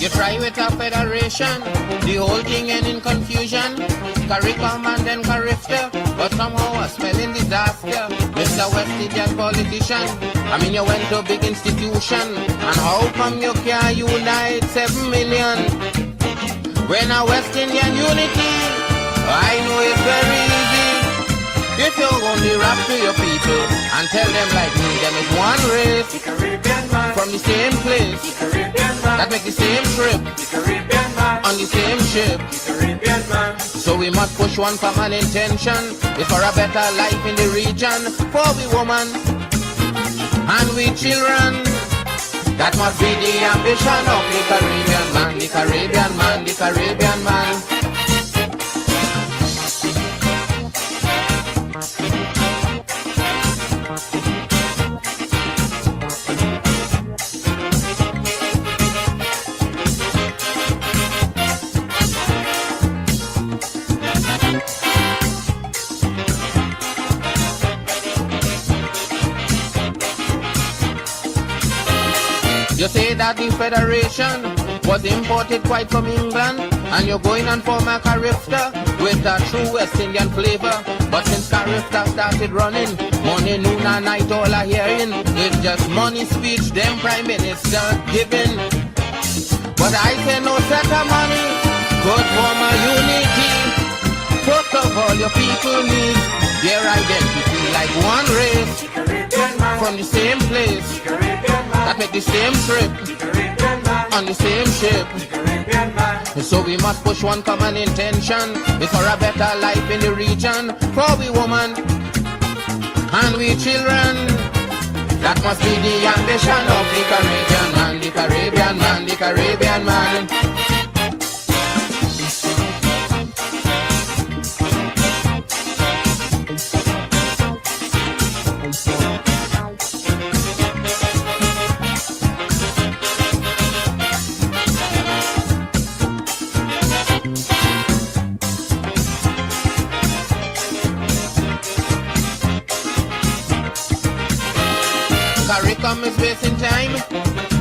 You try with a federation, the whole thing end in confusion. CARICOM and then CARIFTA, but somehow a spelling disaster. Mr. West Indian politician, I mean you went to a big institution, and how come you can't unite 7 million? When a West Indian unity, I know it's very easy. If you only rap to your people and tell them like me, them is one race, The Caribbean man, from the same place, the Caribbean man, that make the same trip, the Caribbean man, on the same ship. the Caribbean man. So we must push one common intention, it's for a better life in the region, for we women and we children. That must be the ambition of the Caribbean man, the Caribbean man, the Caribbean man. You say that the Federation was imported quite from England, and you're going and form a CARIFTA with a true West Indian flavor. But since CARIFTA started running, morning, noon and night all are hearing, it's just money speech them Prime Minister giving. But I say no set of money could form a unity. First of all, your people need their identity like one race, The Caribbean man, from the same place, the Caribbean man, that make the same trip, the Caribbean man, on the same ship. the Caribbean man. So we must push one common intention, it's for a better life in the region, for we women and we children. That must be the ambition of the Caribbean man, the Caribbean man, the Caribbean man. CARICOM is wasting time,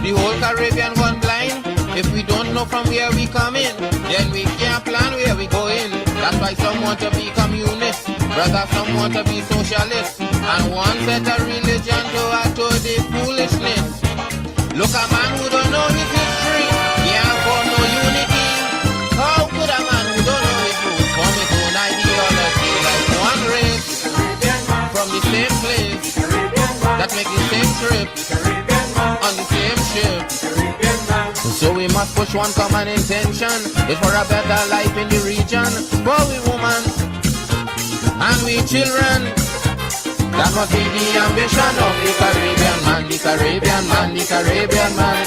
the whole Caribbean gone blind. If we don't know from where we come in, then we can't plan where we go in. That's why some want to be communist, brother, some want to be socialist, and one set a religion to add to the foolishness. Look, a man who don't know his history, can't form no unity. How could a man who don't know his roots form his own ideology like one race, The Caribbean man, from the same place, the Caribbean man, that make the same trip, the Caribbean man, on the same ship? the Caribbean man. So we must push one common intention, it's for a better life in the region, for we women and we children. That must be the ambition of the Caribbean man, the Caribbean man, the Caribbean man.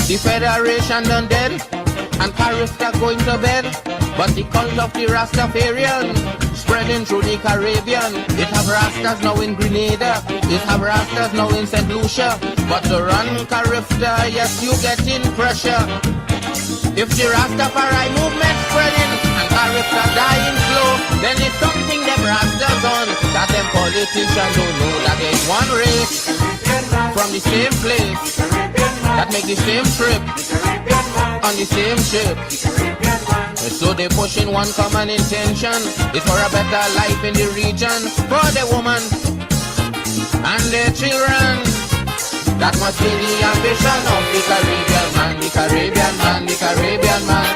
The Federation done dead, and CARIFTA going to bed. But the cult of the Rastafarian spreading through the Caribbean. It have Rastas now in Grenada, it have Rastas now in St. Lucia. But to run CARIFTA, yes, you getting pressure. If the Rastafari movement spreading and CARIFTA dying slow, then it's something them Rastas done that them politicians don't know, that there's one race from the same place that make the same trip on the same ship. So they pushing one common intention, it's for a better life in the region, for the woman and their children. That must be the ambition of the Caribbean man, the Caribbean man, the Caribbean man.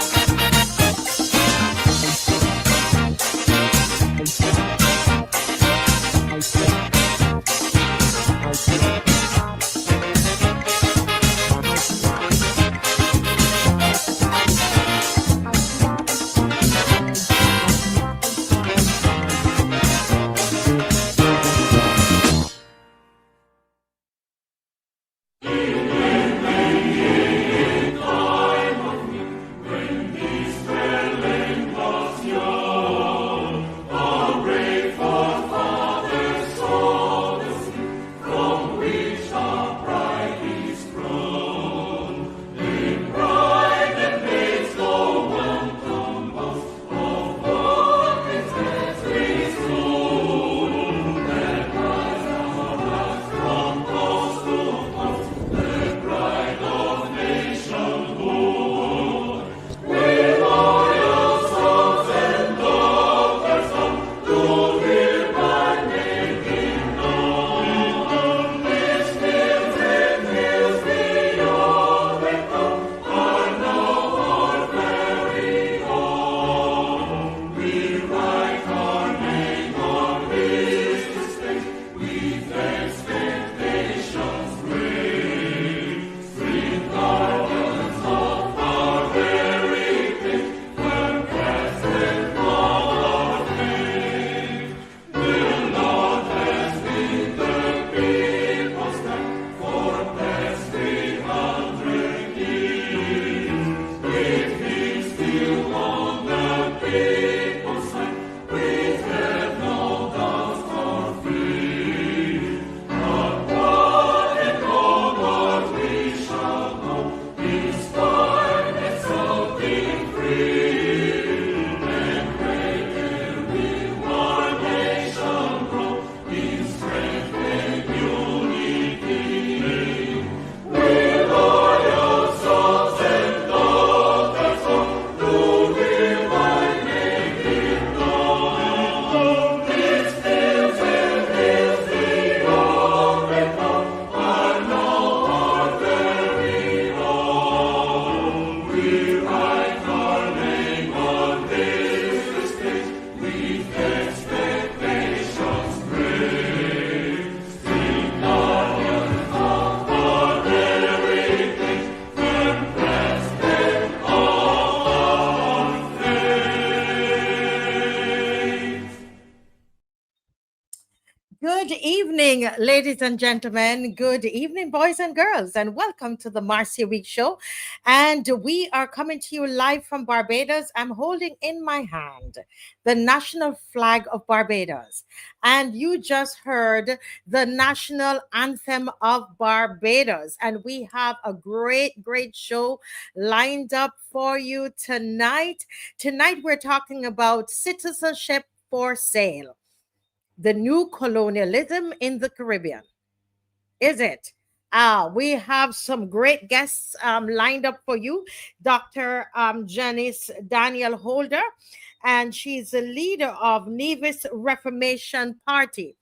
evening, ladies and gentlemen. Good evening, boys and girls, and welcome to the Marcia Week Show. And we are coming to you live from Barbados. I'm holding in my hand the national flag of Barbados. And you just heard the national anthem of Barbados. And we have a great show lined up for you tonight. Tonight, we're talking about citizenship for sale, the new colonialism in the Caribbean. Is it? We have some great guests lined up for you. Dr. Janice DANIEL-HODGE, and she's the leader of Nevis Reformation Party.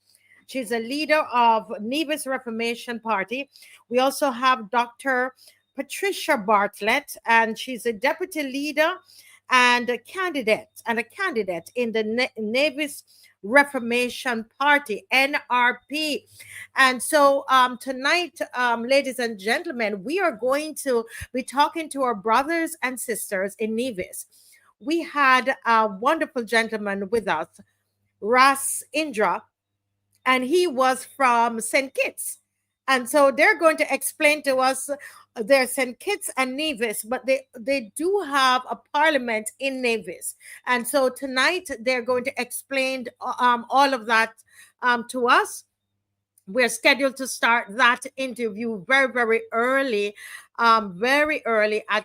She's a leader of Nevis Reformation Party. We also have Dr. Patricia Bartlett, and she's a deputy leader and a candidate in the Nevis Reformation Party, NRP. And so tonight, ladies and gentlemen, we are going to be talking to our brothers and sisters in Nevis. We had a wonderful gentleman with us, Ras Indra, and he was from St. Kitts. And so they're going to explain to us there's St. Kitts and Nevis, but they do have a parliament in Nevis. And so tonight they're going to explain all of that to us. We're scheduled to start that interview very early at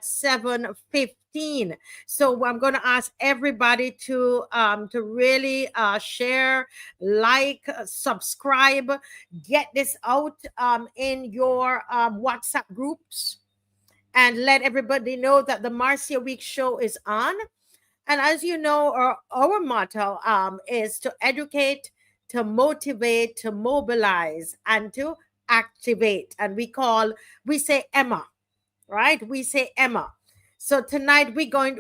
7:15. So I'm going to ask everybody to really share, like, subscribe, get this out in your WhatsApp groups, and let everybody know that the Marcia Week Show is on. And as you know, our motto is to educate, to motivate, to mobilize, and to activate. And we say Emma, right? We say Emma. So tonight we're going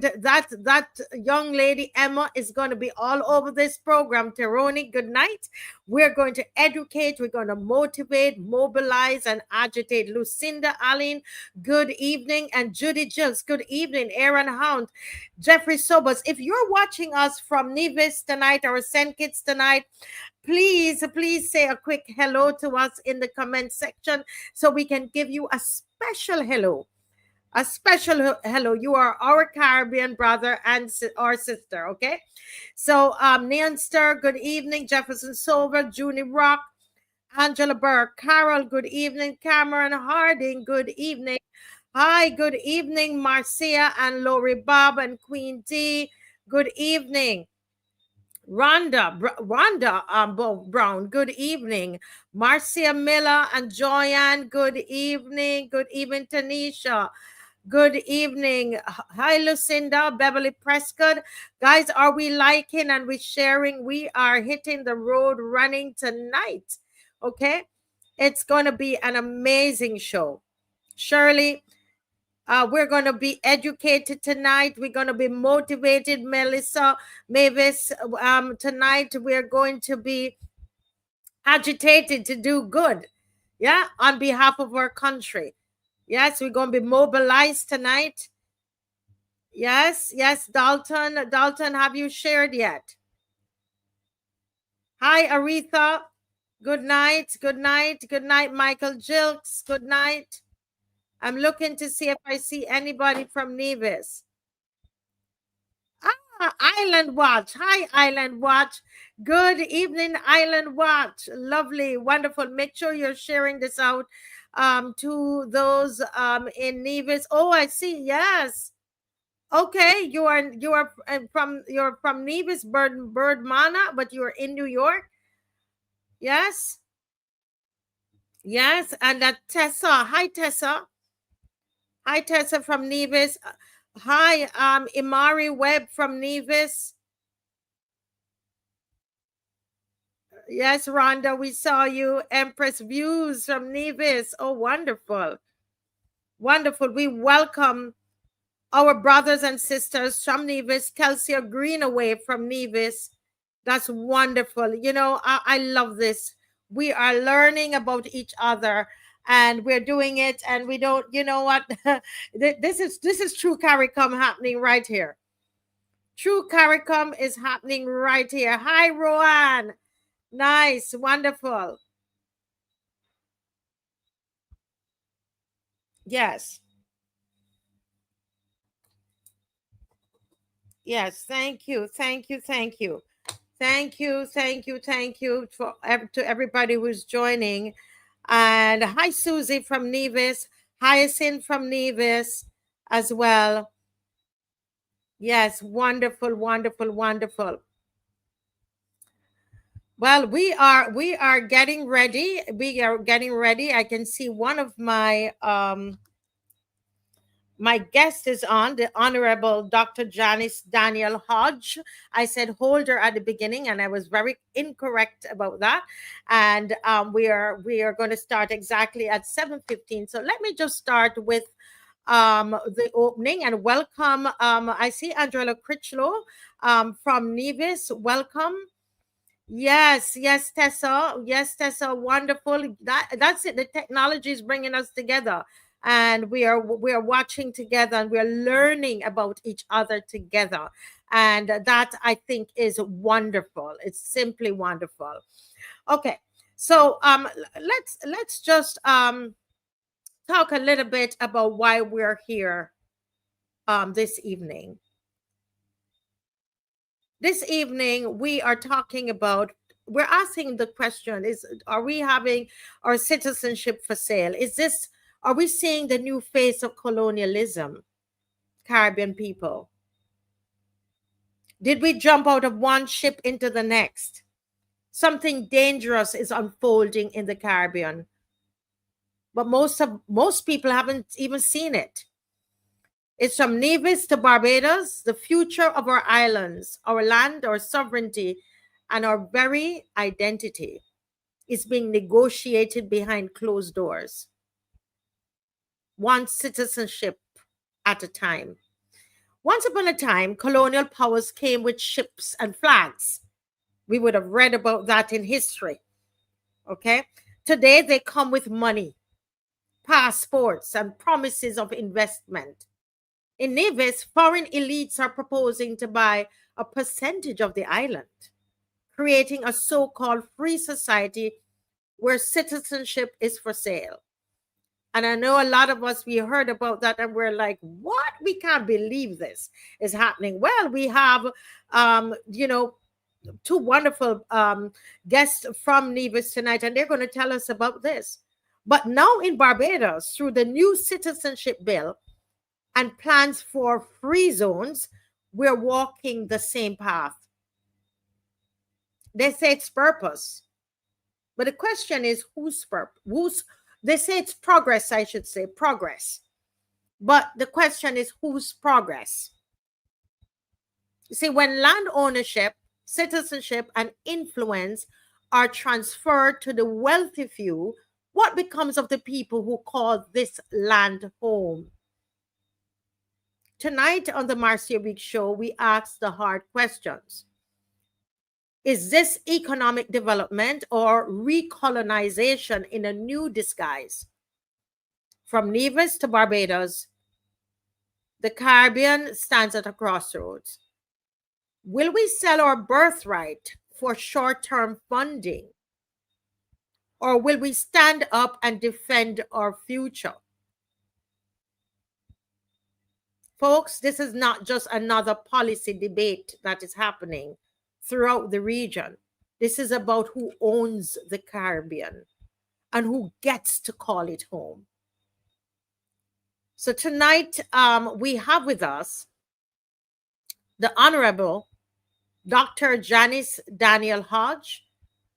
to that young lady Emma is going to be all over this program. Teroni, good night. We're going to educate, we're going to motivate, mobilize, and agitate. Lucinda Allen, good evening. And Judy Jills, good evening. Aaron Hound, Jeffrey Sobers. If you're watching us from Nevis tonight or St. Kitts tonight, please say a quick hello to us in the comment section so we can give you a special hello. A special hello. You are our Caribbean brother and or sister, okay? So, Neonster, good evening. Jefferson Silver, Junie Rock, Angela Burke, Carol, good evening. Cameron Harding, good evening. Hi, good evening. Marcia and Lori Bob and Queen D, good evening. Rhonda Brown, good evening. Marcia Miller and Joyanne, good evening. Good evening, Tanisha. Good evening. Hi, Lucinda, Beverly Prescott. Guys, are we liking and we sharing? We are hitting the road running tonight. Okay? It's going to be an amazing show. Shirley, we're going to be educated tonight. We're going to be motivated. Melissa, Mavis, tonight we're going to be agitated to do good. Yeah, on behalf of our country. Yes, we're going to be mobilized tonight. Yes, Dalton. Dalton, have you shared yet? Hi, Aretha. Good night, Michael Jilks. Good night. I'm looking to see if I see anybody from Nevis. Island Watch. Hi, Island Watch. Good evening, Island Watch. Lovely, wonderful. Make sure you're sharing this out to those in Nevis. Oh, I see. Yes. Okay, you're from Nevis, Birdmana, but you're in New York. Yes. Yes, and that Tessa. Hi, Tessa. Hi, Tessa from Nevis. Hi, Imari Webb from Nevis. Yes, Rhonda, we saw you. Empress Views from Nevis. Oh, wonderful. Wonderful. We welcome our brothers and sisters from Nevis. Kelsey Greenaway from Nevis. That's wonderful. You know, I love this. We are learning about each other and we're doing it, and we don't, you know what? This is true CARICOM happening right here. True CARICOM is happening right here. Hi, Rowan. Nice, wonderful. Yes. Yes. Thank you. Thank you. Thank you. Thank you. Thank you. Thank you to everybody who's joining. And hi, Susie from Nevis. Hyacinth from Nevis as well. Yes. Wonderful. Wonderful. Wonderful. Well, we are getting ready. We are getting ready. I can see one of my guest is on, the Honorable Dr. Janice Daniel-HODGE. I said holder at the beginning, and I was very incorrect about that. And we are going to start exactly at 7:15. So let me just start with the opening and welcome. I see Angela Critchlow from Nevis. Welcome. Yes, yes, Tessa. Yes, Tessa. Wonderful. That's it. The technology is bringing us together, and we are watching together, and we are learning about each other together, and that I think is wonderful. It's simply wonderful. Okay, so let's just talk a little bit about why we're here this evening. This evening we are talking about, we're asking the question is, are we having our citizenship for sale? Are we seeing the new face of colonialism? Caribbean people, did we jump out of one ship into the next? Something dangerous is unfolding in the Caribbean, but most people haven't even seen it. It's from Nevis to Barbados, the future of our islands, our land, our sovereignty, and our very identity is being negotiated behind closed doors, one citizenship at a time. Once upon a time, colonial powers came with ships and flags. We would have read about that in history. Okay? Today, they come with money, passports, and promises of investment. In Nevis, foreign elites are proposing to buy a percentage of the island, creating a so-called free society where citizenship is for sale. And I know a lot of us, we heard about that and we're like, what? We can't believe this is happening. Well, we have, two wonderful guests from Nevis tonight, and they're going to tell us about this. But now in Barbados, through the new Citizenship Bill and plans for free zones, we're walking the same path. They say it's purpose. But the question is, whose purpose? They say it's progress, I should say, progress. But the question is, whose progress? You see, when land ownership, citizenship, and influence are transferred to the wealthy few, what becomes of the people who call this land home? Tonight on the Marcia Week Show, we ask the hard questions. Is this economic development or recolonization in a new disguise? From Nevis to Barbados, the Caribbean stands at a crossroads. Will we sell our birthright for short-term funding? Or will we stand up and defend our future? Folks, this is not just another policy debate that is happening throughout the region. This is about who owns the Caribbean and who gets to call it home. So tonight we have with us the Honorable Dr. Janice Daniel-HODGE.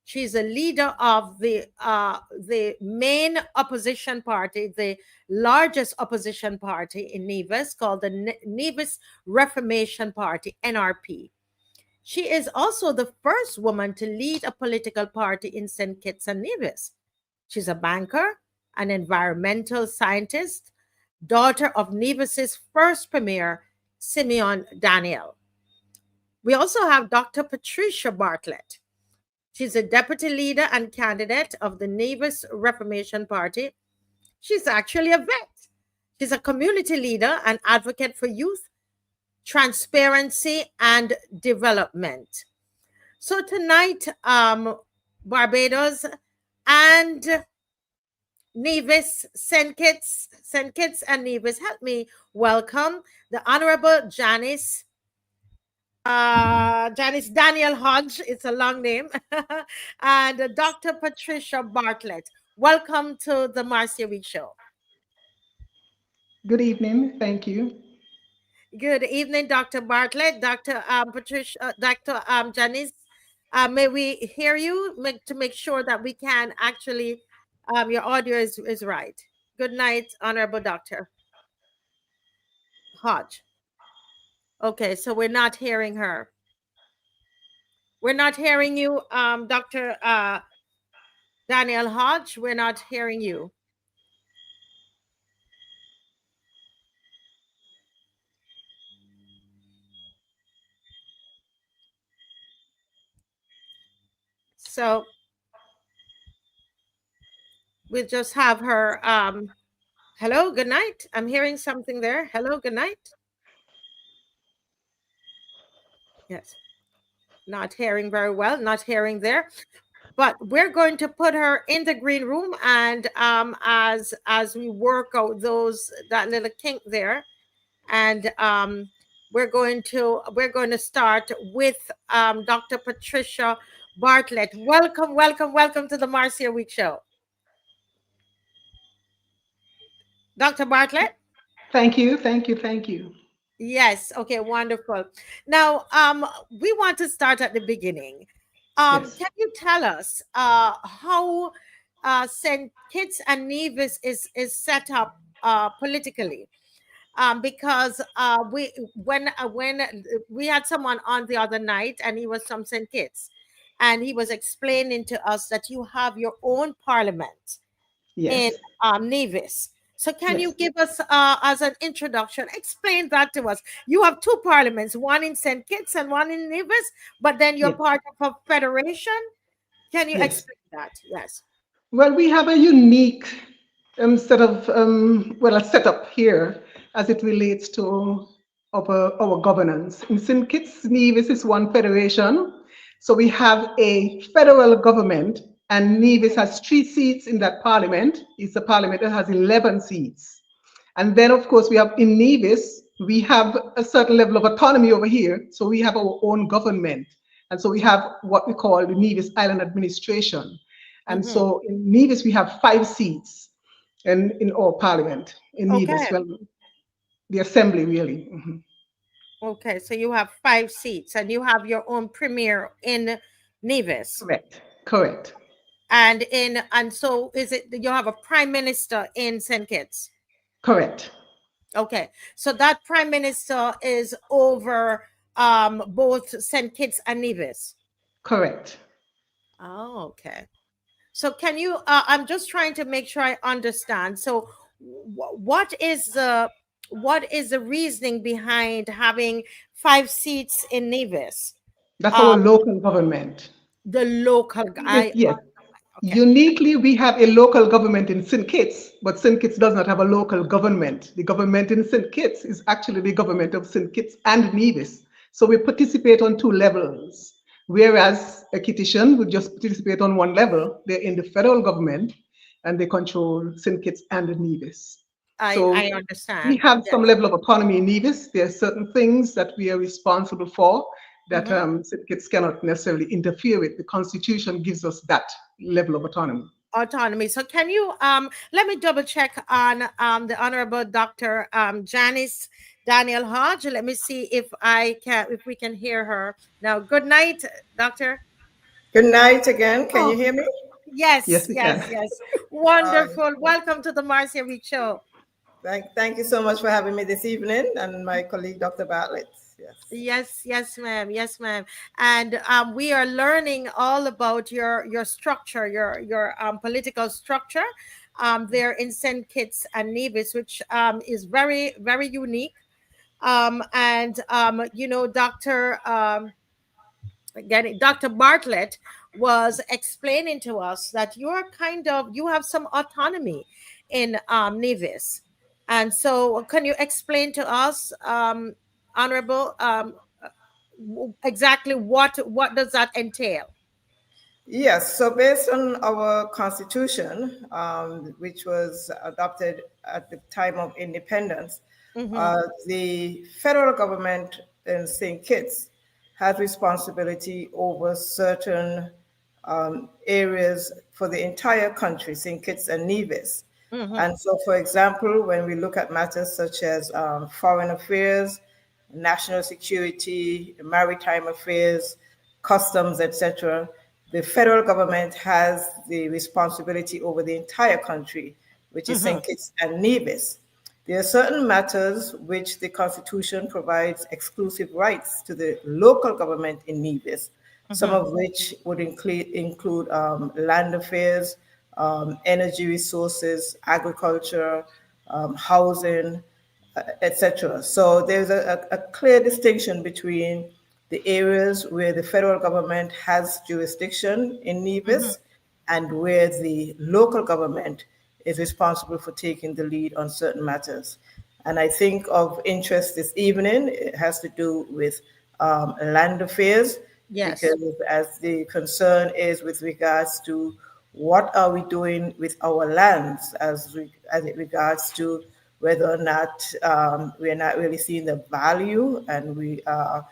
She's a leader of the main opposition party, the largest opposition party in Nevis, called the Nevis Reformation Party, NRP. She is also the first woman to lead a political party in St. Kitts and Nevis. She's a banker, an environmental scientist, daughter of Nevis's first premier, Simeon Daniel. We also have Dr. Patricia Bartlett. She's a deputy leader and candidate of the Nevis Reformation Party. She's actually a vet. She's a community leader and advocate for youth, transparency, and development. So tonight, Barbados and Nevis, St. Kitts and Nevis. Help me welcome the Honorable Janice Daniel-HODGE. It's a long name. And Dr. Patricia Bartlett. Welcome to the Marcia Week Show. Good evening. Thank you. Good evening, Dr. Bartlett, Dr. Patricia, Dr. Janice. May we hear you to make sure that we can actually, your audio is right. Good night, Honorable Dr. Hodge. Okay, so we're not hearing her. We're not hearing you, Dr. Daniel-HODGE. We're not hearing you. So we'll just have her. Hello, good night. I'm hearing something there. Hello, good night. Yes. Not hearing very well, not hearing there. But we're going to put her in the green room, and as we work out that little kink there, and we're going to start with Dr. Patricia Bartlett. Welcome, welcome, welcome to the Marcia Week Show. Dr. Bartlett? Thank you. Thank you. Thank you. Yes. Okay, wonderful. Now, we want to start at the beginning. Yes. Can you tell us how St. Kitts and Nevis is set up politically? Because when we had someone on the other night, and he was from St. Kitts, and he was explaining to us that you have your own parliament Yes. in Nevis. So can Yes. you give us, as an introduction, explain that to us? You have two parliaments, one in St. Kitts and one in Nevis, but then you're Yes. part of a federation. Can you Yes. explain that? Yes. Well, we have a unique set of a setup here as it relates to our governance. In St. Kitts, Nevis is one federation, so we have a federal government, and Nevis has 3 seats in that parliament. It's a parliament that has 11 seats. And then, of course, we have in Nevis, we have a certain level of autonomy over here. So we have our own government. And so we have what we call the Nevis Island Administration. And so in Nevis, we have 5 seats in our parliament. In Nevis, well, the assembly, really. Okay, so you have 5 seats, and you have your own premier in Nevis. Correct. Correct. And so is it you have a prime minister in St. Kitts? Correct. Okay, so that prime minister is over both St. Kitts and Nevis. Correct. Oh, okay. So can you? I'm just trying to make sure I understand. So, what is the reasoning behind having 5 seats in Nevis? That's our local government. The local guy. Yes. Okay. Uniquely, we have a local government in St. Kitts, but St. Kitts does not have a local government. The government in St. Kitts is actually the government of St. Kitts and Nevis. So we participate on 2 levels, whereas a Kittitian would just participate on 1 level. They're in the federal government, and they control St. Kitts and Nevis. I understand. We have some level of autonomy in Nevis. There are certain things that we are responsible for that St. Kitts cannot necessarily interfere with. The Constitution gives us that level of autonomy. So can you let me double check on the Honorable Dr. Janice Daniel-HODGE. Let me see if we can hear her now. Good night, Doctor. Good night again. Can you hear me? Yes. Yes, we can. Wonderful. Welcome to the Marcia Week Show. Thank you so much for having me this evening, and my colleague, Dr. Bartlett. Yes, ma'am. Yes, ma'am. And we are learning all about your structure, your political structure there in St. Kitts and Nevis, which is very, very unique. Dr. Bartlett was explaining to us that you have some autonomy in Nevis. And so can you explain to us, Honorable, exactly what does that entail? Yes, so based on our constitution, which was adopted at the time of independence, Mm-hmm. the federal government in St. Kitts has responsibility over certain areas for the entire country, St. Kitts and Nevis. Mm-hmm. And so, for example, when we look at matters such as foreign affairs, national security, maritime affairs, customs, etc., the federal government has the responsibility over the entire country, which is Mm-hmm. St. Kitts and Nevis. There are certain matters which the Constitution provides exclusive rights to the local government in Nevis, some Mm-hmm. of which would include land affairs, energy resources, agriculture, housing, etc. So there's a clear distinction between the areas where the federal government has jurisdiction in Mm-hmm. Nevis and where the local government is responsible for taking the lead on certain matters. And I think of interest this evening, it has to do with land affairs, Yes. because as the concern is with regards to what are we doing with our lands as it regards to whether or not we're not really seeing the value and we are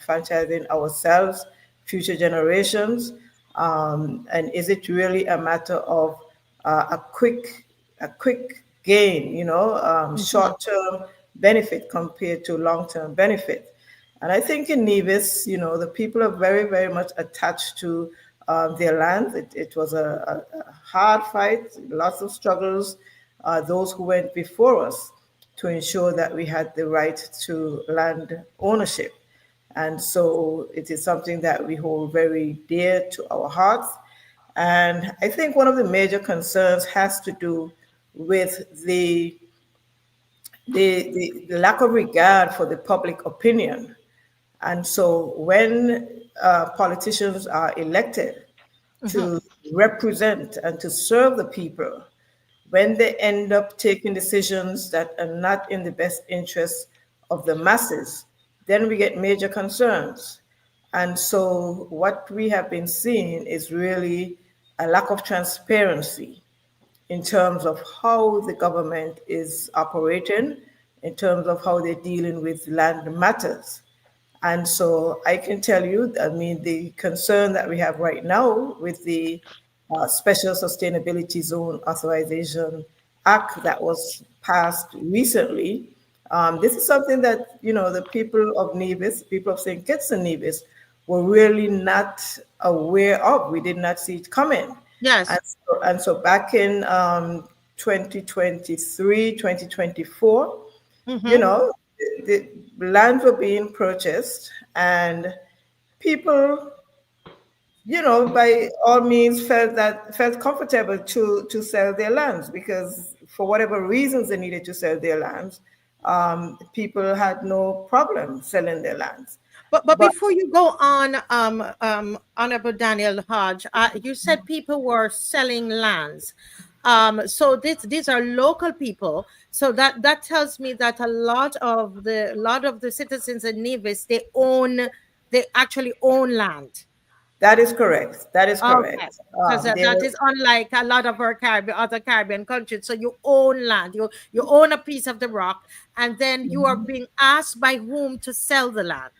franchising ourselves, future generations, and is it really a matter of a quick gain, Mm-hmm. short-term benefit compared to long-term benefit? And I think in Nevis, the people are very, very much attached to their land. It was a hard fight, lots of struggles, those who went before us to ensure that we had the right to land ownership. And so it is something that we hold very dear to our hearts. And I think one of the major concerns has to do with the lack of regard for the public opinion. And so when politicians are elected Mm-hmm. to represent and to serve the people, when they end up taking decisions that are not in the best interests of the masses, then we get major concerns. And so what we have been seeing is really a lack of transparency in terms of how the government is operating, in terms of how they're dealing with land matters. And so I can tell you, I mean, the concern that we have right now with the Special Sustainability Zone Authorization Act that was passed recently, this is something that, the people of Nevis, people of St. Kitts and Nevis, were really not aware of. We did not see it coming. Yes. And so back in 2023, 2024, you Mm-hmm. know, the lands were being purchased, and people, by all means felt comfortable to sell their lands because for whatever reasons they needed to sell their lands, people had no problem selling their lands. But But before you go on, Honorable Daniel Hodge, you said people were selling lands. So these are local people. So that tells me that a lot of the citizens in Nevis, they actually own land. that is correct. That is Okay. correct. Because There that is unlike a lot of our other Caribbean countries. So you own land, you own a piece of the rock, and then you are being asked by whom to sell the land.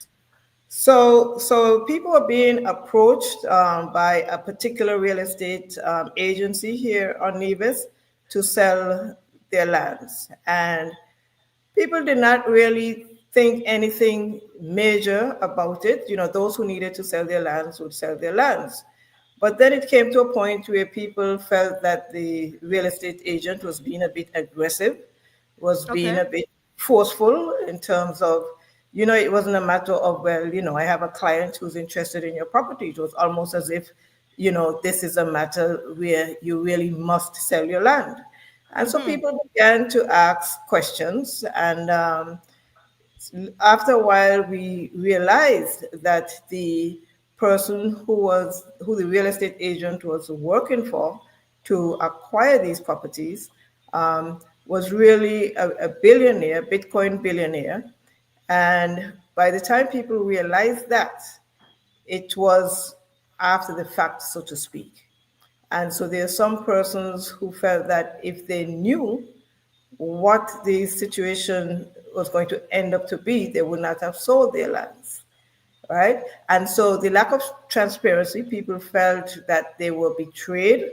So people are being approached by a particular real estate agency here on Nevis to sell their lands, and people did not really think anything major about it. Those who needed to sell their lands would sell their lands. But then it came to a point where people felt that the real estate agent was being a bit aggressive, was being Okay. a bit forceful in terms of, it wasn't a matter of, well, I have a client who's interested in your property. It was almost as if, this is a matter where you really must sell your land. And so Mm-hmm. people began to ask questions. And after a while, we realized that the person who the real estate agent was working for to acquire these properties was really a billionaire, Bitcoin billionaire. And by the time people realized that, it was after the fact, so to speak. And so there are some persons who felt that if they knew what the situation was going to end up to be, they would not have sold their lands, right? And so the lack of transparency, people felt that they were betrayed.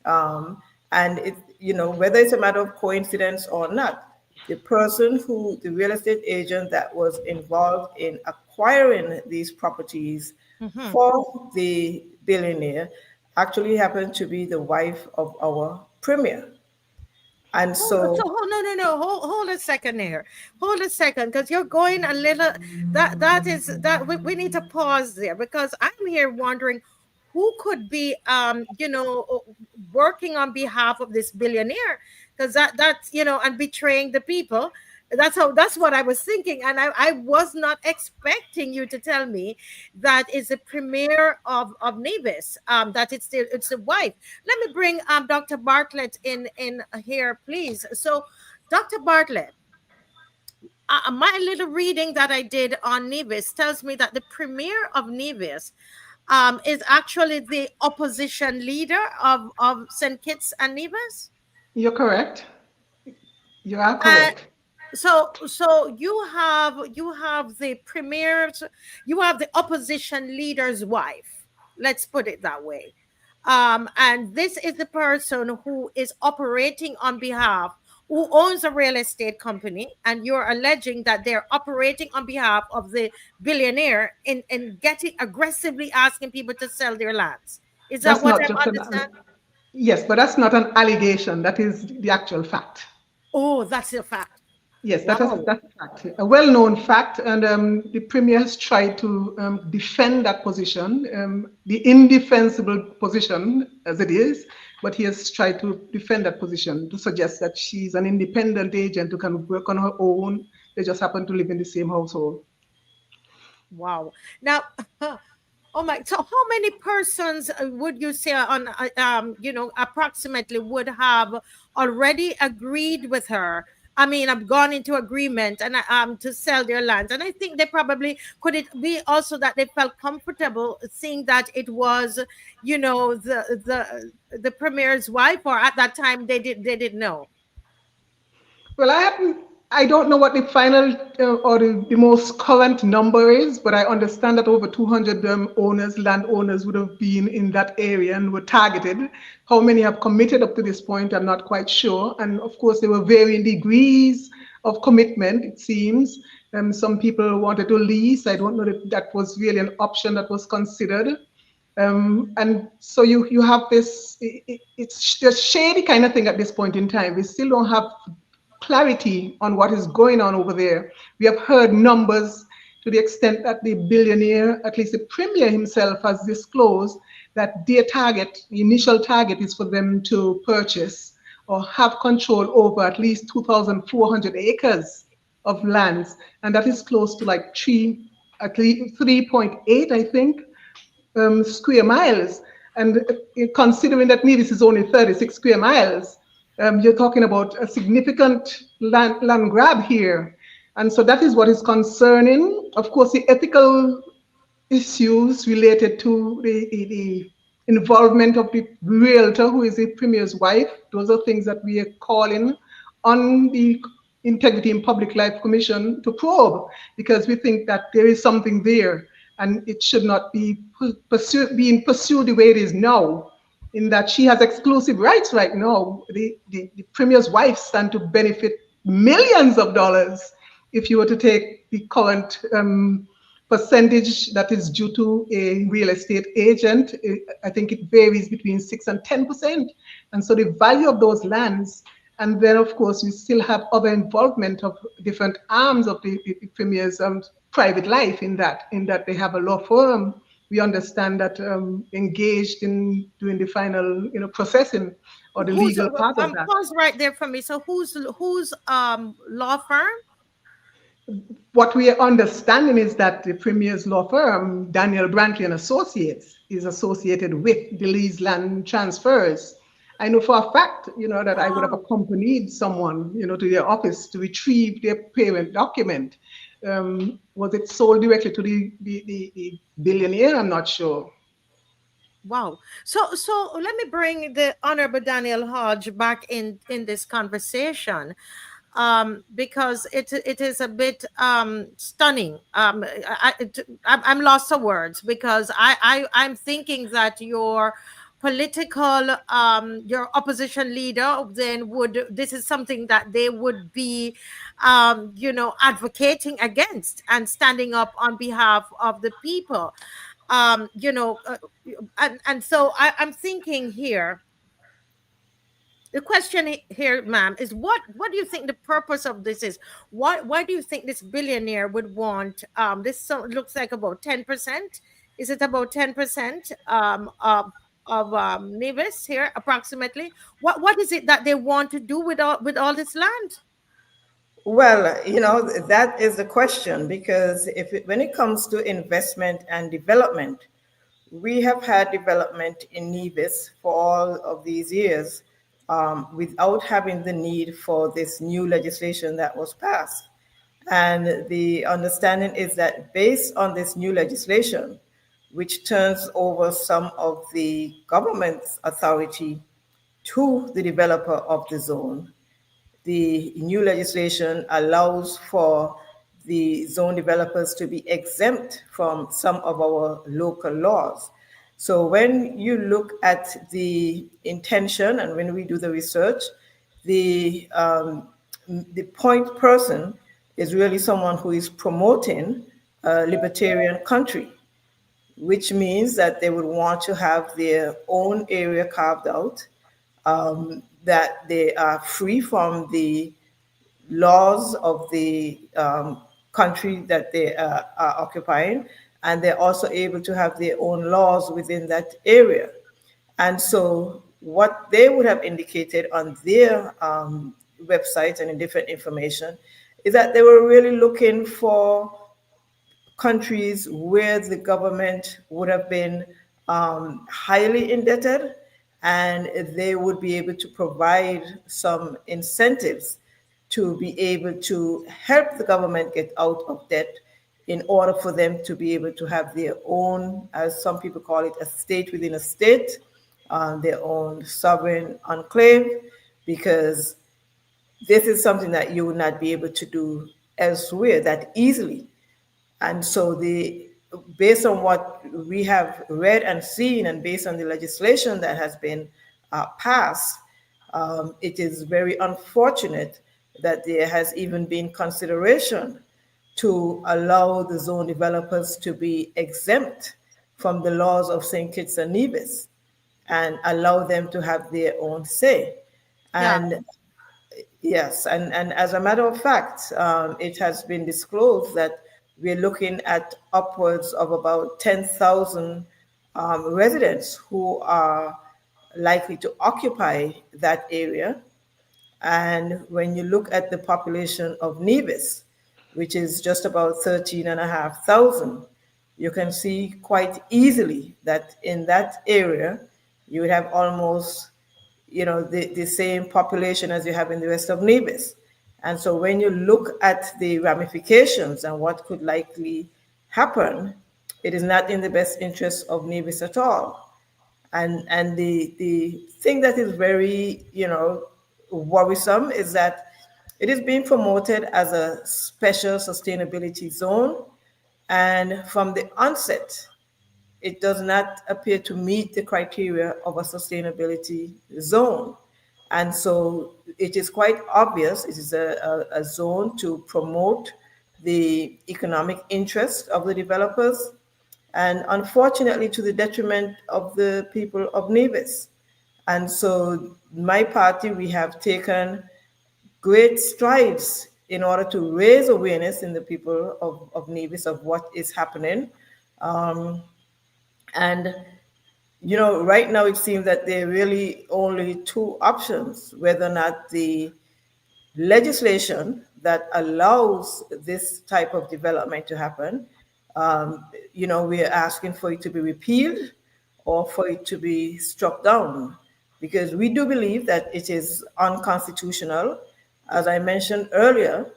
And it, whether it's a matter of coincidence or not, the real estate agent that was involved in acquiring these properties for the billionaire actually happened to be the wife of our premier. And so, No. Hold a second there. Hold a second, because you're going a little. That we need to pause there, because I'm here wondering who could be, working on behalf of this billionaire, because that's and betraying the people. That's what I was thinking, and I was not expecting you to tell me that is the premier of Nevis. That it's the wife. Let me bring Dr. Bartlett in here, please. So, Dr. Bartlett, my little reading that I did on Nevis tells me that the premier of Nevis is actually the opposition leader of St. Kitts and Nevis. You're correct. You are correct. So you have the premier's, you have the opposition leader's wife. Let's put it that way. And this is the person who is operating on behalf, who owns a real estate company, and you're alleging that they're operating on behalf of the billionaire in getting aggressively asking people to sell their lands. Is that what I'm understanding? Yes, but that's not an allegation. That is the actual fact. Oh, that's a fact. Yes, that's a fact, a well-known fact, and the premier has tried to defend that position, the indefensible position as it is, but he has tried to defend that position to suggest that she's an independent agent who can work on her own. They just happen to live in the same household. Wow. Now, oh my! So, how many persons would you say on approximately would have already agreed with her? I mean, I've gone into agreement and to sell their lands, and I think they probably could it be also that they felt comfortable seeing that it was, the premier's wife, or at that time they didn't know. Well, I don't know what the final or the most current number is, but I understand that over 200 landowners would have been in that area and were targeted. How many have committed up to this point, I'm not quite sure. And of course, there were varying degrees of commitment, it seems. Some people wanted to lease. I don't know that was really an option that was considered. And so you have this, it's a shady kind of thing at this point in time. We still don't have clarity on what is going on over there. We have heard numbers to the extent that the billionaire, at least the premier himself, has disclosed that their target, the initial target, is for them to purchase or have control over at least 2,400 acres of lands, and that is close to like 3.8, I think, square miles. And considering that Nevis is only 36 square miles, you're talking about a significant land grab here. And so that is what is concerning. Of course, the ethical issues related to the involvement of the realtor, who is the premier's wife, those are things that we are calling on the Integrity in Public Life Commission to probe, because we think that there is something there and it should not be being pursued the way it is now, in that she has exclusive rights right now. The premier's wife stand to benefit millions of dollars if you were to take the current percentage that is due to a real estate agent. I think it varies between 6 and 10%. And so the value of those lands, and then of course we still have other involvement of different arms of the premier's private life, in that they have a law firm. We understand that engaged in doing the final, processing or the legal part of that. Pause right there for me. So whose law firm? What we are understanding is that the premier's law firm, Daniel Brantley and Associates, is associated with the lease land transfers. I know for a fact, that I would have accompanied someone, to their office to retrieve their payment document. Was it sold directly to the billionaire? I'm not sure. Wow. So let me bring the Honorable Daniel-Hodge back in this conversation, because it is a bit stunning. I'm lost for words, because I'm thinking that your opposition leader then would, this is something that they would be advocating against and standing up on behalf of the people. um you know uh, and so I'm thinking here, the question here, ma'am, is what do you think the purpose of this is? Why do you think this billionaire would want this? So looks like about 10%. Is it about 10% of Nevis here approximately? What is it that they want to do with all this land? Well, that is the question, because when it comes to investment and development, we have had development in Nevis for all of these years, without having the need for this new legislation that was passed. And the understanding is that based on this new legislation, which turns over some of the government's authority to the developer of the zone, the new legislation allows for the zone developers to be exempt from some of our local laws. So when you look at the intention and when we do the research, the point person is really someone who is promoting a libertarian country, which means that they would want to have their own area carved out, that they are free from the laws of the country that they are occupying, and they're also able to have their own laws within that area. And so, what they would have indicated on their website and in different information is that they were really looking for countries where the government would have been highly indebted, and they would be able to provide some incentives to be able to help the government get out of debt in order for them to be able to have their own, as some people call it, a state within a state, their own sovereign enclave, because this is something that you would not be able to do elsewhere that easily. And so based on what we have read and seen, and based on the legislation that has been passed, it is very unfortunate that there has even been consideration to allow the zone developers to be exempt from the laws of St. Kitts and Nevis and allow them to have their own say. Yeah. And yes, and as a matter of fact, it has been disclosed that we're looking at upwards of about 10,000 residents who are likely to occupy that area. And when you look at the population of Nevis, which is just about 13,500, you can see quite easily that in that area, you would have almost, the same population as you have in the rest of Nevis. And so when you look at the ramifications and what could likely happen, it is not in the best interest of Nevis at all. And the thing that is very, worrisome is that it is being promoted as a special sustainability zone. And from the onset, it does not appear to meet the criteria of a sustainability zone. And so it is quite obvious it is a zone to promote the economic interest of the developers, and unfortunately to the detriment of the people of Nevis. And so my party, we have taken great strides in order to raise awareness in the people of Nevis of what is happening. And right now it seems that there are really only two options: whether or not the legislation that allows this type of development to happen, we are asking for it to be repealed or for it to be struck down, because we do believe that it is unconstitutional. As I mentioned earlier,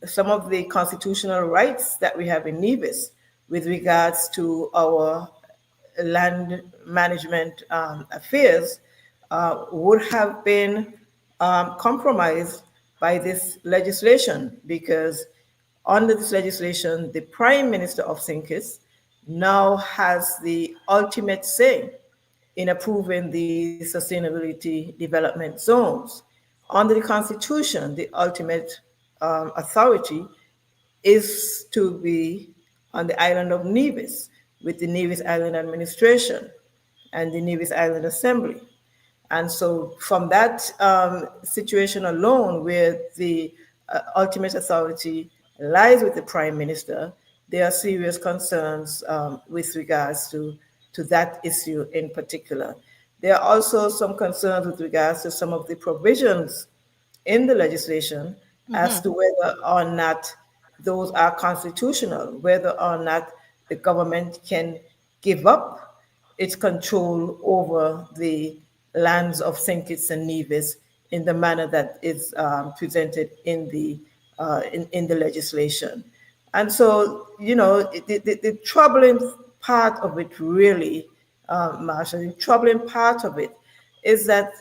some of the constitutional rights that we have in Nevis with regards to our land management affairs would have been compromised by this legislation, because under this legislation, the Prime Minister of St. Kitts now has the ultimate say in approving the sustainability development zones. Under the Constitution, the ultimate authority is to be on the island of Nevis with the Nevis Island Administration and the Nevis Island Assembly. And so from that situation alone, where the ultimate authority lies with the Prime Minister, there are serious concerns with regards to that issue in particular. There are also some concerns with regards to some of the provisions in the legislation as to whether or not those are constitutional, whether or not the government can give up its control over the lands of St. Kitts and Nevis in the manner that is presented in the legislation. And so, you know, the troubling part of it really, Marsha, the troubling part of it is that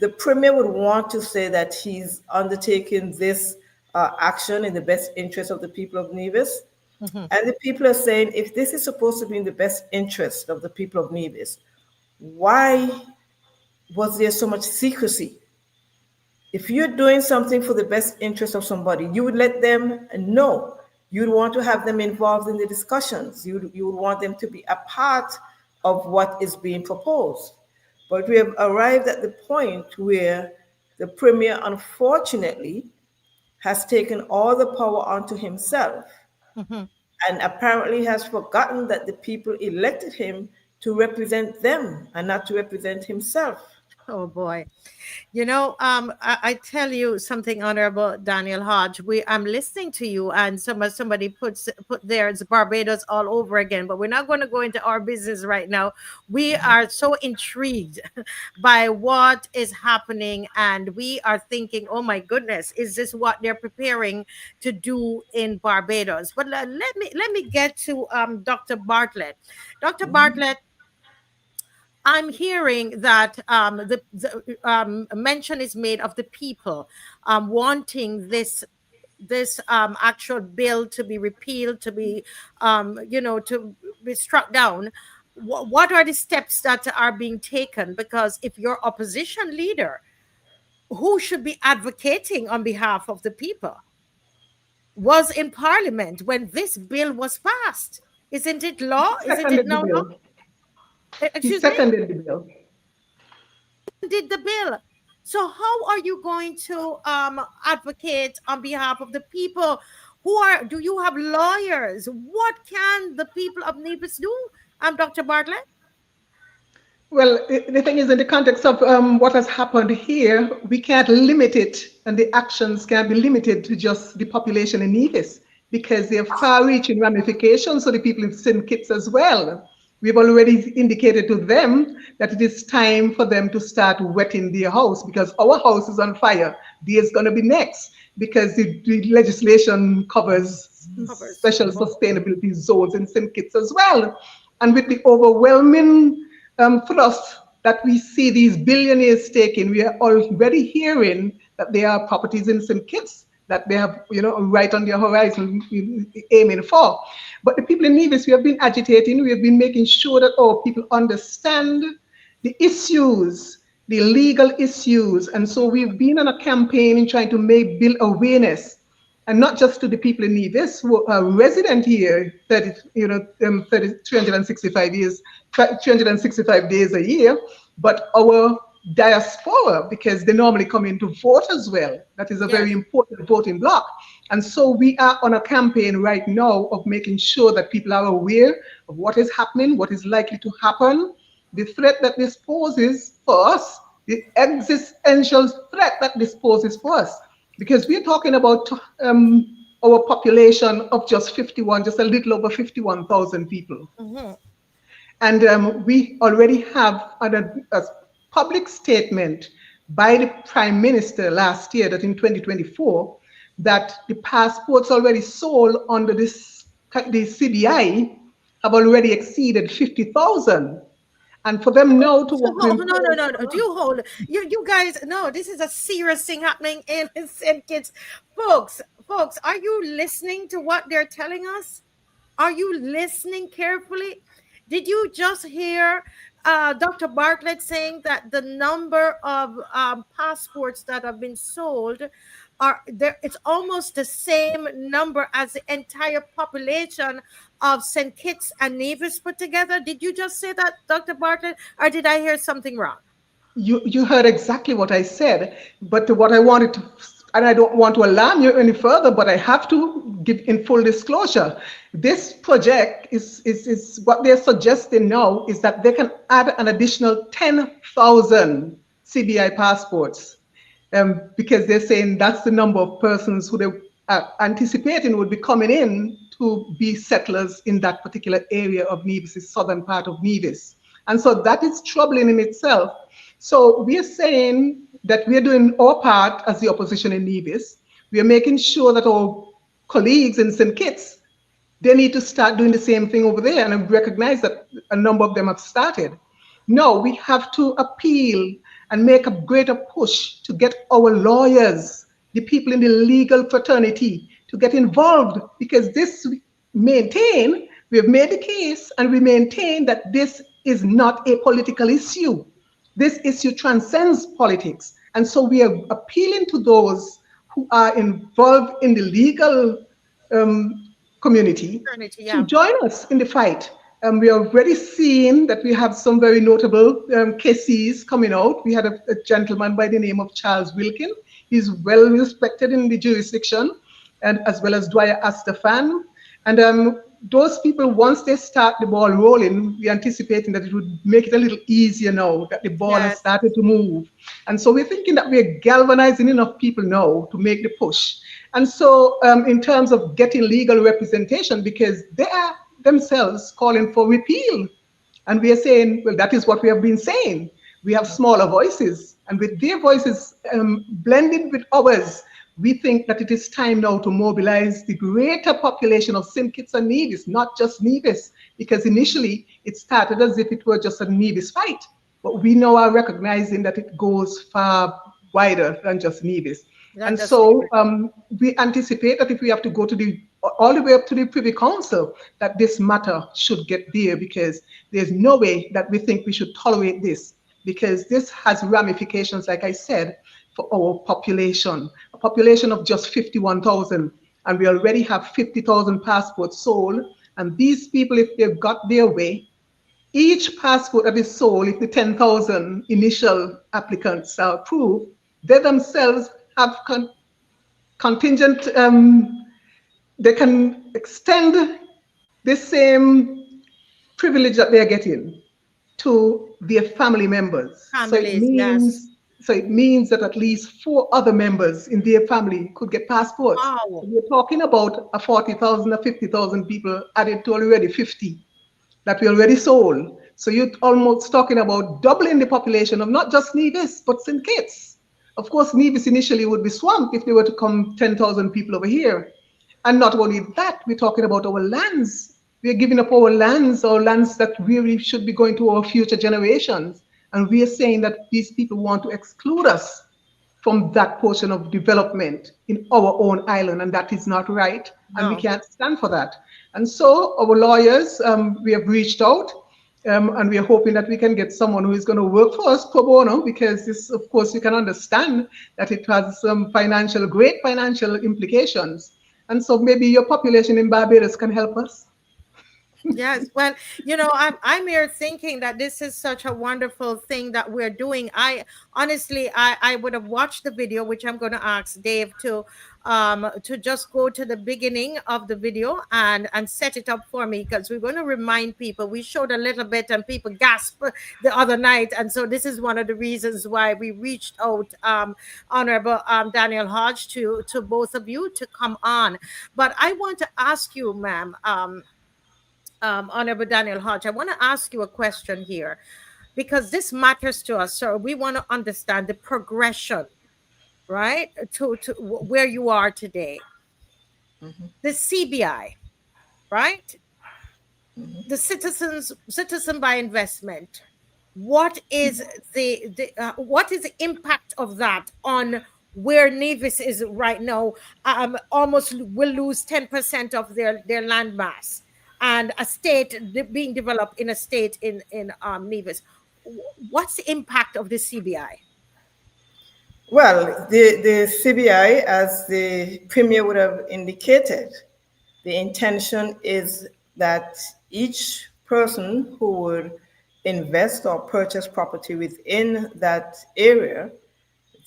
the Premier would want to say that he's undertaking this action in the best interest of the people of Nevis. And the people are saying, if this is supposed to be in the best interest of the people of Nevis, why was there so much secrecy? If you're doing something for the best interest of somebody, you would let them know. You'd want to have them involved in the discussions. You would want them to be a part of what is being proposed. But we have arrived at the point where the Premier, unfortunately, has taken all the power onto himself and apparently has forgotten that the people elected him to represent them and not to represent himself. Oh boy. You know, I tell you something, Honorable Daniel-HODGE. I'm listening to you, and somebody put there, it's Barbados all over again. But we're not going to go into our business right now. We are so intrigued by what is happening, and we are thinking, oh my goodness, is this what they're preparing to do in Barbados? But let me get to Dr. Bartlett. Dr. Bartlett, I'm hearing that the mention is made of the people wanting this actual bill to be repealed, to be to be struck down. What are the steps that are being taken? Because if you're opposition leader, who should be advocating on behalf of the people, was in Parliament when this bill was passed. Isn't it law? Isn't it now law? He seconded the bill. Did the bill. So how are you going to advocate on behalf of the people? Do you have lawyers? What can the people of Nevis do? Dr. Bartlett? Well, the thing is, in the context of what has happened here, we can't limit it, and the actions can't be limited to just the population in Nevis, because they have far-reaching ramifications for the people in St. Kitts as well. We've already indicated to them that it is time for them to start wetting their house, because our house is on fire. Theirs going to be next, because the legislation covers special sustainability zones in St. Kitts as well. And with the overwhelming thrust that we see these billionaires taking, we are already hearing that there are properties in St. Kitts that they have, right on their horizon aiming for. But the people in Nevis, we have been agitating, we have been making sure that our people understand the issues, the legal issues. And so we've been on a campaign in trying to build awareness, and not just to the people in Nevis who are resident here, 365 days a year, but our diaspora, because they normally come in to vote as well. That is a very important voting bloc. And so we are on a campaign right now of making sure that people are aware of what is happening, what is likely to happen, the threat that this poses for us, the existential threat that this poses for us. Because we're talking about our population of just a little over 51,000 people. And we already have a public statement by the Prime Minister last year that in 2024, that the passports already sold under the CBI have already exceeded 50,000. And for them now to So, want to no, no, impose, no, no. Do you hold you guys? No, this is a serious thing happening in St. Kitts, folks. Folks, are you listening to what they're telling us? Are you listening carefully? Did you just hear Dr. Bartlett saying that the number of passports that have been sold are there? It's almost the same number as the entire population of St. Kitts and Nevis put together. Did you just say that, Dr. Bartlett, or did I hear something wrong? you heard exactly what I said, but what I wanted to, and I don't want to alarm you any further, but I have to give in full disclosure. This project is what they're suggesting now is that they can add an additional 10,000 CBI passports, because they're saying that's the number of persons who they are anticipating would be coming in to be settlers in that particular area of Nevis, the southern part of Nevis. And so that is troubling in itself. So we are saying that we are doing our part as the opposition in Nevis. We are making sure that our colleagues in St. Kitts, they need to start doing the same thing over there, and I recognize that a number of them have started. No, we have to appeal and make a greater push to get our lawyers, the people in the legal fraternity, to get involved, because we have made the case and we maintain that this is not a political issue. This issue transcends politics. And so we are appealing to those who are involved in the legal community Eternity, to yeah. join us in the fight. We are already seeing that we have some very notable cases coming out. We had a gentleman by the name of Charles Wilkin. He's well respected in the jurisdiction, and as well as Dwyer Astafan. And those people, once they start the ball rolling, we're anticipating that it would make it a little easier now that the ball has Yes. started to move. And so we're thinking that we're galvanizing enough people now to make the push. And so in terms of getting legal representation, because they are themselves calling for repeal. And we are saying, well, that is what we have been saying. We have smaller voices, and with their voices blended with ours, we think that it is time now to mobilize the greater population of St. Kitts and Nevis, not just Nevis, because initially it started as if it were just a Nevis fight. But we now are recognizing that it goes far wider than just Nevis. Not And just so Nevis. we anticipate that if we have to go to all the way up to the Privy Council, that this matter should get there, because there's no way that we think we should tolerate this, because this has ramifications, like I said, for our population, a population of just 51,000, and we already have 50,000 passports sold. And these people, if they've got their way, each passport that is sold, if the 10,000 initial applicants are approved, they themselves have contingent, they can extend the same privilege that they're getting to their family members. Families, yes. So it means that at least 4 other members in their family could get passports. So Wow. we're talking about a 40,000 or 50,000 people added to already 50 that we already sold. So you're almost talking about doubling the population of not just Nevis, but St. Kitts. Of course, Nevis initially would be swamped if there were to come 10,000 people over here. And not only that, we're talking about our lands. We're giving up our lands that really should be going to our future generations. And we are saying that these people want to exclude us from that portion of development in our own island, and that is not right. And we No. can't stand for that. And so our lawyers, we have reached out, and we are hoping that we can get someone who is going to work for us pro bono, because this, of course, you can understand that it has some great financial implications. And so maybe your population in Barbados can help us. Yes, well, I'm here thinking that this is such a wonderful thing that we're doing. I honestly, I would have watched the video, which I'm going to ask Dave to just go to the beginning of the video and set it up for me, because we're going to remind people. We showed a little bit and people gasped the other night, and so this is one of the reasons why we reached out, Honorable Daniel-HODGE, to both of you to come on. But I want to ask you, ma'am. Honorable Daniel-HODGE, I want to ask you a question here, because this matters to us. So we want to understand the progression right, to where you are today. The CBI, right? The citizen by investment. What is what is the impact of that on where Nevis is right now? Almost will lose 10% of their land mass, and a state being developed in a state in Nevis. What's the impact of the CBI? Well, the CBI, as the Premier would have indicated, the intention is that each person who would invest or purchase property within that area,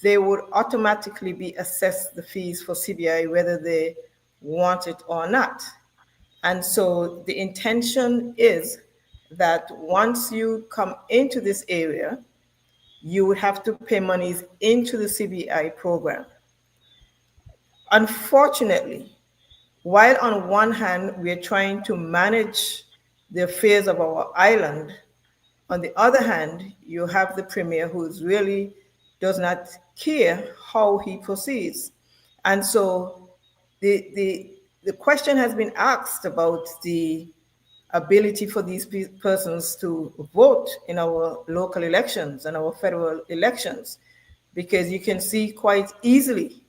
they would automatically be assessed the fees for CBI whether they want it or not. And so the intention is that once you come into this area, you would have to pay monies into the CBI program. Unfortunately, while on one hand we are trying to manage the affairs of our island, on the other hand, you have the premier who really does not care how he proceeds. And so the question has been asked about the ability for these persons to vote in our local elections and our federal elections, because you can see quite easily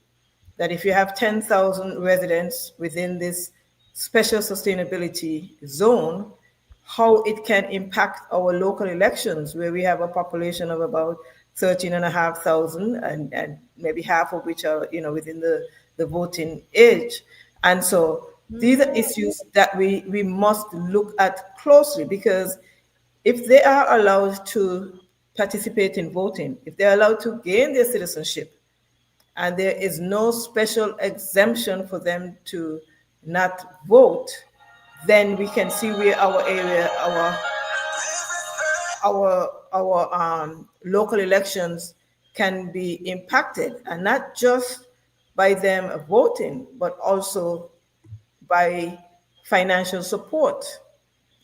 that if you have 10,000 residents within this special sustainability zone, how it can impact our local elections, where we have a population of about 13,500 and maybe half of which are, within the voting age. And so these are issues that we must look at closely, because if they are allowed to participate in voting, if they're allowed to gain their citizenship, and there is no special exemption for them to not vote, then we can see where our area, our local elections can be impacted, and not just by them voting, but also by financial support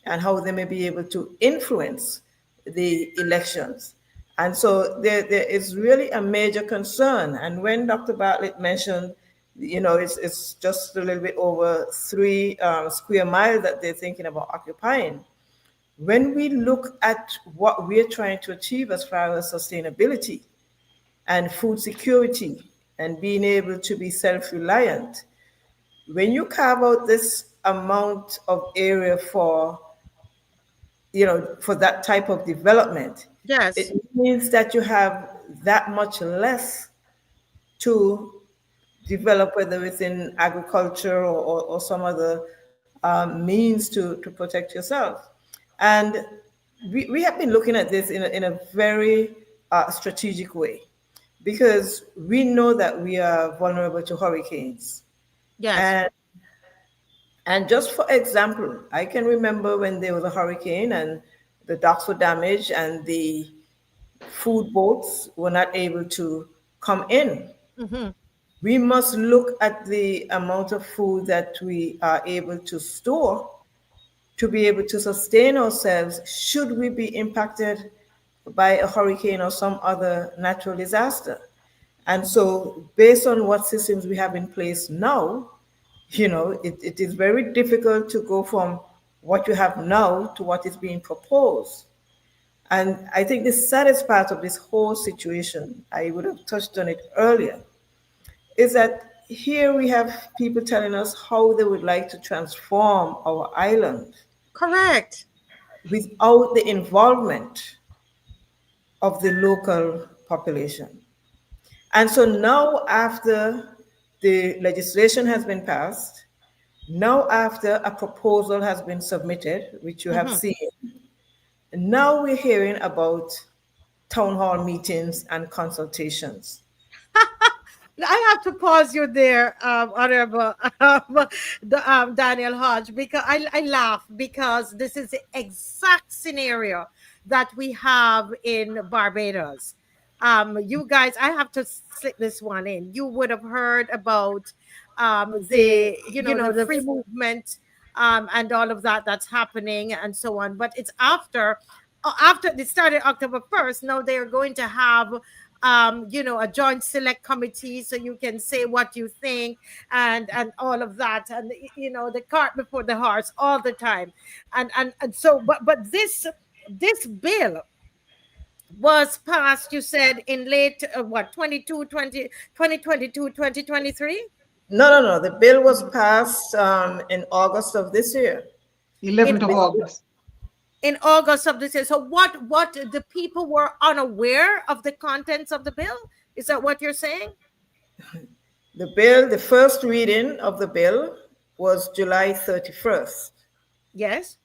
and how they may be able to influence the elections. And so there is really a major concern. And when Dr. Bartlett mentioned, it's just a little bit over 3 square miles that they're thinking about occupying. When we look at what we're trying to achieve as far as sustainability and food security and being able to be self-reliant, when you carve out this amount of area for that type of development, Yes. it means that you have that much less to develop, whether it's in agriculture or some other means to protect yourself. And we have been looking at this in a very strategic way, because we know that we are vulnerable to hurricanes. Yes. And just for example, I can remember when there was a hurricane and the docks were damaged and the food boats were not able to come in. Mm-hmm. We must look at the amount of food that we are able to store to be able to sustain ourselves should we be impacted by a hurricane or some other natural disaster. And so, based on what systems we have in place now, it is very difficult to go from what you have now to what is being proposed. And I think the saddest part of this whole situation, I would have touched on it earlier, is that here we have people telling us how they would like to transform our island Correct. without the involvement of the local population. And so now, after the legislation has been passed, now after a proposal has been submitted, which you have Mm-hmm. seen, now we're hearing about town hall meetings and consultations. I have to pause you there, Honorable Daniel-HODGE, because I laugh because this is the exact scenario that we have in Barbados. You guys, I have to slip this one in. You would have heard about the the free movement and all of that that's happening and so on. But it's after they started October 1st. Now they are going to have a joint select committee so you can say what you think and all of that, and the cart before the horse all the time. And so, but this bill was passed, you said, in late what, 2022, 2023? No. The bill was passed in August of this year. 11th of August. In August of this year. So what the people were unaware of the contents of the bill? Is that what you're saying? The first reading of the bill was July 31st. Yes.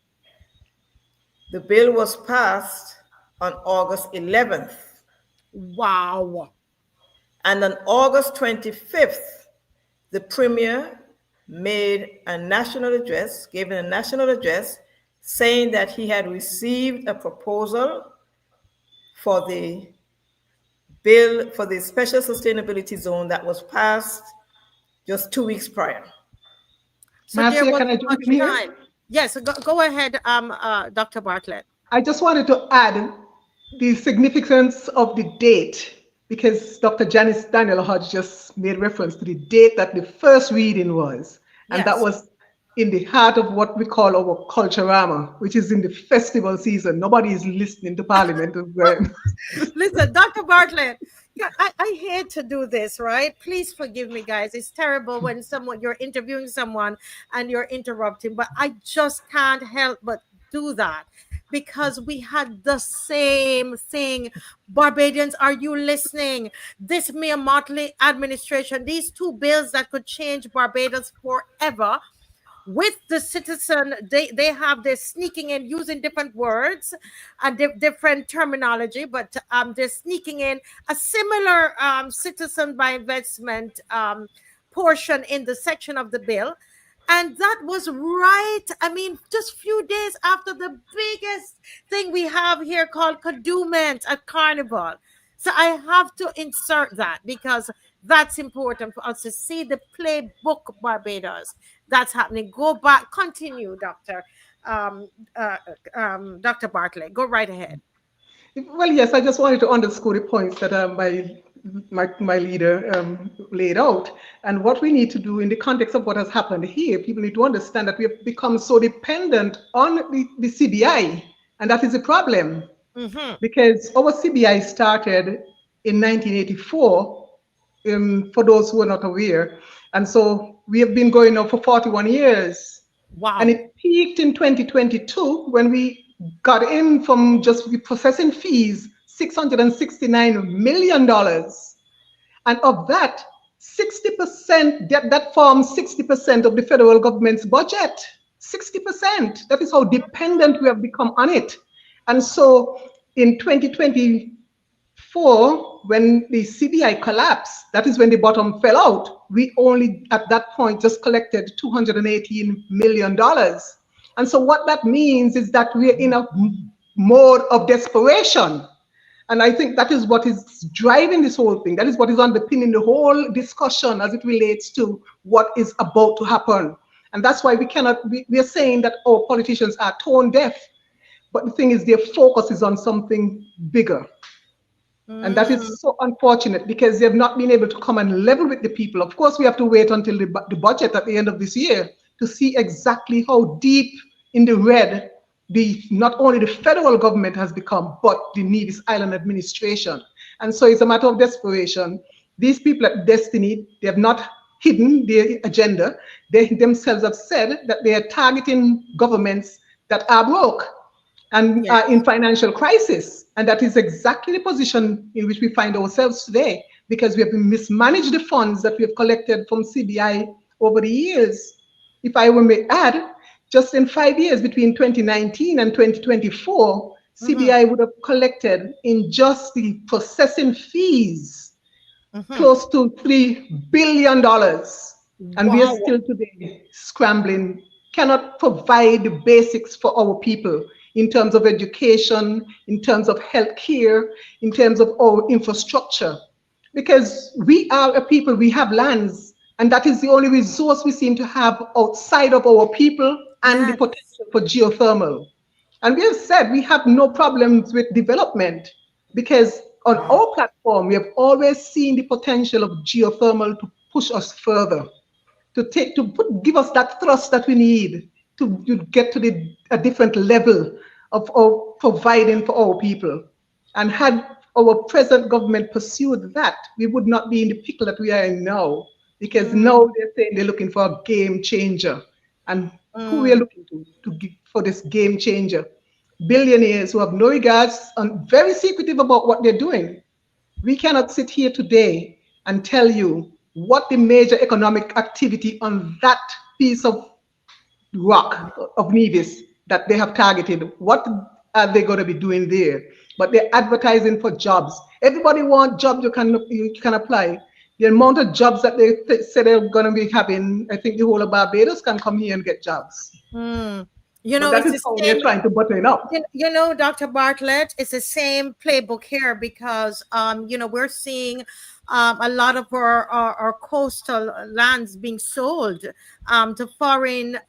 The bill was passed on August 11th. Wow. And on August 25th, the Premier gave a national address saying that he had received a proposal for the bill for the special sustainability zone that was passed just 2 weeks prior. So Marcia, there was can I jump in here? time. Yes, go ahead, Dr. Bartlett. I just wanted to add the significance of the date, because Dr. Janice DANIEL-HODGE just made reference to the date that the first reading was. And Yes. that was in the heart of what we call our Culturama, which is in the festival season. Nobody is listening to Parliament. Listen, Dr. Bartlett, yeah, I hate to do this, right? Please forgive me, guys. It's terrible when you're interviewing someone and you're interrupting, but I just can't help but do that, because we had the same thing. Barbadians, are you listening? This Mia Motley administration, these two bills that could change Barbados forever, with the citizen, they have this sneaking in, using different words and different terminology, but they're sneaking in a similar citizen by investment portion in the section of the bill. And that was right, I mean, just few days after the biggest thing we have here called Kadooment at Carnival. So I have to insert that, because that's important for us to see the playbook Barbados that's happening. Go back, continue, Dr. Dr. Bartlett. Go right ahead. Well, yes, I just wanted to underscore the points that my leader laid out. And what we need to do in the context of what has happened here, people need to understand that we have become so dependent on the CBI, and that is a problem. Mm-hmm. Because our CBI started in 1984, for those who are not aware. And so we have been going now for 41 years. Wow. And it peaked in 2022 when we got in from just the processing fees, $669 million. And of that, 60%, that forms 60% of the federal government's budget. 60%. That is how dependent we have become on it. And so in 2024, when the CBI collapsed, that is when the bottom fell out. We only, at that point, just collected $218 million. And so what that means is that we're in a mode of desperation. And I think that is what is driving this whole thing. That is what is underpinning the whole discussion as it relates to what is about to happen. And that's why we are saying that our politicians are tone deaf. But the thing is, their focus is on something bigger. And that is so unfortunate, because they have not been able to come and level with the people. Of course, we have to wait until the budget at the end of this year to see exactly how deep in the red not only the federal government has become, but the Nevis Island administration. And so it's a matter of desperation. These people at Destiny, they have not hidden their agenda. They themselves have said that they are targeting governments that are broke and are in financial crisis. And that is exactly the position in which we find ourselves today, because we have mismanaged the funds that we have collected from CBI over the years. If I may add, just in 5 years, between 2019 and 2024, CBI would have collected in just the processing fees close to $3 billion. And we are still today scrambling, cannot provide the basics for our people in terms of education, in terms of healthcare, in terms of our infrastructure. Because we are a people, we have lands, and that is the only resource we seem to have outside of our people and the potential for geothermal. And we have said we have no problems with development, because on our platform, we have always seen the potential of geothermal to push us further, give us that thrust that we need to get to a different level of providing for our people. And had our present government pursued that, we would not be in the pickle that we are in now, because now they're saying they're looking for a game changer. And who we are looking to give for this game changer? Billionaires who have no regards and very secretive about what they're doing. We cannot sit here today and tell you what the major economic activity on that piece of rock of Nevis that they have targeted, what are they going to be doing there? But they're advertising for jobs. Everybody wants jobs you can apply. The amount of jobs that they say they're going to be having, I think the whole of Barbados can come here and get jobs. You know, but that it's is the how same, they're trying to button it up. you know, Dr. Bartlett, it's the same playbook here because, you know, we're seeing a lot of our coastal lands being sold to foreign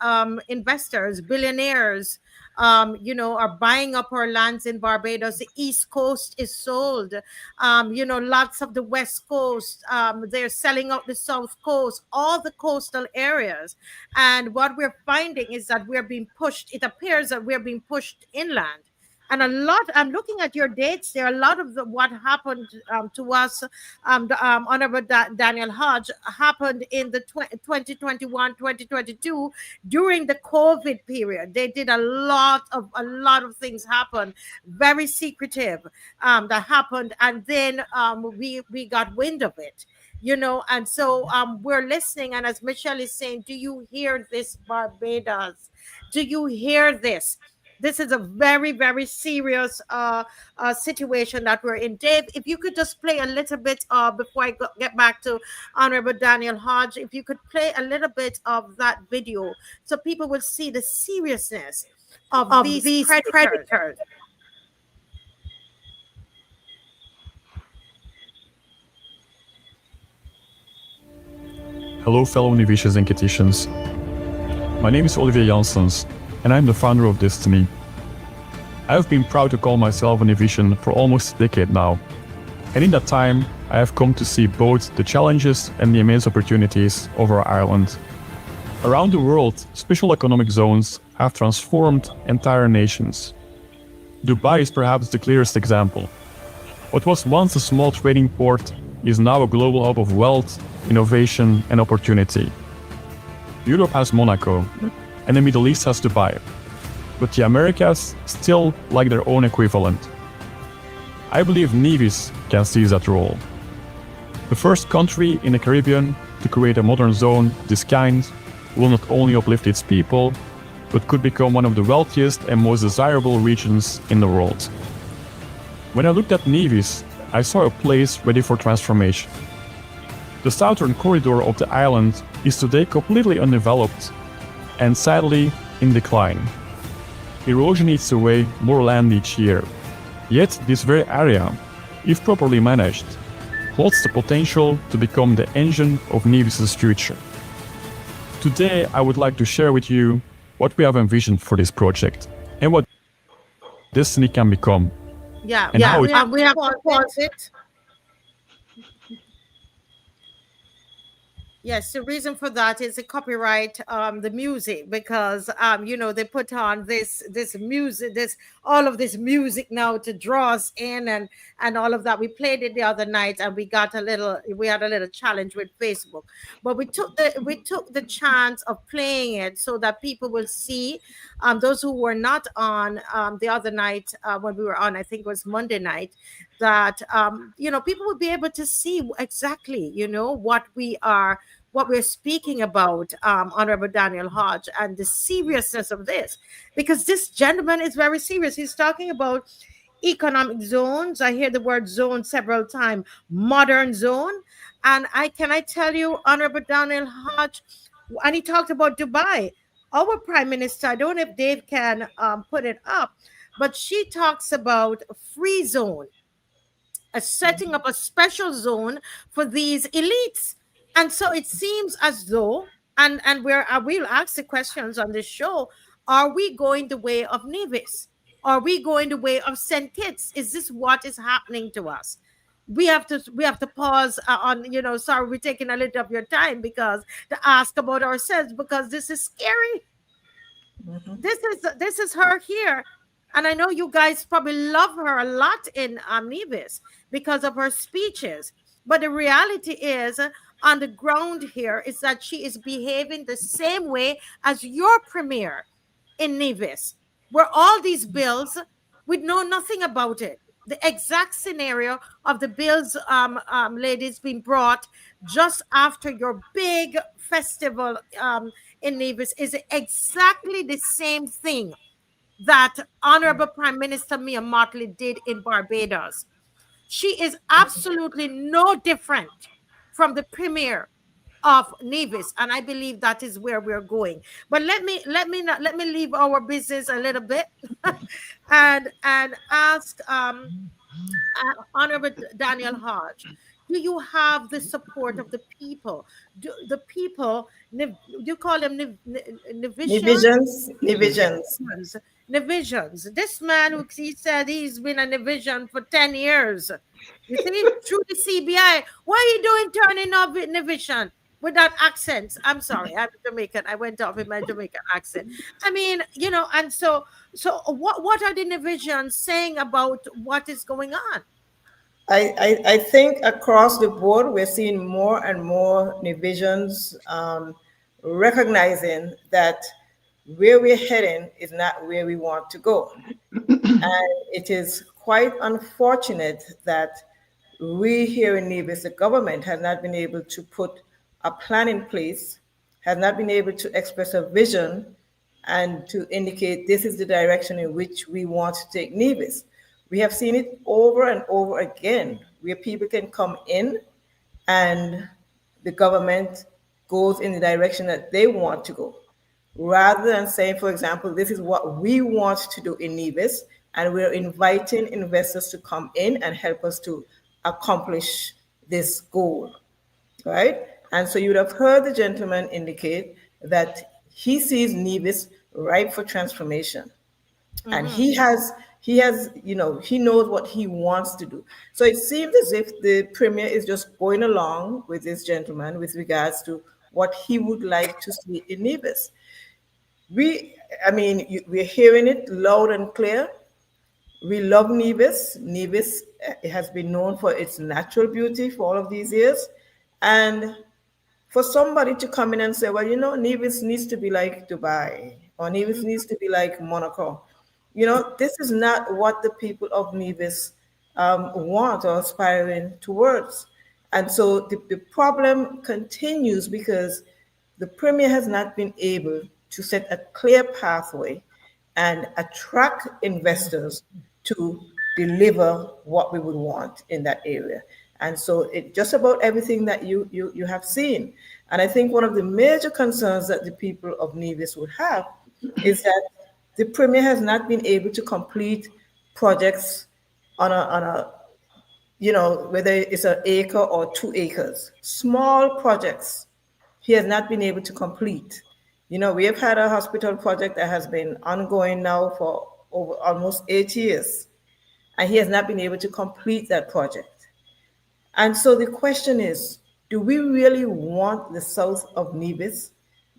investors, billionaires. You know, are buying up our lands in Barbados. The East Coast is sold. You know, lots of the West Coast. They're selling out the South Coast, all the coastal areas. And what we're finding is that we're being pushed. It appears that we're being pushed inland. And a lot, I'm looking at your dates there, a lot of what happened to us, Honorable Daniel-HODGE, happened in the 2021, 2022, during the COVID period. They did a lot of things happen, very secretive, that happened. And then we got wind of it. You know, and so we're listening. And as Michelle is saying, do you hear this, Barbados? Do you hear this? This is a very, very serious situation that we're in. Dave, if you could just play a little bit before I get back to Honorable Daniel-HODGE, if you could play a little bit of that video so people will see the seriousness of these predators. Hello, fellow Nevisians and Kititians. My name is Olivier Janssens, and I'm the founder of Destiny. I have been proud to call myself a Nevisian for almost a decade now, and in that time, I have come to see both the challenges and the immense opportunities of our island. Around the world, special economic zones have transformed entire nations. Dubai is perhaps the clearest example. What was once a small trading port is now a global hub of wealth, innovation, and opportunity. Europe has Monaco, and the Middle East has Dubai. But the Americas still lack their own equivalent. I believe Nevis can seize that role. The first country in the Caribbean to create a modern zone of this kind will not only uplift its people, but could become one of the wealthiest and most desirable regions in the world. When I looked at Nevis, I saw a place ready for transformation. The southern corridor of the island is today completely undeveloped and sadly in decline. Erosion eats away more land each year. Yet this very area, if properly managed, holds the potential to become the engine of Nevis's future. Today, I would like to share with you what we have envisioned for this project and what Destiny can become. Yeah, and how we have to pause it. Yes, the reason for that is the copyright, the music, because you know, they put on this music, all of this music now to draw us in and all of that. We played it the other night and we had a little challenge with Facebook, but we took the chance of playing it so that people will see, those who were not on the other night when we were on, I think it was Monday night, that you know, people will be able to see exactly, you know, what we're speaking about, Honorable Daniel-HODGE, and the seriousness of this, because this gentleman is very serious. He's talking about economic zones. I hear the word zone several times, modern zone. And I tell you, Honorable Daniel-HODGE, and he talked about Dubai. Our Prime Minister, I don't know if Dave can put it up, but she talks about a free zone, setting up a special zone for these elites. And so it seems as though, and we'll ask the questions on this show, are we going the way of Nevis? Are we going the way of St. Kitts? Is this what is happening to us? we have to pause on, sorry, we're taking a little of your time, because to ask about ourselves, because this is scary. This is her here, and I know you guys probably love her a lot in Nevis because of her speeches, but the reality is, on the ground here, is that she is behaving the same way as your premier in Nevis, where all these bills, we know nothing about it. The exact scenario of the bills, ladies, being brought just after your big festival in Nevis is exactly the same thing that Honorable Prime Minister Mia Mottley did in Barbados. She is absolutely no different from the premier of Nevis, and I believe that is where we're going. But let me leave our business a little bit and ask Honorable Daniel-Hodge, do you have the support of the people? Do the people, do you call them Nevisians? Divisions. Nevisions. This man, he said he's been a Nevision for 10 years. You see, through the CBI. Why are you doing turning off with Nevision without accents? I'm sorry, I'm Jamaican. I went off with my Jamaican accent. I mean, and so what are the Nevisions saying about what is going on? I think across the board, we're seeing more and more divisions recognizing that where we're heading is not where we want to go. And it is quite unfortunate that we here in Nevis, the government, has not been able to put a plan in place, has not been able to express a vision and to indicate this is the direction in which we want to take Nevis. We have seen it over and over again, where people can come in and the government goes in the direction that they want to go, rather than saying, for example, this is what we want to do in Nevis, and we're inviting investors to come in and help us to accomplish this goal, right? And so you would have heard the gentleman indicate that he sees Nevis ripe for transformation. And he knows what he wants to do. So it seems as if the premier is just going along with this gentleman with regards to what he would like to see in Nevis. We're hearing it loud and clear. We love Nevis. Nevis has been known for its natural beauty for all of these years. And for somebody to come in and say, well, Nevis needs to be like Dubai, or Nevis needs to be like Monaco. This is not what the people of Nevis want or aspiring towards. And so the problem continues because the premier has not been able to set a clear pathway and attract investors to deliver what we would want in that area. And so it just about everything that you have seen. And I think one of the major concerns that the people of Nevis would have is that the premier has not been able to complete projects on a whether it's an acre or 2 acres, small projects, he has not been able to complete. We have had a hospital project that has been ongoing now for over almost 8 years, and he has not been able to complete that project. And so the question is, do we really want the south of Nevis,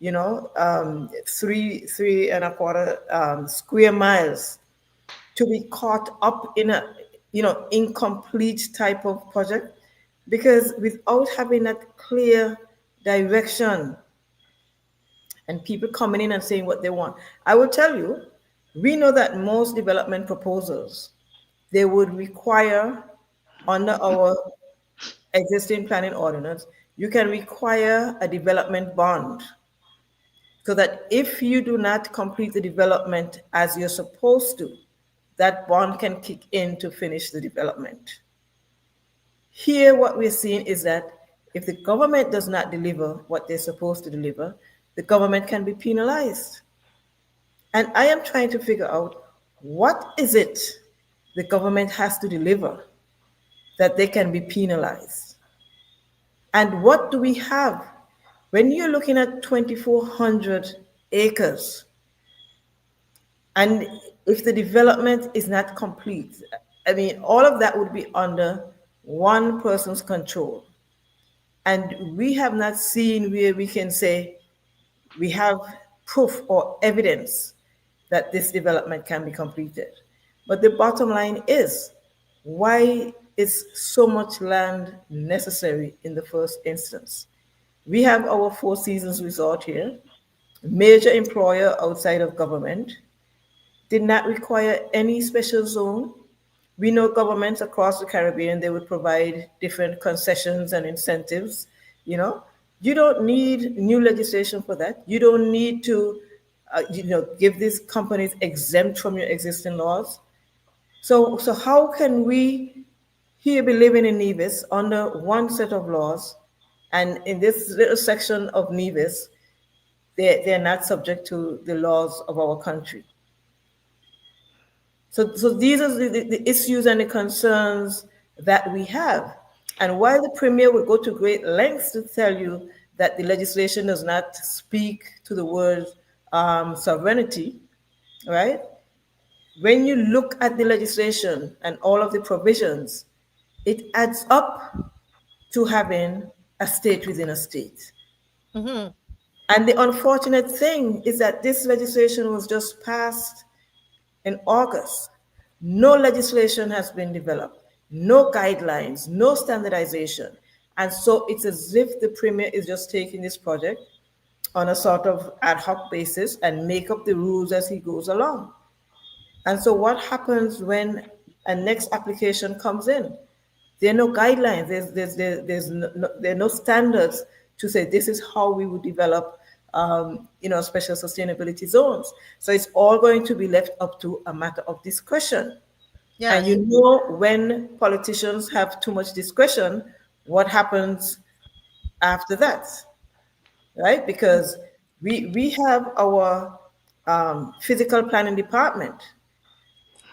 3.25 square miles, to be caught up in a, incomplete type of project? Because without having that clear direction and people coming in and saying what they want, I will tell you, we know that most development proposals, they would require, under our existing planning ordinance, you can require a development bond, so that if you do not complete the development as you're supposed to, that bond can kick in to finish the development. Here, what we're seeing is that if the government does not deliver what they're supposed to deliver, the government can be penalized. And I am trying to figure out, what is it the government has to deliver that they can be penalized? And what do we have? When you're looking at 2,400 acres, and if the development is not complete, all of that would be under one person's control. And we have not seen where we can say we have proof or evidence that this development can be completed. But the bottom line is, why is so much land necessary in the first instance? We have our Four Seasons Resort here, major employer outside of government, did not require any special zone. We know governments across the Caribbean, they would provide different concessions and incentives. You don't need new legislation for that. You don't need to, give these companies exempt from your existing laws. So how can we here be living in Nevis under one set of laws, and in this little section of Nevis, they're not subject to the laws of our country? So these are the issues and the concerns that we have. And while the Premier would go to great lengths to tell you that the legislation does not speak to the word sovereignty, right? When you look at the legislation and all of the provisions, it adds up to having a state within a state. Mm-hmm. And the unfortunate thing is that this legislation was just passed in August. No legislation has been developed, no guidelines, no standardization. And so it's as if the Premier is just taking this project on a sort of ad hoc basis and make up the rules as he goes along. And so what happens when a next application comes in? There are no guidelines, there are no standards to say this is how we would develop special sustainability zones. So it's all going to be left up to a matter of discretion. Yes. And when politicians have too much discretion, what happens after that, right? Because we have our physical planning department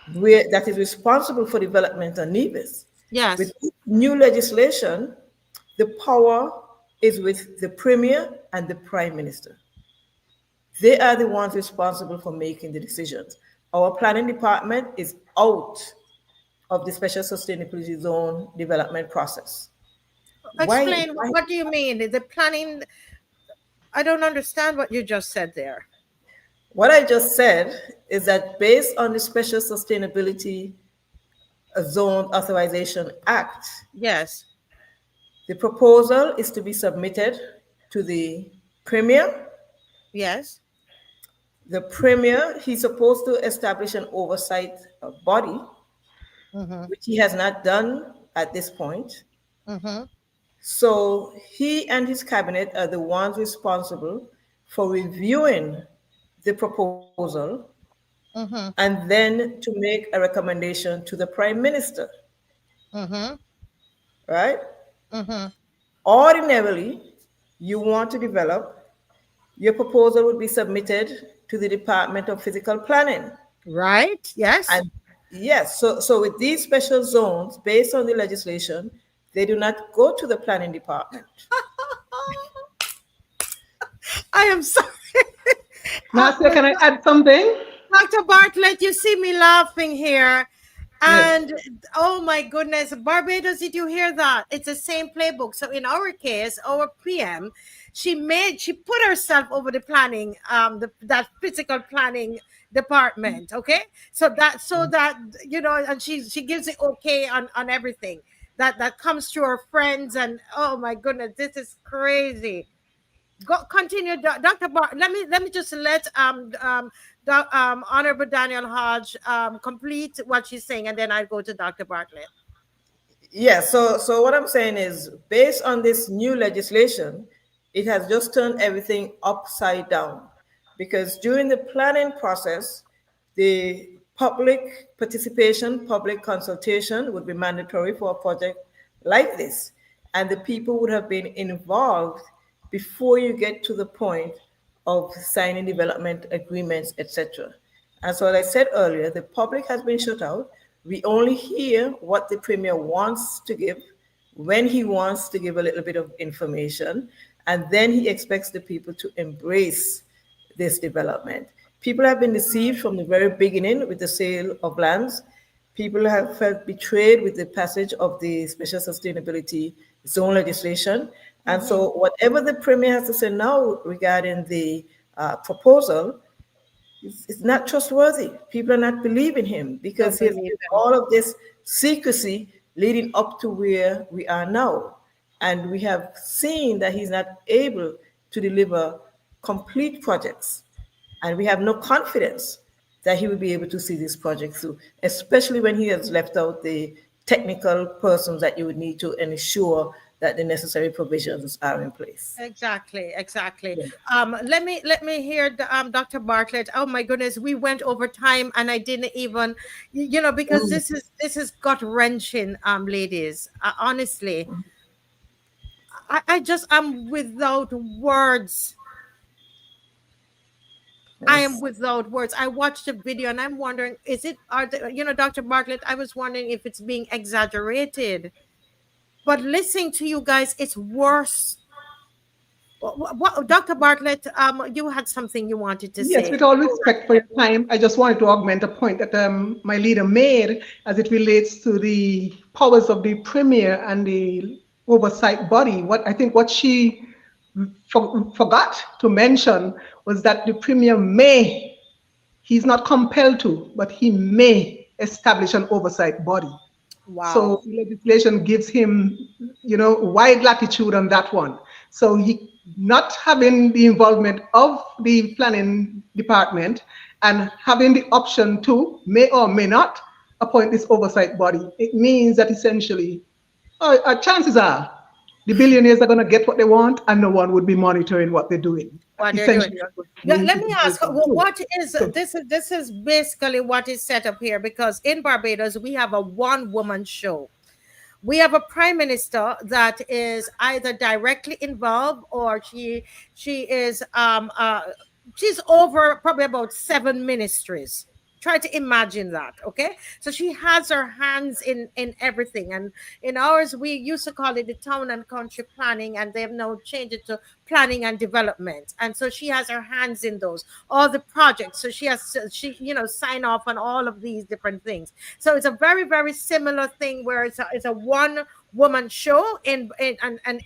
that is responsible for development on Nevis. Yes. With new legislation, the power is with the Premier and the Prime Minister. They are the ones responsible for making the decisions. Our planning department is out of the special sustainability zone development process. Explain, what do you mean? The planning, I don't understand what you just said there. What I just said is that based on the Special Sustainability Zone Authorization Act, yes, the proposal is to be submitted to the Premier. Yes. The Premier, he's supposed to establish an oversight body, which he has not done at this point. So he and his cabinet are the ones responsible for reviewing the proposal and then to make a recommendation to the Prime Minister. Right? Ordinarily, you want to develop, your proposal would be submitted to the Department of Physical Planning. Right, yes. And yes, so with these special zones, based on the legislation, they do not go to the planning department. I am sorry. Marcia, can I add something? Dr. Bartlett, you see me laughing here. And oh my goodness, Barbados, did you hear that? It's the same playbook. So in our case, our PM, she put herself over the planning, that physical planning department. Okay. So that, and she gives it okay on everything that comes to her friends. And oh my goodness, this is crazy. Continue, Dr. Let me just let Honorable DANIEL-HODGE complete what she's saying, and then I'll go to Dr. Bartlett. Yeah, so what I'm saying is, based on this new legislation, it has just turned everything upside down, because during the planning process, the public participation, public consultation would be mandatory for a project like this, and the people would have been involved before you get to the point of signing development agreements, etc. And so, as I said earlier, the public has been shut out. We only hear what the Premier wants to give, when he wants to give a little bit of information, and then he expects the people to embrace this development. People have been deceived from the very beginning with the sale of lands. People have felt betrayed with the passage of the Special Sustainability Zone legislation. And so whatever the Premier has to say now regarding the proposal, it's not trustworthy. People are not believing him because he has believe him. all of this secrecy leading up to where we are now. And we have seen that he's not able to deliver complete projects. And we have no confidence that he will be able to see this project through, especially when he has left out the technical persons that you would need to ensure that the necessary provisions are in place. Exactly. Yeah. Let me hear Dr. Bartlett. Oh my goodness, we went over time and I didn't even, because this is gut wrenching, ladies. Honestly, I'm without words. I am without words. I watched the video and I'm wondering, Dr. Bartlett, I was wondering if it's being exaggerated. But listening to you guys, it's worse. Dr. Bartlett, you had something you wanted to say. Yes, with all respect for your time, I just wanted to augment a point that my leader made as it relates to the powers of the Premier and the oversight body. What she forgot to mention was that the Premier he's not compelled to, but he may establish an oversight body. Wow. So legislation gives him, wide latitude on that one. So he not having the involvement of the planning department and having the option to may or may not appoint this oversight body. It means that essentially, chances are the billionaires are going to get what they want and no one would be monitoring what they're doing. Let me ask, this is basically what is set up here, because in Barbados, we have a one-woman show. We have a prime minister that is either directly involved or she's over probably about 7 ministries. Try to imagine that, okay? So she has her hands in everything. And in ours, we used to call it the town and country planning, and they have now changed it to planning and development. And so she has her hands in those, all the projects. So she sign off on all of these different things. So it's a very, very similar thing where it's a one-woman show. And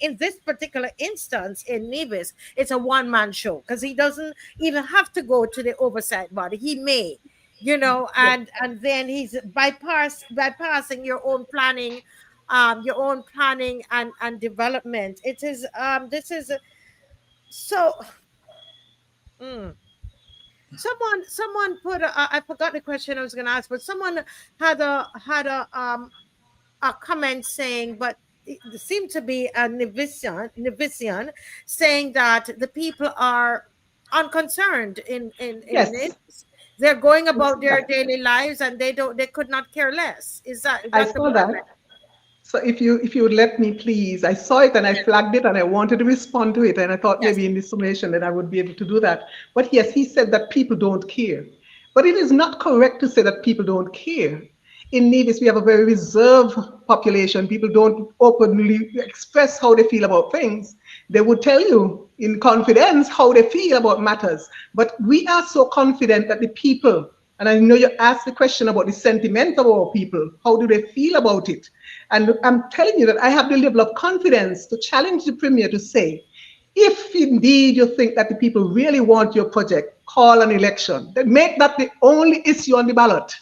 in this particular instance, in Nevis, it's a one-man show because he doesn't even have to go to the oversight body. He may. And then he's bypassing your own planning and development. It is someone put I forgot the question I was going to ask, but someone had a comment saying, but it seemed to be a Nevisian saying that the people are unconcerned in yes. this. They're going about their daily lives and they could not care less. Is that I saw that. So if you would let me, please, I saw it and I flagged it and I wanted to respond to it, and I thought maybe in this summation that I would be able to do that. But yes, he said that people don't care. But it is not correct to say that people don't care. In Nevis, we have a very reserved population. People don't openly express how they feel about things. They would tell you in confidence how they feel about matters. But we are so confident that the people, and I know you asked the question about the sentiment of our people, how do they feel about it? And I'm telling you that I have the level of confidence to challenge the Premier to say, if indeed you think that the people really want your project, call an election. Then make that the only issue on the ballot.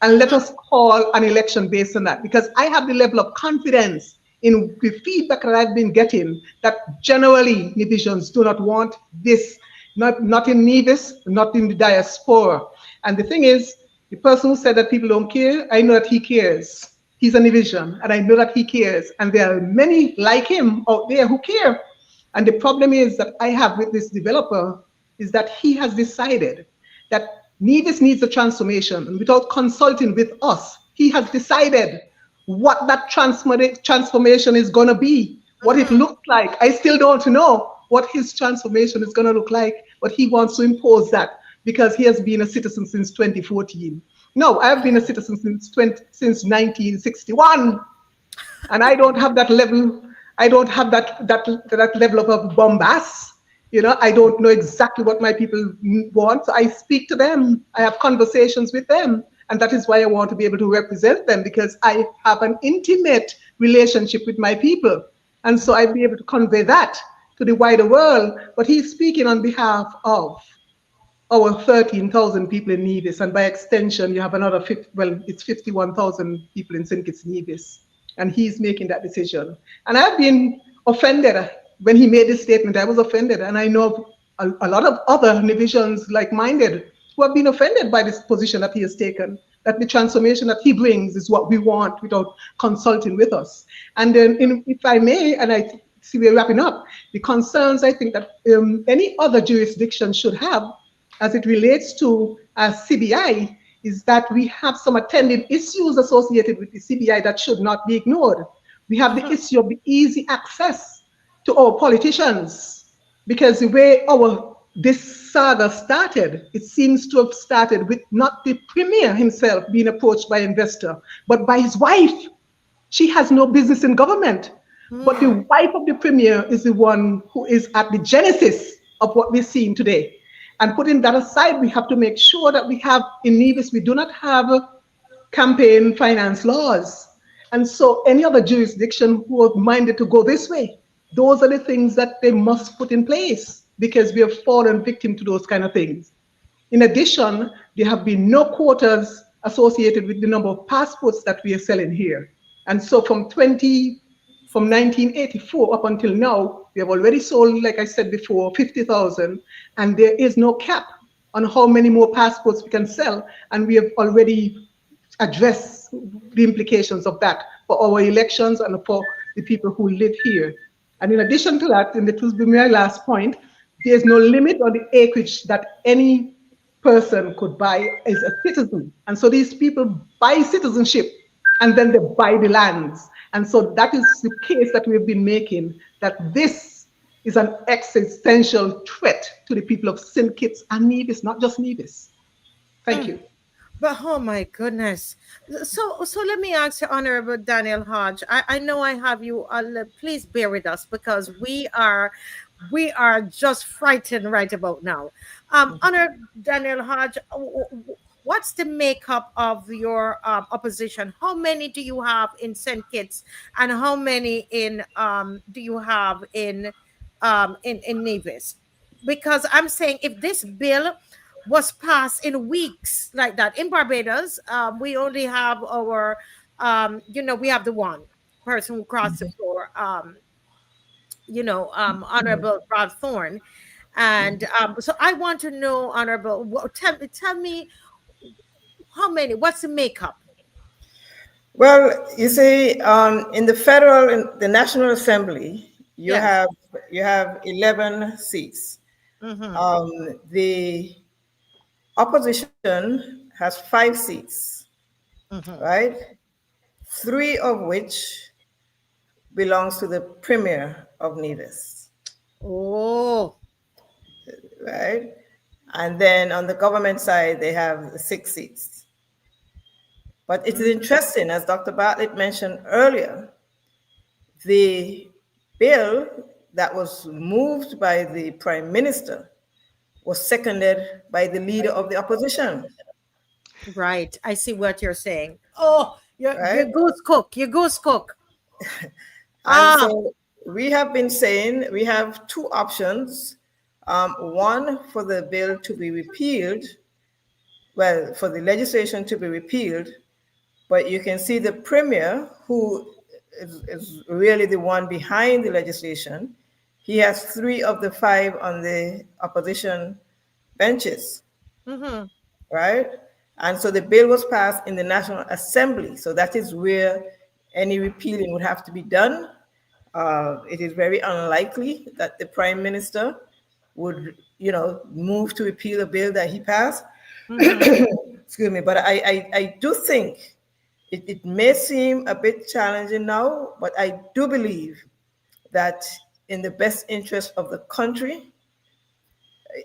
And let us call an election based on that, because I have the level of confidence in the feedback that I've been getting that generally Nevisians do not want this, not in Nevis, not in the diaspora. And the thing is, the person who said that people don't care, I know that he cares. He's a Nevisian, and I know that he cares. And there are many like him out there who care. And the problem is that I have with this developer is that he has decided that Nevis needs a transformation, and without consulting with us, he has decided what that transformation is going to be, what it looks like. I still don't know what his transformation is going to look like, but he wants to impose that because he has been a citizen since 2014. No, I've been a citizen since 1961, and I don't have that level. I don't have that level of bombast. I don't know exactly what my people want. So I speak to them. I have conversations with them. And that is why I want to be able to represent them, because I have an intimate relationship with my people. And so I'd be able to convey that to the wider world. But he's speaking on behalf of our 13,000 people in Nevis, and by extension, you have another it's 51,000 people in St. Kitts Nevis, and he's making that decision. And I've been offended when he made this statement. I was offended, and I know a lot of other Nevisians like-minded who have been offended by this position that he has taken, that the transformation that he brings is what we want without consulting with us. And then, if I may, and I see we're wrapping up, the concerns I think that any other jurisdiction should have as it relates to CBI is that we have some attendant issues associated with the CBI that should not be ignored. We have the issue of the easy access to our politicians, because the way this saga started, it seems to have started with not the premier himself being approached by an investor, but by his wife. She has no business in government, but the wife of the premier is the one who is at the genesis of what we're seeing today. And putting that aside, we have to make sure that we have, in Nevis, we do not have campaign finance laws. And so any other jurisdiction who are minded to go this way, those are the things that they must put in place, because we have fallen victim to those kind of things. In addition, there have been no quotas associated with the number of passports that we are selling here. And so from 1984 up until now, we have already sold, like I said before, 50,000, and there is no cap on how many more passports we can sell. And we have already addressed the implications of that for our elections and for the people who live here. And in addition to that, and it will be my last point, there's no limit on the acreage that any person could buy as a citizen. And so these people buy citizenship, and then they buy the lands. And so that is the case that we've been making, that this is an existential threat to the people of St. Kitts and Nevis, not just Nevis. Thank you. But oh my goodness. So let me ask you, Honorable DANIEL-HODGE. I know I have you, please bear with us, because we are just frightened right about now. Honorable DANIEL-HODGE, what's the makeup of your opposition? How many do you have in St. Kitts, and how many do you have in Nevis? Because I'm saying, if this bill was passed in weeks like that in Barbados, we only have our, we have the one person who crossed the floor, Honorable Rod Thorne, and so I want to know, Honorable, tell me. How many? What's the makeup? Well, you see, in the National Assembly, you have 11 seats. The opposition has 5 seats, right? 3 of which belongs to the Premier of Nevis. Oh, right. And then on the government side, they have 6 seats. But it is interesting, as Dr. Bartlett mentioned earlier, the bill that was moved by the Prime Minister was seconded by the leader of the opposition. Right. I see what you're saying. Oh, your goose cook. Your goose cook. And so we have been saying we have 2 options. One, for the bill to be repealed, for the legislation to be repealed. But you can see the Premier, who is really the one behind the legislation, he has 3 of the 5 on the opposition benches, right? And so the bill was passed in the National Assembly. So that is where any repealing would have to be done. It is very unlikely that the Prime Minister would, move to repeal a bill that he passed. Excuse me, but I do think it may seem a bit challenging now, but I do believe that in the best interest of the country,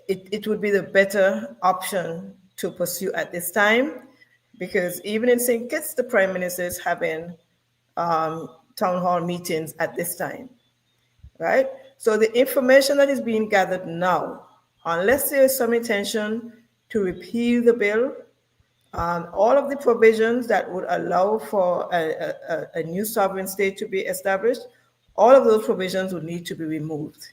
it would be the better option to pursue at this time, because even in St. Kitts, the Prime Minister is having town hall meetings at this time, right? So the information that is being gathered now, unless there is some intention to repeal the bill, All of the provisions that would allow for a new sovereign state to be established, all of those provisions would need to be removed.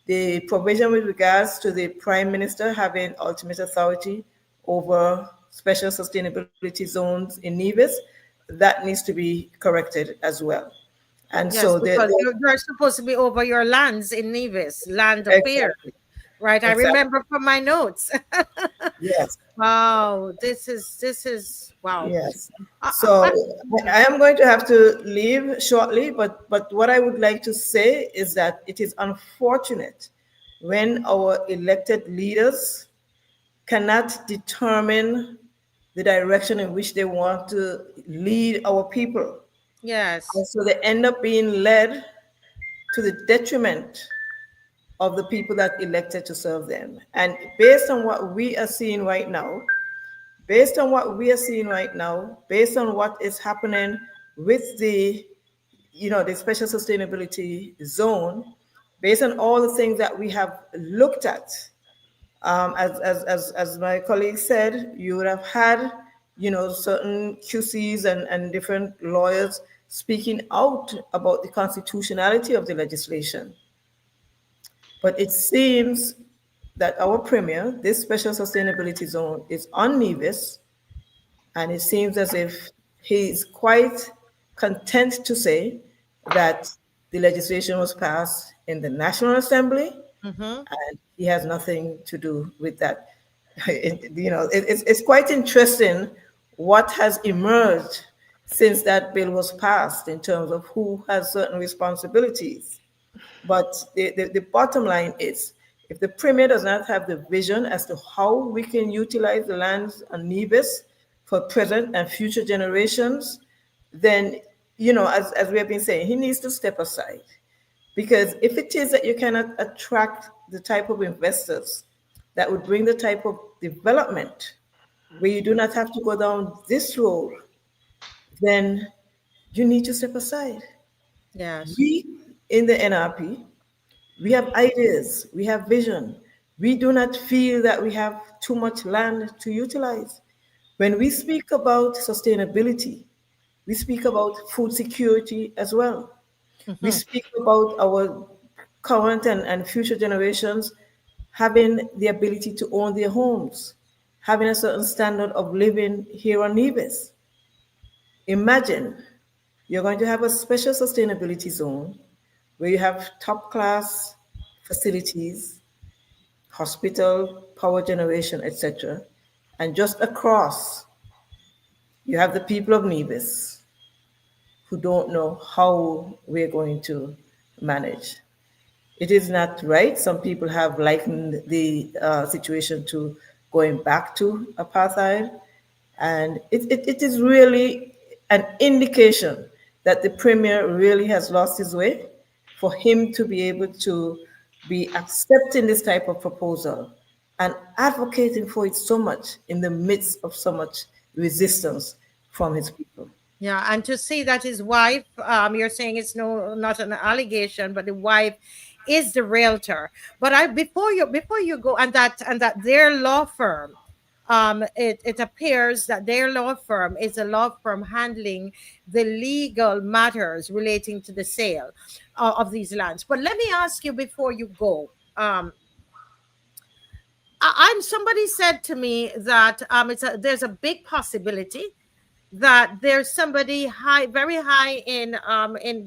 The provision with regards to the Prime Minister having ultimate authority over special sustainability zones in Nevis, that needs to be corrected as well. And Yes, so because you're supposed to be over your lands in Nevis, land affairs, exactly, right? I exactly, remember from my notes. yes. Wow, this is wow. Yes. I, So I, I am going to have to leave shortly, but what I would like to say is that it is unfortunate when our elected leaders cannot determine the direction in which they want to lead our people. yes, And so they end up being led to the detriment of the people that elected to serve them. And based on what we are seeing right now, based on what is happening with the special sustainability zone, based on all the things that we have looked at, as my colleague said, you would have had, certain QCs and different lawyers speaking out about the constitutionality of the legislation. But it seems that our premier, this special sustainability zone, is on Nevis, and it seems as if he's quite content to say that the legislation was passed in the National Assembly, mm-hmm. and he has nothing to do with that. It's quite interesting what has emerged since that bill was passed in terms of who has certain responsibilities. But the bottom line is, if the Premier does not have the vision as to how we can utilize the lands on Nevis for present and future generations, then, as we have been saying, he needs to step aside. Because if it is that you cannot attract the type of investors that would bring the type of development where you do not have to go down this road, then you need to step aside. Yes, We in the NRP, we have ideas, we have vision. We do not feel that we have too much land to utilize. When we speak about sustainability, we speak about food security as well. We mm-hmm. speak about our current and future generations having the ability to own their homes, having a certain standard of living here on Nevis. Imagine you're going to have a special sustainability zone where you have top class facilities, hospital, power generation, etc. And just across, you have the people of Nevis who don't know how we're going to manage. It is not right. Some people have likened the situation to going back to apartheid. And it is really an indication that the premier really has lost his way for him to be able to be accepting this type of proposal and advocating for it so much in the midst of so much resistance from his people. Yeah, and to see that his wife, you're saying it's not an allegation, but the wife is the realtor. But before you go, and that their law firm, it appears that their law firm is a law firm handling the legal matters relating to the sale of these lands. But let me ask you before you go. Somebody said to me that there's a big possibility that there's somebody high, very high in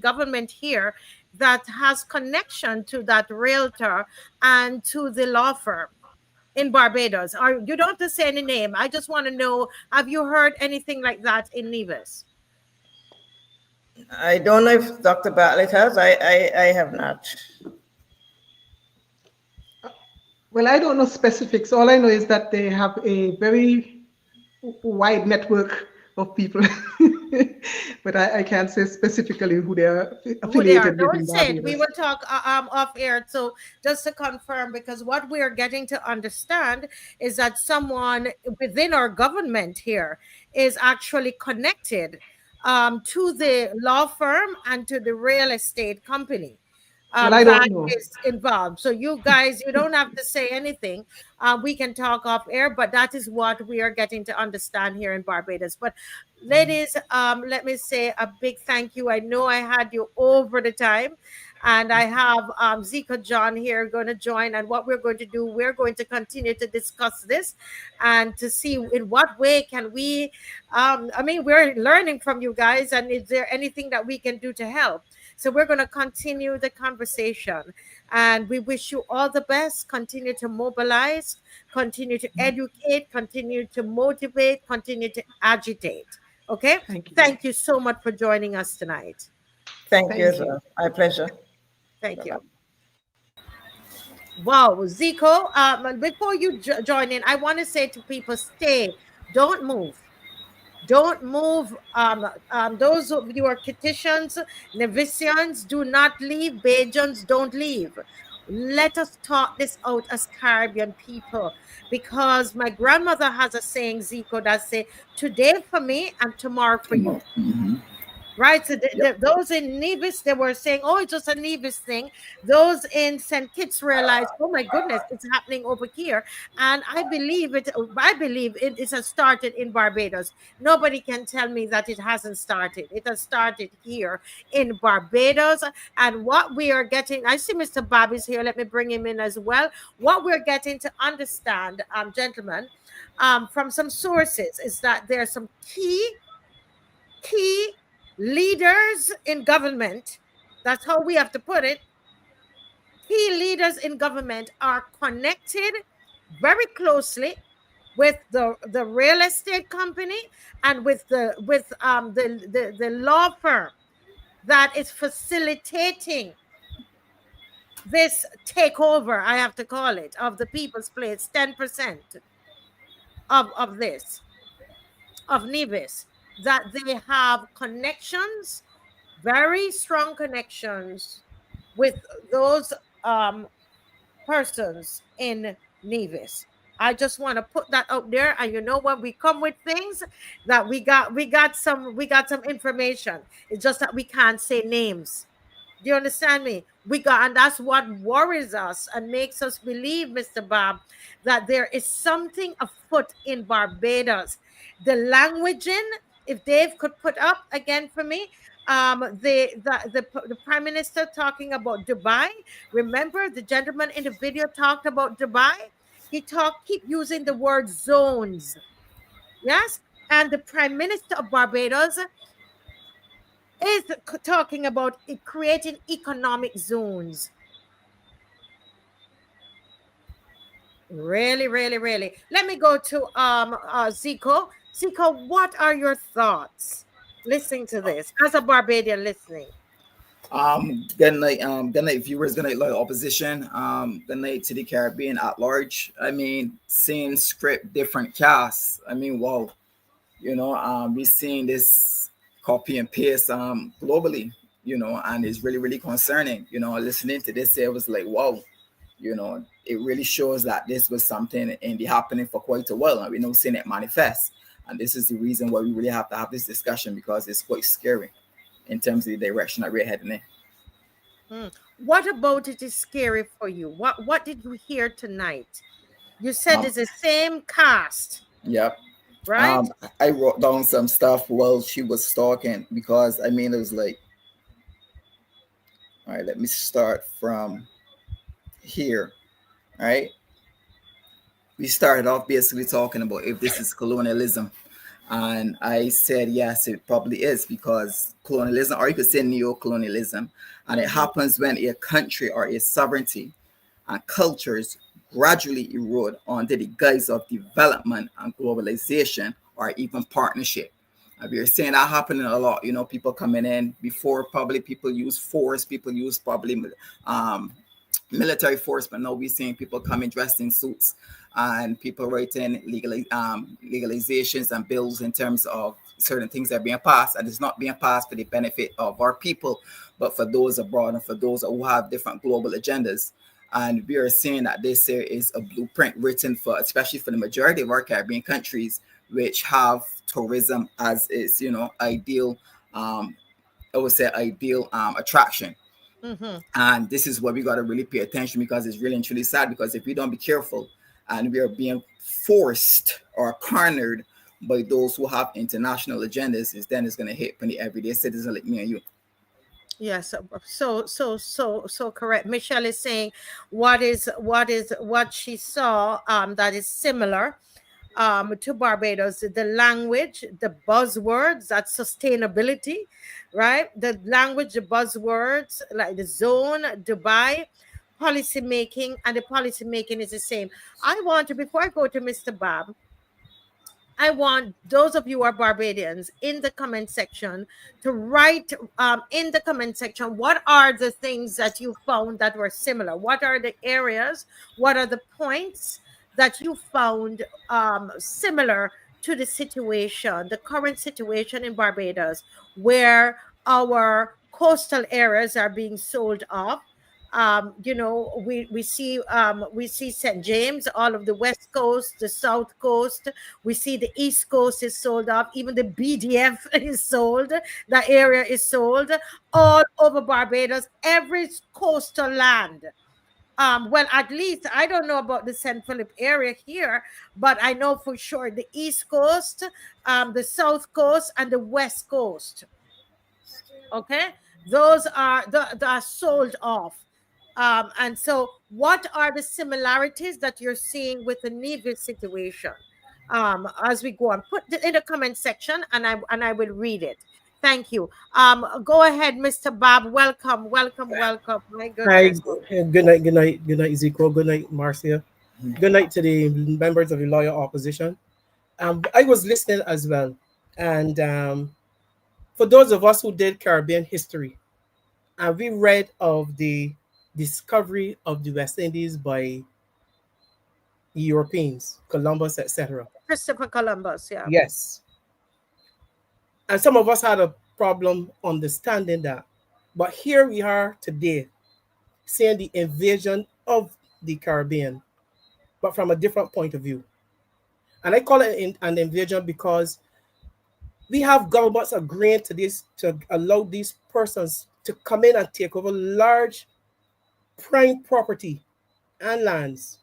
government here that has connection to that realtor and to the law firm in Barbados. Or you don't have to say any name. I just want to know, have you heard anything like that in Nevis? I don't know if Dr. Bartlett has. I have not. Well, I don't know specifics. All I know is that they have a very wide network of people, but I can't say specifically who they are affiliated with. Don't say it. We will talk off air. So just to confirm, because what we are getting to understand is that someone within our government here is actually connected to the law firm and to the real estate company. Well, I that don't know. is involved. So you guys, you don't have to say anything. We can talk off air, but that is what we are getting to understand here in Barbados. But ladies, let me say a big thank you. I know I had you over the time, and I have Zika John here going to join. And what we're going to do, we're going to continue to discuss this and to see in what way can we. I mean, we're learning from you guys, and is there anything that we can do to help? So we're going to continue the conversation, and we wish you all the best. Continue to mobilize, continue to educate, continue to motivate, continue to agitate. Okay? Thank you. Thank you so much for joining us tonight. Thank you, Thank sir. you. My pleasure. Thank you. Wow, Zico, and before you join in, I want to say to people, stay, don't move. Don't move. Those of you are Kititians, Nevisians, do not leave. Bajans, don't leave. Let us talk this out as Caribbean people, because my grandmother has a saying, Zico, that say, today for me and tomorrow for you. Right, so those in Nevis, they were saying, "Oh, it's just a Nevis thing." Those in St. Kitts realized, "Oh my goodness, it's happening over here." And I believe it. I believe it has started in Barbados. Nobody can tell me that it hasn't started. It has started here in Barbados. And what we are getting, I see Mr. Bob is here. Let me bring him in as well. What we're getting to understand, gentlemen, from some sources, is that there are some key leaders in government, that's how we have to put it. Key leaders in government are connected very closely with the real estate company and with the law firm that is facilitating this takeover, I have to call it, of the People's Place, 10% of this, of Nevis, that they have connections, very strong connections with those persons in Nevis. I just want to put that out there. And you know, when we come with things that we got some information. It's just that we can't say names. Do you understand me? And that's what worries us and makes us believe, Mr. Bob, that there is something afoot in Barbados. The languaging, if Dave could put up again for me, the prime minister talking about Dubai. Remember, the gentleman in the video talked about Dubai. He keep using the word zones. Yes, and the prime minister of Barbados is talking about creating economic zones. Really, really, really. Let me go to Zico. Zico, what are your thoughts listening to this as a Barbadian listening? Good night, viewers. Good night, loyal opposition. Good night to the Caribbean at large. I mean, same script, different cast. I mean, wow. You know, we're seeing this copy and paste globally, you know, and it's really, really concerning. You know, listening to this, it was like, wow, you know, it really shows that this was something in the happening for quite a while, and we're not seeing it manifest. And this is the reason why we really have to have this discussion, because it's quite scary in terms of the direction that we're heading in. What about it is scary for you? What did you hear tonight? You said it's the same cast. Yep. Right? I wrote down some stuff while she was talking, because I mean, it was like, all right, let me start from here. All right. We started off basically talking about if this is colonialism. And I said, yes, it probably is, because colonialism, or you could say neo-colonialism, and it happens when a country or a sovereignty and cultures gradually erode under the guise of development and globalization, or even partnership. And we are seeing that happening a lot. You know, people coming in before, probably people use force, people use probably military force, but now we're seeing people coming dressed in suits, and people writing legalizations and bills in terms of certain things that are being passed, and it's not being passed for the benefit of our people, but for those abroad and for those who have different global agendas. And we are seeing that this here is a blueprint written for, especially for the majority of our Caribbean countries, which have tourism as its, you know, ideal, I would say ideal attraction. And this is where we got to really pay attention, because it's really and truly sad, because if we don't be careful and we are being forced or cornered by those who have international agendas, then it's going to hit on the everyday citizen like me and you. Yes, so correct. Michelle is saying what she saw that is similar to Barbados, the language, the buzzwords, that sustainability, right? The language, the buzzwords, like the zone, Dubai, policy making, and the policy making is the same. I want to, before I go to Mr. Bob, I want those of you who are Barbadians in the comment section to write in the comment section, what are the things that you found that were similar? What are the areas? What are the points that you found similar to the situation, the current situation in Barbados, where our coastal areas are being sold off? We see St. James, all of the west coast, the south coast. We see the east coast is sold off. Even the BDF is sold. That area is sold all over Barbados. Every coastal land. Well, at least I don't know about the St. Philip area here, but I know for sure the east coast, the south coast, and the west coast. Okay, those are sold off. And so, what are the similarities that you're seeing with the Nevis situation? As we go on, put it in the comment section, and I will read it. Thank you. Go ahead, Mr. Bob. Welcome. My Hi, goodness. good night, Ezekiel. Good night, Marcia. Good night to the members of the loyal opposition. I was listening as well, and for those of us who did Caribbean history, we read of the discovery of the West Indies by Europeans, Columbus, etc. Christopher Columbus, yeah. Yes, and some of us had a problem understanding that, but here we are today, seeing the invasion of the Caribbean, but from a different point of view. And I call it an invasion because we have governments agreeing to this, to allow these persons to come in and take over large prime property and lands,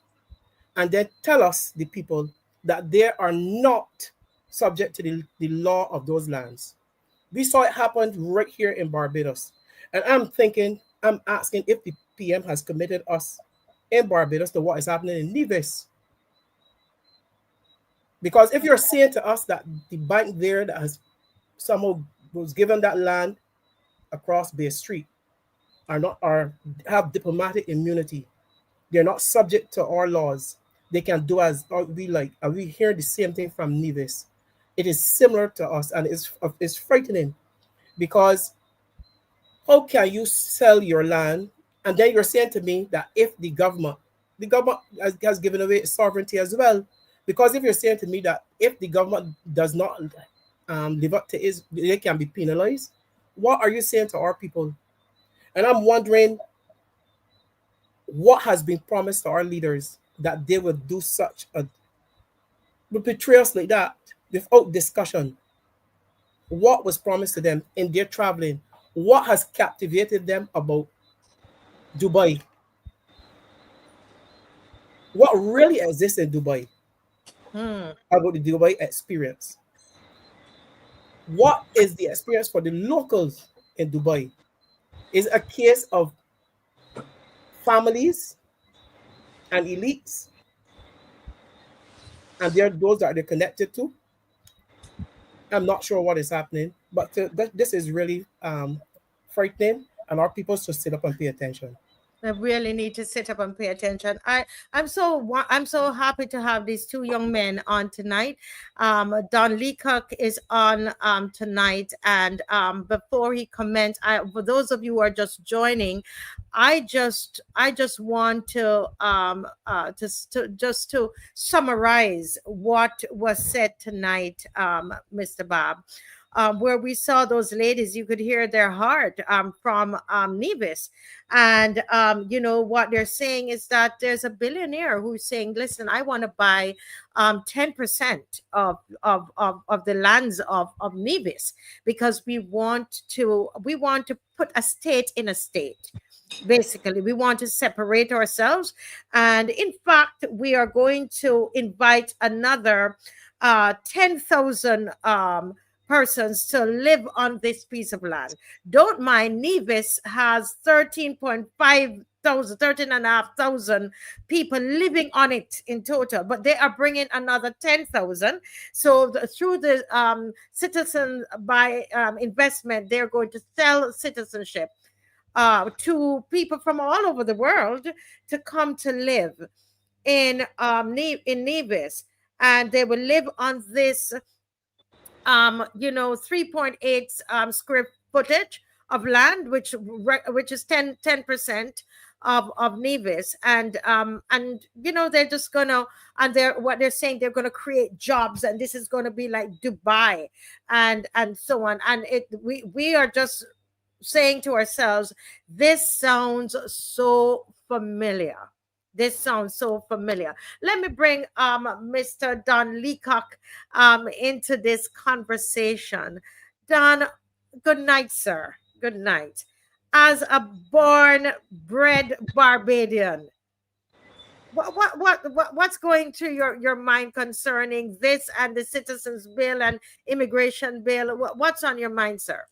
and then tell us, the people, that they are not subject to the law of those lands. We saw it happen right here in Barbados. And I'm asking if the PM has committed us in Barbados to what is happening in Nevis. Because if you're saying to us that the bank there that has somehow was given that land across Bay Street have diplomatic immunity, they're not subject to our laws, they can do as we like, and we hear the same thing from Nevis. It is similar to us, and it's frightening, because how can you sell your land and then you're saying to me that if the government has given away its sovereignty as well? Because if you're saying to me that if the government does not live up to it, they can be penalized, what are you saying to our people? And I'm wondering what has been promised to our leaders that they would do such a betrayals like that without discussion. What was promised to them in their traveling? What has captivated them about Dubai? What really exists in Dubai? About the Dubai experience? What is the experience for the locals in Dubai? Is it a case of families and elites, and they're those that they're connected to? I'm not sure what is happening, but this is really frightening, and our people should sit up and pay attention. I really need to sit up and pay attention. I'm so happy to have these two young men on tonight. Don Leacock is on tonight, and before he comments, for those of you who are just joining, I just want to summarize what was said tonight, Mr. Bob. Where we saw those ladies, you could hear their heart from Nevis. And, what they're saying is that there's a billionaire who's saying, listen, I want to buy 10% of the lands of Nevis, because we want to put a state in a state. Basically, we want to separate ourselves. And in fact, we are going to invite another 10,000 persons to live on this piece of land. Don't mind, Nevis has 13,500 people living on it in total, but they are bringing another 10,000. So through the citizen by investment, they're going to sell citizenship to people from all over the world to come to live in Nevis, and they will live on this 3.8 square footage of land, which is 10% of Nevis, and they're just gonna, and what they're saying, they're gonna create jobs, and this is gonna be like Dubai and so on. And we are just saying to ourselves, this sounds so familiar. This sounds so familiar. Let me bring Mr. Don Leacock into this conversation. Don, good night, sir. Good night. As a born, bred Barbadian, what's going through your mind concerning this and the Citizens Bill and Immigration Bill? What's on your mind, sir?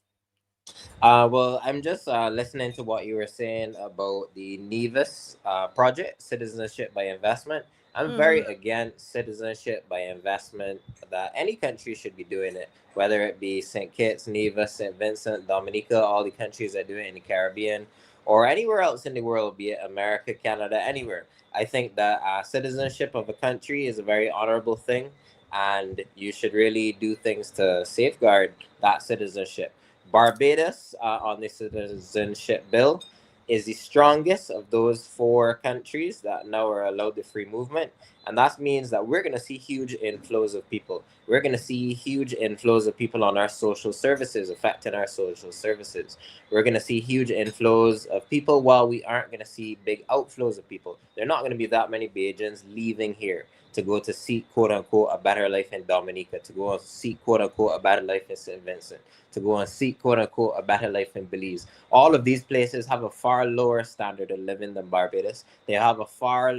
Well, I'm just listening to what you were saying about the Nevis project, Citizenship by Investment. I'm very against citizenship by investment, that any country should be doing it, whether it be St. Kitts, Nevis, St. Vincent, Dominica, all the countries that do it in the Caribbean, or anywhere else in the world, be it America, Canada, anywhere. I think that citizenship of a country is a very honorable thing, and you should really do things to safeguard that citizenship. Barbados, on the Citizenship Bill, is the strongest of those 4 countries that now are allowed the free movement. And that means that we're going to see huge inflows of people. We're going to see huge inflows of people on our social services, affecting our social services. We're going to see huge inflows of people, while we aren't going to see big outflows of people. There are not going to be that many Bajans leaving here to go to seek, quote unquote, a better life in Dominica, to go and seek, quote unquote, a better life in St. Vincent, to go and seek, quote unquote, a better life in Belize. All of these places have a far lower standard of living than Barbados. They have a far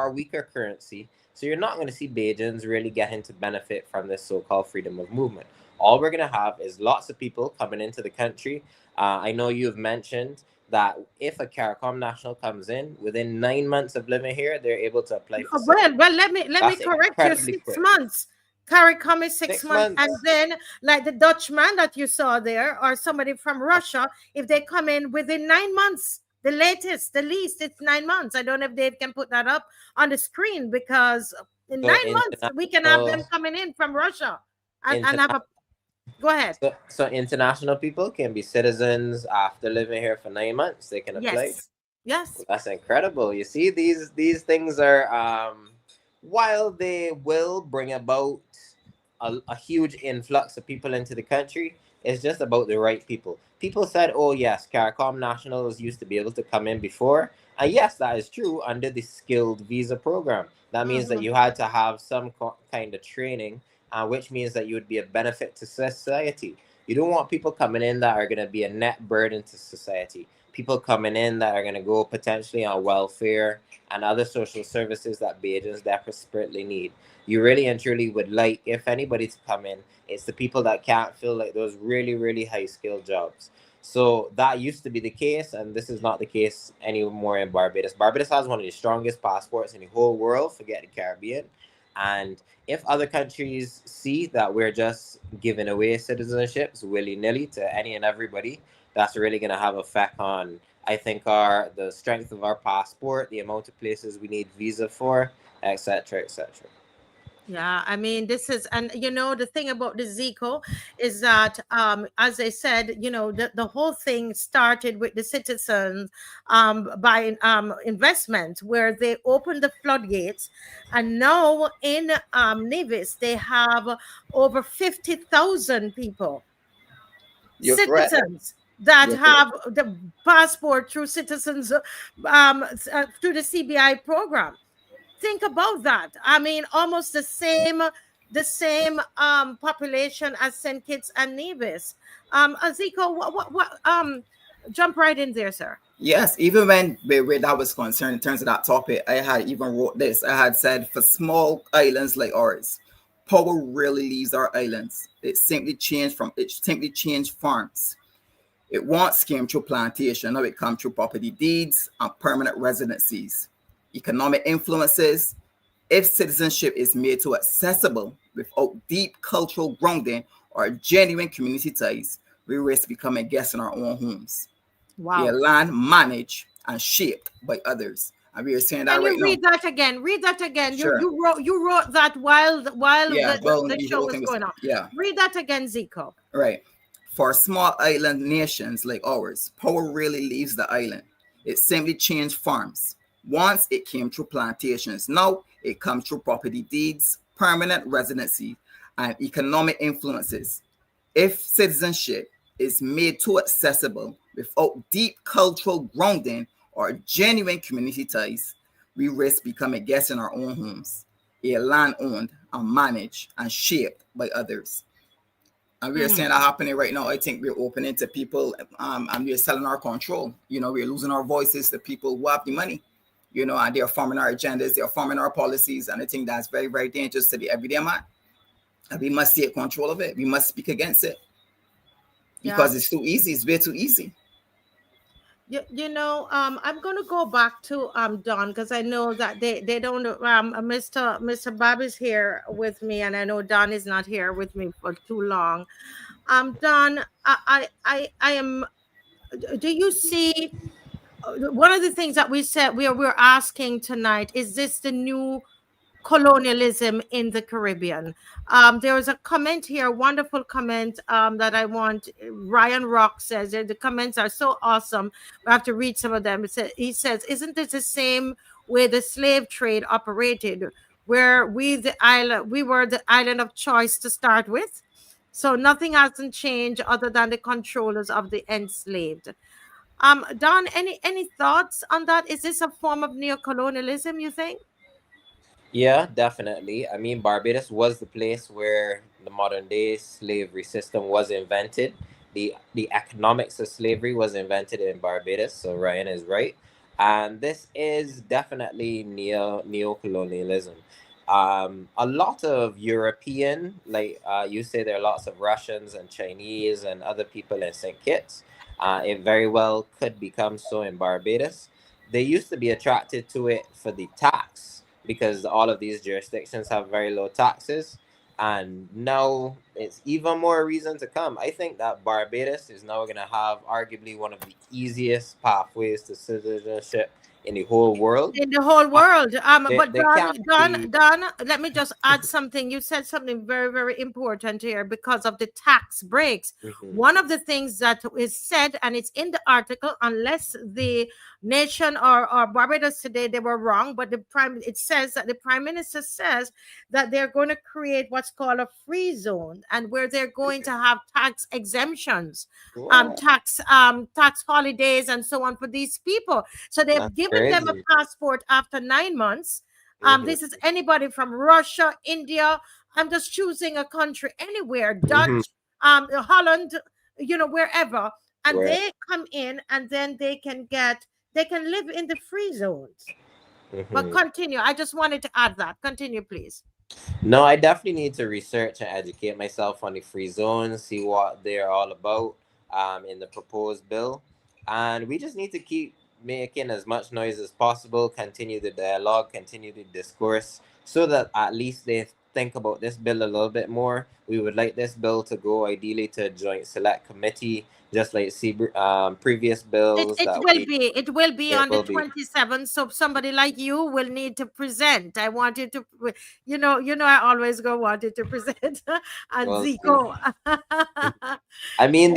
weaker currency. So you're not going to see Bajans really getting to benefit from this so-called freedom of movement. All we're going to have is lots of people coming into the country. I know you've mentioned that if a CARICOM national comes in, within 9 months of living here, they're able to apply for well, let me correct you. 6 months. CARICOM is 6 months. And then, like the Dutchman that you saw there, or somebody from Russia, if they come in within 9 months, the least, it's 9 months. I don't know if Dave can put that up on the screen, because in 9 months, we can have them coming in from Russia and have a... Go ahead. So international people can be citizens after living here for 9 months. They can apply. Yes. That's incredible. You see, these things are, while they will bring about a huge influx of people into the country, it's just about the right people. People said, oh yes, CARICOM nationals used to be able to come in before. And yes, that is true under the skilled visa program. That means that you had to have some kind of training, which means that you would be a benefit to society. You don't want people coming in that are going to be a net burden to society. People coming in that are going to go potentially on welfare and other social services that Bajans desperately need. You really and truly would like, if anybody to come in, it's the people that can't fill like those really, really high skilled jobs. So that used to be the case, and this is not the case anymore in Barbados. Barbados has one of the strongest passports in the whole world, forget the Caribbean. And if other countries see that we're just giving away citizenships willy-nilly to any and everybody, that's really going to have effect on, I think, the strength of our passport, the amount of places we need visa for, etc., etc. Yeah, I mean, this is, and the thing about the ZICO is that, as I said, the whole thing started with the citizens by investment, where they opened the floodgates, and now in Nevis they have over 50,000 people, citizens that have the passport through citizens through the CBI program. Think about that. I mean, almost the same population as St. Kitts and Nevis. Aziko, Jump right in there, sir. Yes, even when where that was concerned in terms of that topic, I had even wrote this. I had said for small islands like ours, power really leaves our islands. It simply changed farms. It once came through plantation, now it comes through property deeds and permanent residencies. Economic influences. If citizenship is made too accessible without deep cultural grounding or genuine community ties, we risk becoming guests in our own homes. Wow. A land managed and shaped by others. And we are saying that Can right you now. read that again? Read that again. Sure. You wrote that while Yeah, the show was going on. Yeah. Read that again, Zico. Right. For small island nations like ours, power really leaves the island. It simply changed farms. Once it came through plantations. Now it comes through property deeds, permanent residency, and economic influences. If citizenship is made too accessible without deep cultural grounding or genuine community ties, we risk becoming guests in our own homes, a land owned and managed and shaped by others. And we are seeing that happening right now. I think we're opening to people and we're selling our control. We're losing our voices to people who have the money, and they're forming our agendas, they're forming our policies. And I think that's very, very dangerous to the everyday man. And we must take control of it. We must speak against it. Because it's too easy. It's way too easy. I'm going to go back to Don, because I know that they don't. Mr. Bob is here with me, and I know Don is not here with me for too long. Don, I am. Do you see? One of the things that we said we're asking tonight is this the new colonialism in the Caribbean? There was a comment here, a wonderful comment that I want. Ryan Rock says the comments are so awesome. I have to read some of them. He says, "Isn't this the same way the slave trade operated, where we were the island of choice to start with? So nothing hasn't changed other than the controllers of the enslaved." Don, any thoughts on that? Is this a form of neocolonialism, you think? Yeah, definitely. I mean, Barbados was the place where the modern day slavery system was invented. The economics of slavery was invented in Barbados, so Ryan is right. And this is definitely neocolonialism. A lot of European, like you say, there are lots of Russians and Chinese and other people in St. Kitts. It very well could become so in Barbados. They used to be attracted to it for the tax, because all of these jurisdictions have very low taxes. And now it's even more reason to come. I think that Barbados is now going to have arguably one of the easiest pathways to citizenship in the whole world. In the whole world. But Don, let me just add something. You said something very, very important here because of the tax breaks. One of the things that is said, and it's in the article, unless the nation or Barbados today, they were wrong, but it says that the prime minister says that they're going to create what's called a free zone, and where they're going to have tax exemptions, tax holidays and so on for these people. So they've given them a passport after 9 months. This is anybody from Russia, India. I'm just choosing a country anywhere, Dutch, Holland, wherever. And they come in, and then they can live in the free zones. But continue. I just wanted to add that. Continue, please. No, I definitely need to research and educate myself on the free zones, see what they're all about in the proposed bill. And we just need to keep making as much noise as possible, continue the dialogue, continue the discourse, so that at least they think about this bill a little bit more. We would like this bill to go ideally to a joint select committee, just like previous bills. It will be on the 27th. So somebody like you will need to present. I wanted to, I always wanted to present. And Zico. I mean,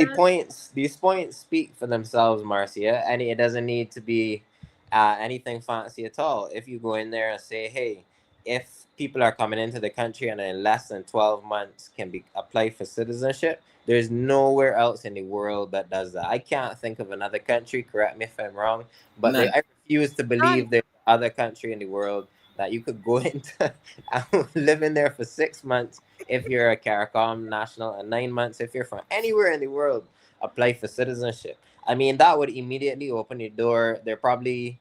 these points speak for themselves, Marcia, and it doesn't need to be anything fancy at all. If you go in there and say, hey, if people are coming into the country and in less than 12 months can apply for citizenship, there's nowhere else in the world that does that. I can't think of another country, correct me if I'm wrong, but I refuse to believe there's other country in the world that you could go into and live in there for 6 months if you're a CARICOM national, and 9 months if you're from anywhere in the world. apply for citizenship. I mean, that would immediately open the door. There are probably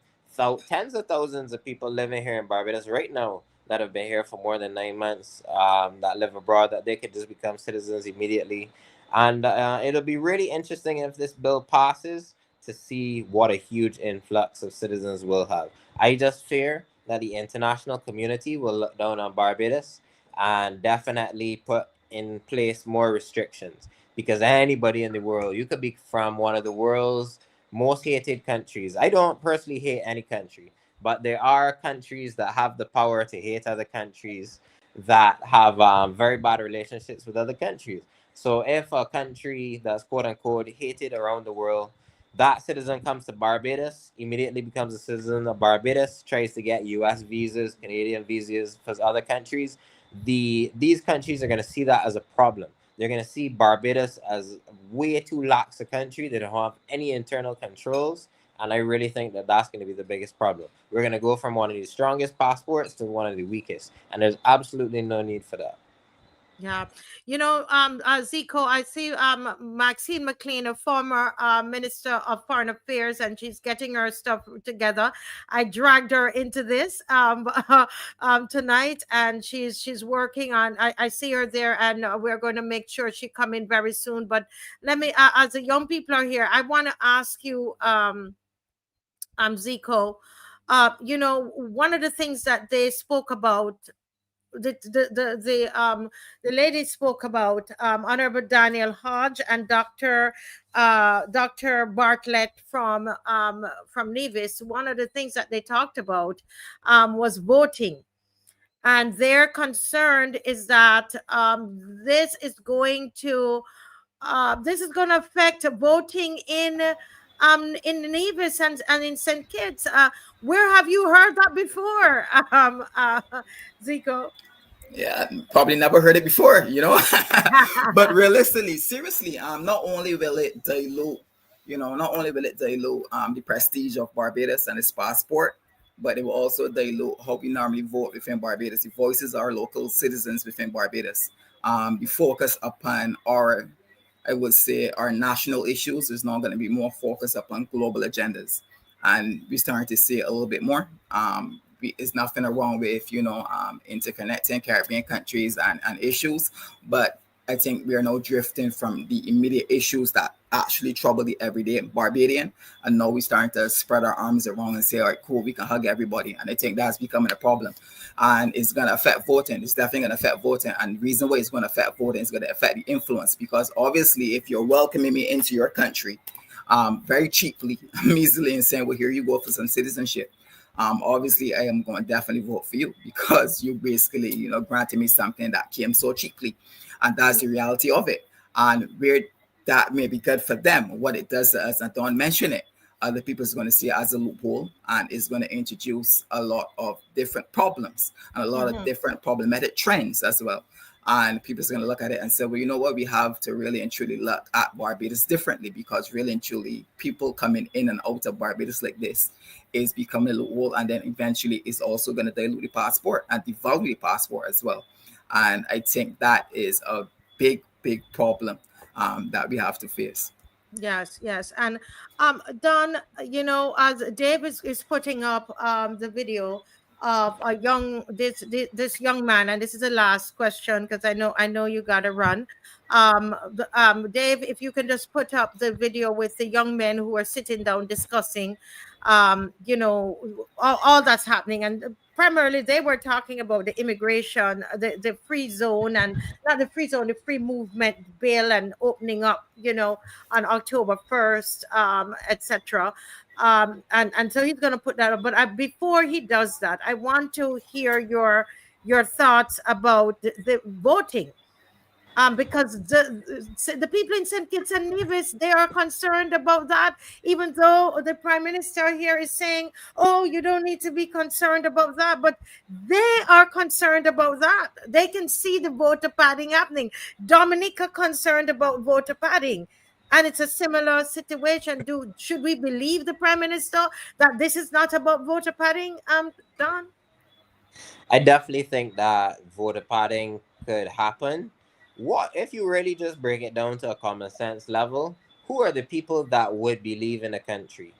tens of thousands of people living here in Barbados right now that have been here for more than 9 months, that live abroad, that they could just become citizens immediately. And it'll be really interesting if this bill passes to see what a huge influx of citizens we'll have. I just fear that the international community will look down on Barbados and definitely put in place more restrictions, because anybody in the world, you could be from one of the world's most hated countries. I don't personally hate any country, but there are countries that have the power to hate other countries, that have very bad relationships with other countries. So if a country that's quote unquote hated around the world, that citizen comes to Barbados, immediately becomes a citizen of Barbados, tries to get US visas, Canadian visas for other countries, these countries are going to see that as a problem. They're going to see Barbados as way too lax a country. They don't have any internal controls. And I really think that that's going to be the biggest problem. We're going to go from one of the strongest passports to one of the weakest. And there's absolutely no need for that. Yeah, Zico, I see Maxine McLean, a former Minister of Foreign Affairs, and she's getting her stuff together. I dragged her into this tonight, and she's working on. I see her there, and we're going to make sure she come in very soon. But let me, as the young people are here, I want to ask you, Zico, one of the things that they spoke about, the lady spoke about, Honorable Daniel-HODGE and Dr. Bartlett from Nevis. One of the things that they talked about was voting, and their concern is that this is going to affect voting in Nevis and in St. Kitts. Where have you heard that before, Zico? Yeah, probably never heard it before, But realistically, seriously, not only will it dilute, the prestige of Barbados and its passport, but it will also dilute how we normally vote within Barbados. It voices our local citizens within Barbados. We focus upon I would say, our national issues. Is now going to be more focused upon global agendas, and we're starting to see it a little bit more. It's nothing wrong with interconnecting Caribbean countries and issues, but I think we are now drifting from the immediate issues that actually trouble the everyday Barbadian, and now we're starting to spread our arms around and say, all right, cool, we can hug everybody, and I think that's becoming a problem, and it's going to affect voting. It's definitely going to affect voting, and the reason why it's going to affect voting is going to affect the influence, because obviously if you're welcoming me into your country very cheaply, easily, and saying, well, here you go for some citizenship, obviously I am going to definitely vote for you, because you basically, granted me something that came so cheaply, and that's the reality of it. And where that may be good for them, what it does to us, and don't mention it, other people is going to see it as a loophole, and is going to introduce a lot of different problems and a lot of different problematic trends as well. And people are going to look at it and say, well, you know what, we have to really and truly look at Barbados differently, because really and truly people coming in and out of Barbados like this is becoming a loophole, and then eventually it's also going to dilute the passport and devalue the passport as well. And I think that is a big problem that we have to face. Yes, and Don, as Dave is putting up the video of a this young man, and this is the last question because I know you gotta run. Dave, if you can just put up the video with the young men who are sitting down discussing, all that's happening, and primarily they were talking about the immigration, the free zone, and not the free zone, the free movement bill, and opening up, on October 1st, etc. And so he's going to put that up. But before he does that, I want to hear your thoughts about the voting. Because the people in St. Kitts and Nevis, they are concerned about that, even though the Prime Minister here is saying, oh, you don't need to be concerned about that. But they are concerned about that. They can see the voter padding happening. Dominica concerned about voter padding. And it's a similar situation. Should we believe the Prime Minister that this is not about voter padding, Don? I definitely think that voter padding could happen. What if you really just bring it down to a common sense level? who are the people that would be leaving the country?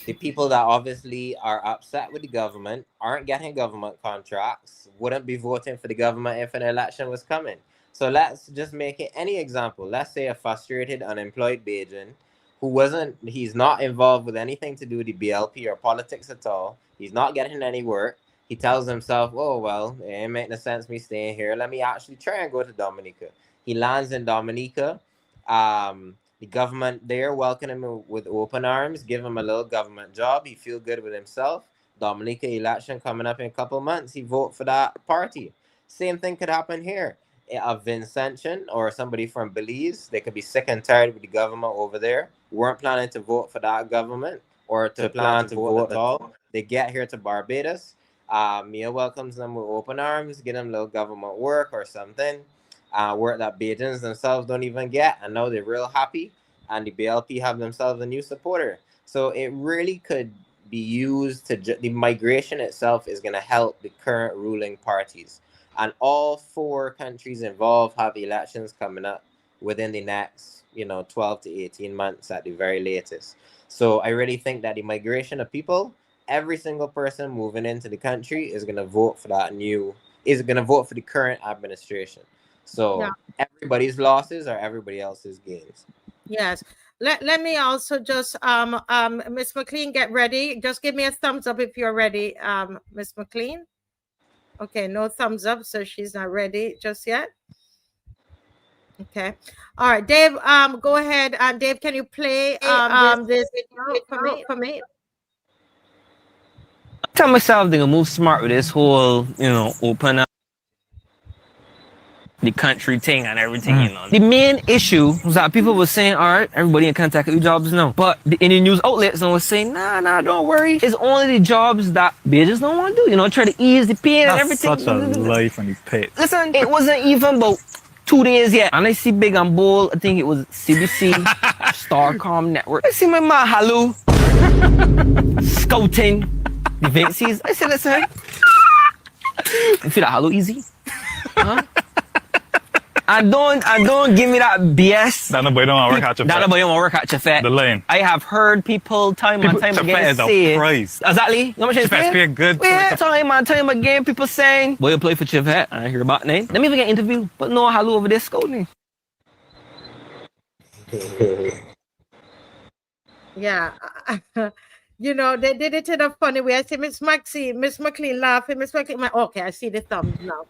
The people that obviously are upset with the government, aren't getting government contracts, wouldn't be voting for the government if an election was coming. So let's just make it any example. Let's say a frustrated, unemployed Bajan he's not involved with anything to do with the BLP or politics at all. He's not getting any work. He tells himself, oh, well, it ain't making sense me staying here. Let me actually try and go to Dominica. He lands in Dominica. The government there welcome him with open arms, give him a little government job. He feel good with himself. Dominica election coming up in a couple months. He vote for that party. Same thing could happen here. A Vincentian or somebody from Belize, they could be sick and tired with the government over there, weren't planning to vote for that government or to plan to vote at all. They get here to Barbados. Mia welcomes them with open arms, get them a little government work or something, work that Bajans themselves don't even get, and now they're real happy, and the BLP have themselves a new supporter. So it really could be used to, the migration itself is going to help the current ruling parties. And all 4 countries involved have elections coming up within the next, 12 to 18 months at the very latest. So I really think that the migration of people, every single person moving into the country is going to vote for the current administration. So everybody's losses are everybody else's gains. Yes. Let me also just Miss McLean, get ready. Just give me a thumbs up if you're ready, Miss McLean. Okay, no thumbs up, so she's not ready just yet. Okay. All right, Dave, go ahead. Dave, can you play this video for me? Tell myself they're gonna move smart with this whole, open up the country thing and everything, The main issue was that people were saying, all right, everybody in contact with jobs now. But in the news outlets, they were saying, nah, don't worry. It's only the jobs that Bajans don't want to do, try to ease the pain and everything. That's such a life on the pit. Listen, it wasn't even about 2 days yet. And I see big and bold, I think it was CBC, Starcom Network. I see my man Halu scouting the vacancies. I said, listen, you feel that Halu easy? Huh? And don't give me that BS. That nobody don't want to work at your That nobody don't want to work at your fat. The lane. I have heard people time and time again say price. Exactly. You know what I'm saying? Pay good. Yeah, time and time again, people saying, boy, you play for Chivette. I hear about name. Let me even get an interview. But no, Halu over there scouting. Yeah. They did it in a funny way. I see Miss McLean laughing. Miss McLean, okay, I see the thumbs now.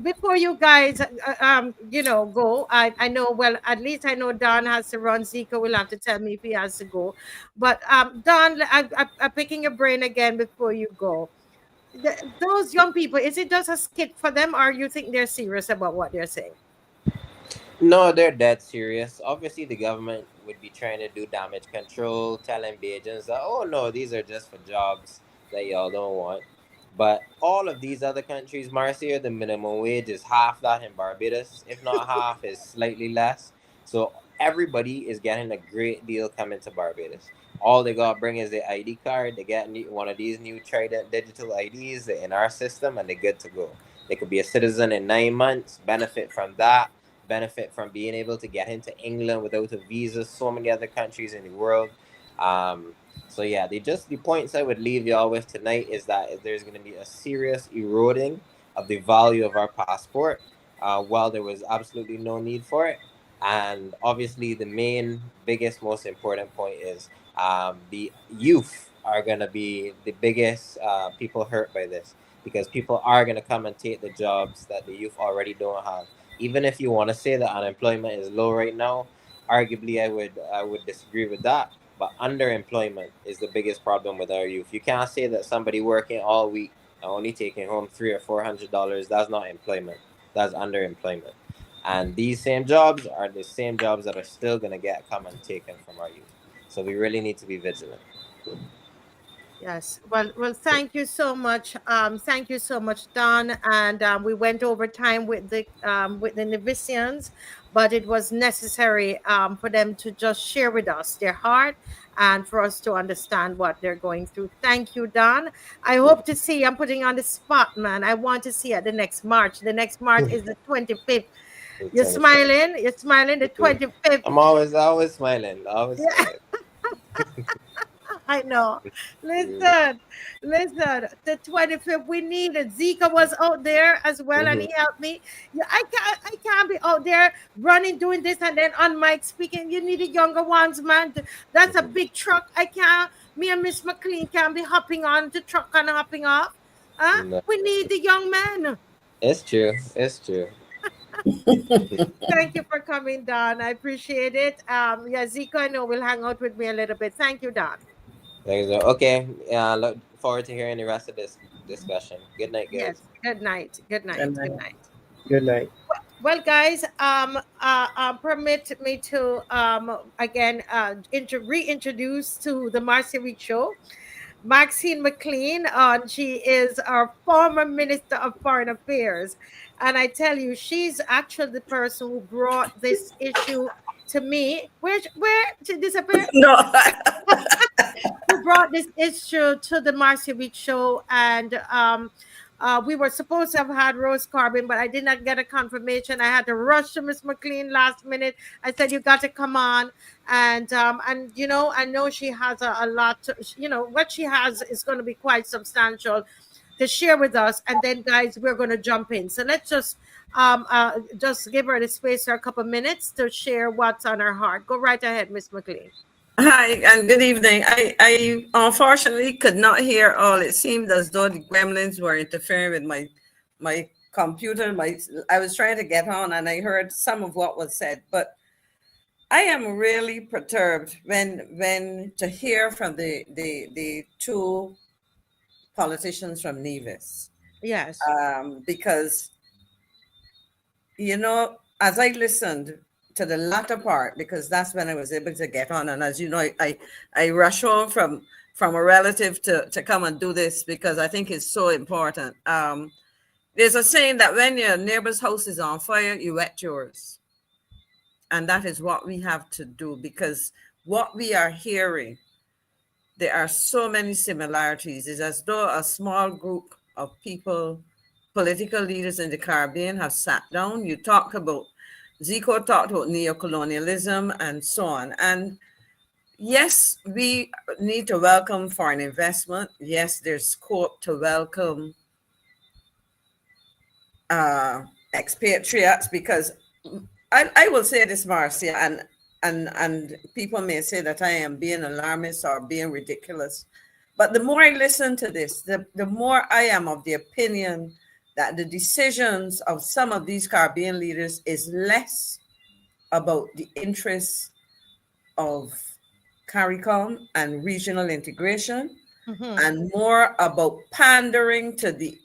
Before you guys, go, I know, well, at least I know Don has to run. Zika will have to tell me if he has to go. But Don, I'm picking your brain again before you go. Those young people, is it just a skit for them, or you think they're serious about what they're saying? No, they're dead serious. Obviously, the government would be trying to do damage control, telling Bajans that, oh no, these are just for jobs that y'all don't want. But all of these other countries, Marcia, the minimum wage is half that in Barbados. If not half, is slightly less. So everybody is getting a great deal coming to Barbados. All they got to bring is their ID card. They get one of these new Trident digital IDs in our system, and they're good to go. They could be a citizen in 9 months, benefit from that, benefit from being able to get into England without a visa, so many other countries in the world. So yeah, the points I would leave y'all with tonight is that there's going to be a serious eroding of the value of our passport, while there was absolutely no need for it. And obviously the main, biggest, most important point is the youth are going to be the biggest people hurt by this, because people are going to come and take the jobs that the youth already don't have. Even if you want to say that unemployment is low right now, arguably I would disagree with that. But underemployment is the biggest problem with our youth. You can't say that somebody working all week and only taking home $300 or $400, that's not employment. That's underemployment. And these same jobs are the same jobs that are still going to come and taken from our youth. So we really need to be vigilant. Yes. Well, thank you so much. Thank you so much, Don. And we went over time with the Nevisians, but it was necessary for them to just share with us their heart and for us to understand what they're going through. Thank you, Don. I hope to see, I'm putting on the spot, man. I want to see you at the next March. The next March is the 25th. You're 25th. smiling. You're smiling. The 25th. I'm always smiling. Always Yeah. smiling. I know. Mm. Listen. The 25th, we need it. Zika was out there as well, and Mhm. he helped me. Yeah, I can't be out there running, doing this, and then on mic speaking. You need the younger ones, man. That's a Mhm. big truck. I can't. Me and Miss McLean can't be hopping on the truck and hopping off. Huh? No, We need the young men. it's true. It's true. Thank you for coming, Don. I appreciate it. Yeah, Zika, I know will hang out with me a little bit. Thank you, Don. Thanks. Okay. Yeah. Look forward to hearing the rest of this discussion. Good night, Yes. guys. Good night. Good night. Good Good night. night. Good night. Well, guys, permit me to again reintroduce to the Marcy Week Show Maxine McLean. She is our former Minister of Foreign Affairs, and I tell you, she's actually the person who brought this issue to me. Where she disappear? No. Who brought this issue to the Marcy Week Show, and we were supposed to have had Rose Carbon, but I did not get a confirmation. I had to rush to Miss McLean last minute. I said, "You got to come on," and you know, I know she has a lot. You know, what she has is going to be quite substantial to share with us. And then, guys, we're going to jump in. So let's just give her the space for a couple minutes to share what's on her heart. Go right ahead, Miss McLean. Hi, and good evening. I unfortunately could not hear all. It seemed as though the gremlins were interfering with my computer. I was trying to get on and I heard some of what was said, but I am really perturbed when to hear from the two politicians from Nevis. Yes. Because, you know, as I listened to the latter part, because that's when I was able to get on. And as you know, I rush home from a relative to come and do this because I think it's so important. There's a saying that when your neighbor's house is on fire, you wet yours. And that is what we have to do, because what we are hearing, there are so many similarities. It's as though a small group of people, political leaders in the Caribbean, have sat down. You talked about Zico talked about neocolonialism and so on. And yes, we need to welcome foreign investment. Yes, there's scope to welcome expatriates, because I will say this, Marcia, and people may say that I am being alarmist or being ridiculous. But the more I listen to this, the more I am of the opinion that the decisions of some of these Caribbean leaders is less about the interests of CARICOM and regional integration, and more about pandering to the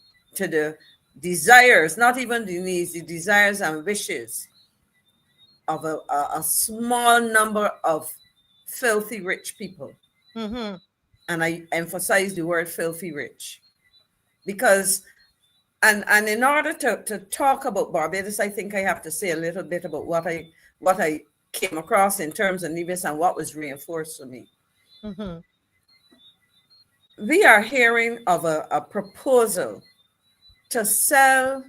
desires, not even the needs, the desires and wishes of a small number of filthy rich people. And I emphasize the word filthy rich, because and in order to talk about Barbados, I think I have to say a little bit about what I came across in terms of Nevis and what was reinforced for me. We are hearing of a proposal to sell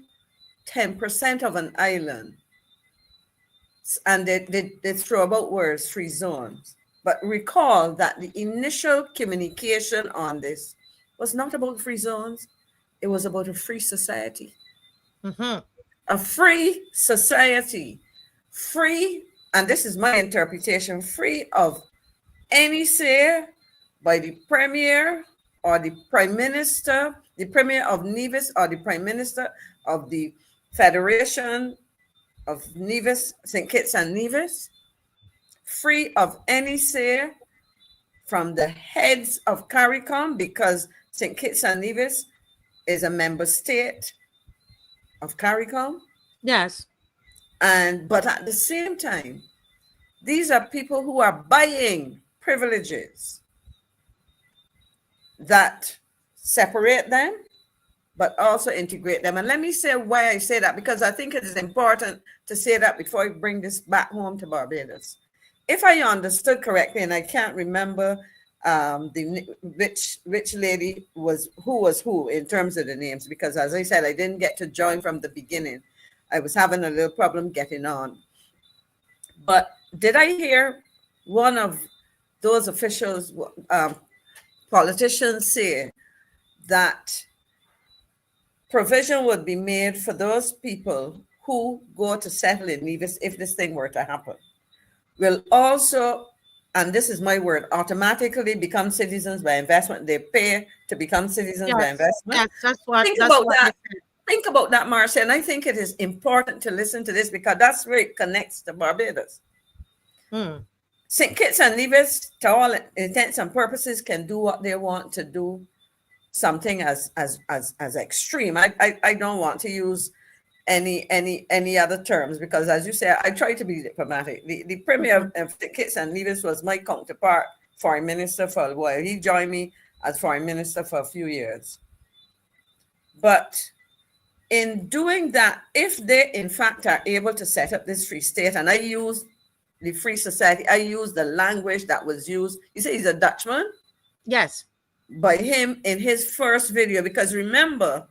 10% of an island, and they throw about words, free zones. But recall that the initial communication on this was not about free zones. It was about a free society. A free society, free, and this is my interpretation, free of any say by the Premier or the Prime Minister, the Premier of Nevis or the Prime Minister of the Federation of Nevis, St. Kitts and Nevis, free of any say from the heads of CARICOM, because St. Kitts and Nevis is a member state of CARICOM. Yes. But at the same time, these are people who are buying privileges that separate them, but also integrate them. And let me say why I say that, because I think it is important to say that before I bring this back home to Barbados. If I understood correctly, and I can't remember which lady was who in terms of the names, because as I said, I didn't get to join from the beginning. I was having a little problem getting on. But did I hear one of those officials, politicians, say that provision would be made for those people who go to settle in Nevis if this thing were to happen? Will also, and this is my word, automatically become citizens by investment. They pay to become citizens by investment. Yes, that's what. Think that's about what that. Think about that, Marcia. And I think it is important to listen to this because that's where it connects to Barbados. St. Kitts and Nevis, to all intents and purposes, can do what they want to do. Something as extreme. I don't want to use any other terms because, as you say, I try to be diplomatic. The Premier of St. Kitts and Nevis was my counterpart, Foreign Minister, for a while. He joined me as Foreign Minister for a few years. But in doing that, if they in fact are able to set up this free state, and I use the Free Society, I use the language that was used. You say he's a Dutchman? Yes. By him in his first video, because remember,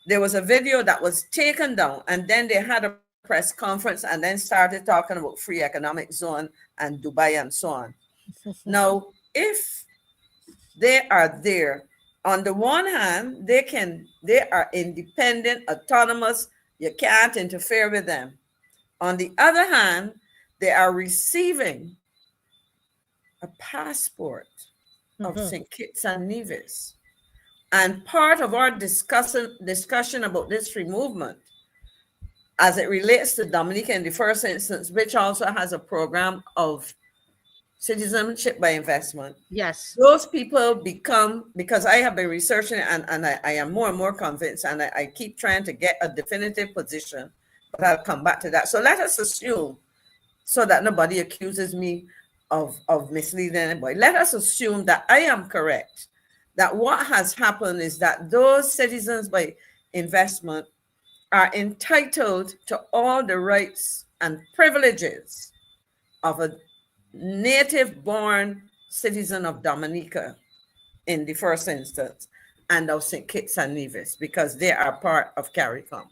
there was a video that was taken down and then they had a press conference and then started talking about free economic zone and Dubai and so on. Now, if they are there, on the one hand, they are independent, autonomous, you can't interfere with them. On the other hand, they are receiving a passport of St. Kitts and Nevis. And part of our discussion about this free movement, as it relates to Dominica in the first instance, which also has a program of citizenship by investment. Yes. Those people become, because I have been researching it and I am more and more convinced, and I keep trying to get a definitive position, but I'll come back to that. So let us assume, so that nobody accuses me of misleading anybody, let us assume that I am correct, that what has happened is that those citizens by investment are entitled to all the rights and privileges of a native-born citizen of Dominica in the first instance, and of St. Kitts and Nevis, because they are part of CARICOM.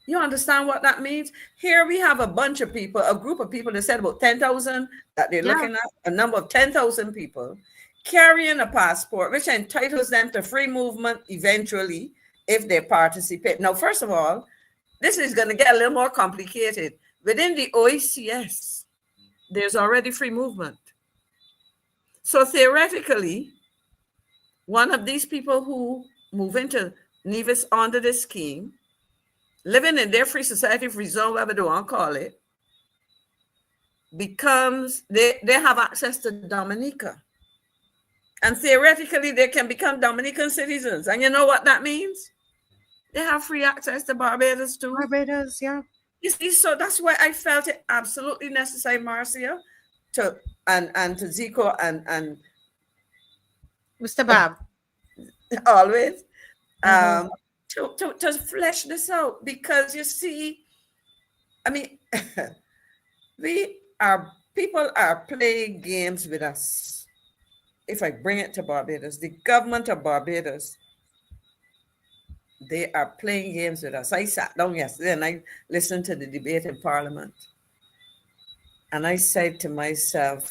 You understand what that means? Here we have a bunch of people, a group of people, they said about 10,000 that they're looking at, a number of 10,000 people carrying a passport, which entitles them to free movement eventually if they participate. Now, first of all, this is going to get a little more complicated. Within the OECS, there's already free movement. So theoretically, one of these people who move into Nevis under this scheme, living in their free society, free zone, whatever they want to call it, becomes, they have access to Dominica. And theoretically, they can become Dominican citizens. And you know what that means? They have free access to Barbados too. Barbados, yeah. You see, so that's why I felt it absolutely necessary, Marcia, to and to Zico and Mr. Bab. Always. To flesh this out, because you see, I mean, people are playing games with us. If I bring it to Barbados, the government of Barbados, they are playing games with us. I sat down yesterday and I listened to the debate in Parliament. And I said to myself,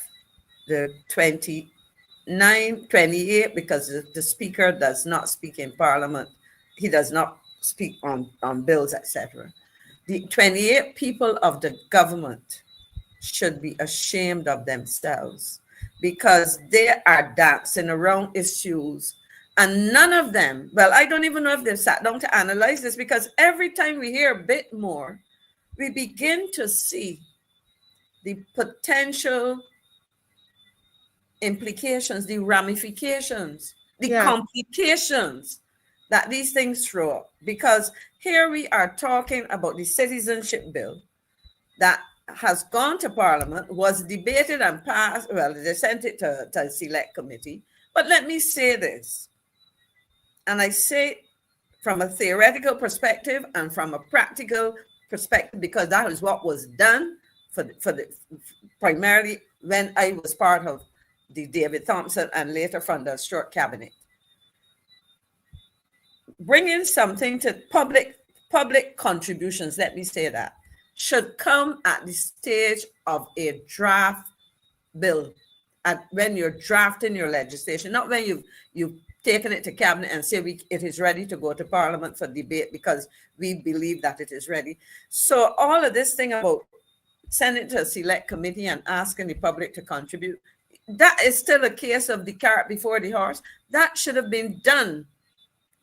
the 28, because the speaker does not speak in Parliament. He does not speak on bills, etc. The 28 people of the government should be ashamed of themselves, because they are dancing around issues and none of them, well, I don't even know if they've sat down to analyze this, because every time we hear a bit more, we begin to see the potential implications, the ramifications, the complications that these things throw up. Because here we are talking about the Citizenship Bill that has gone to Parliament, was debated and passed. Well, they sent it to a select committee. But let me say this, and I say from a theoretical perspective and from a practical perspective, because that is what was done primarily when I was part of the David Thompson and later from the Stewart cabinet. Bringing something to public public contributions, let me say that, should come at the stage of a draft bill, when you're drafting your legislation, not when you've taken it to cabinet and say it is ready to go to parliament for debate because we believe that it is ready. So all of this thing about sending it to a select committee and asking the public to contribute, that is still a case of the cart before the horse. That should have been done,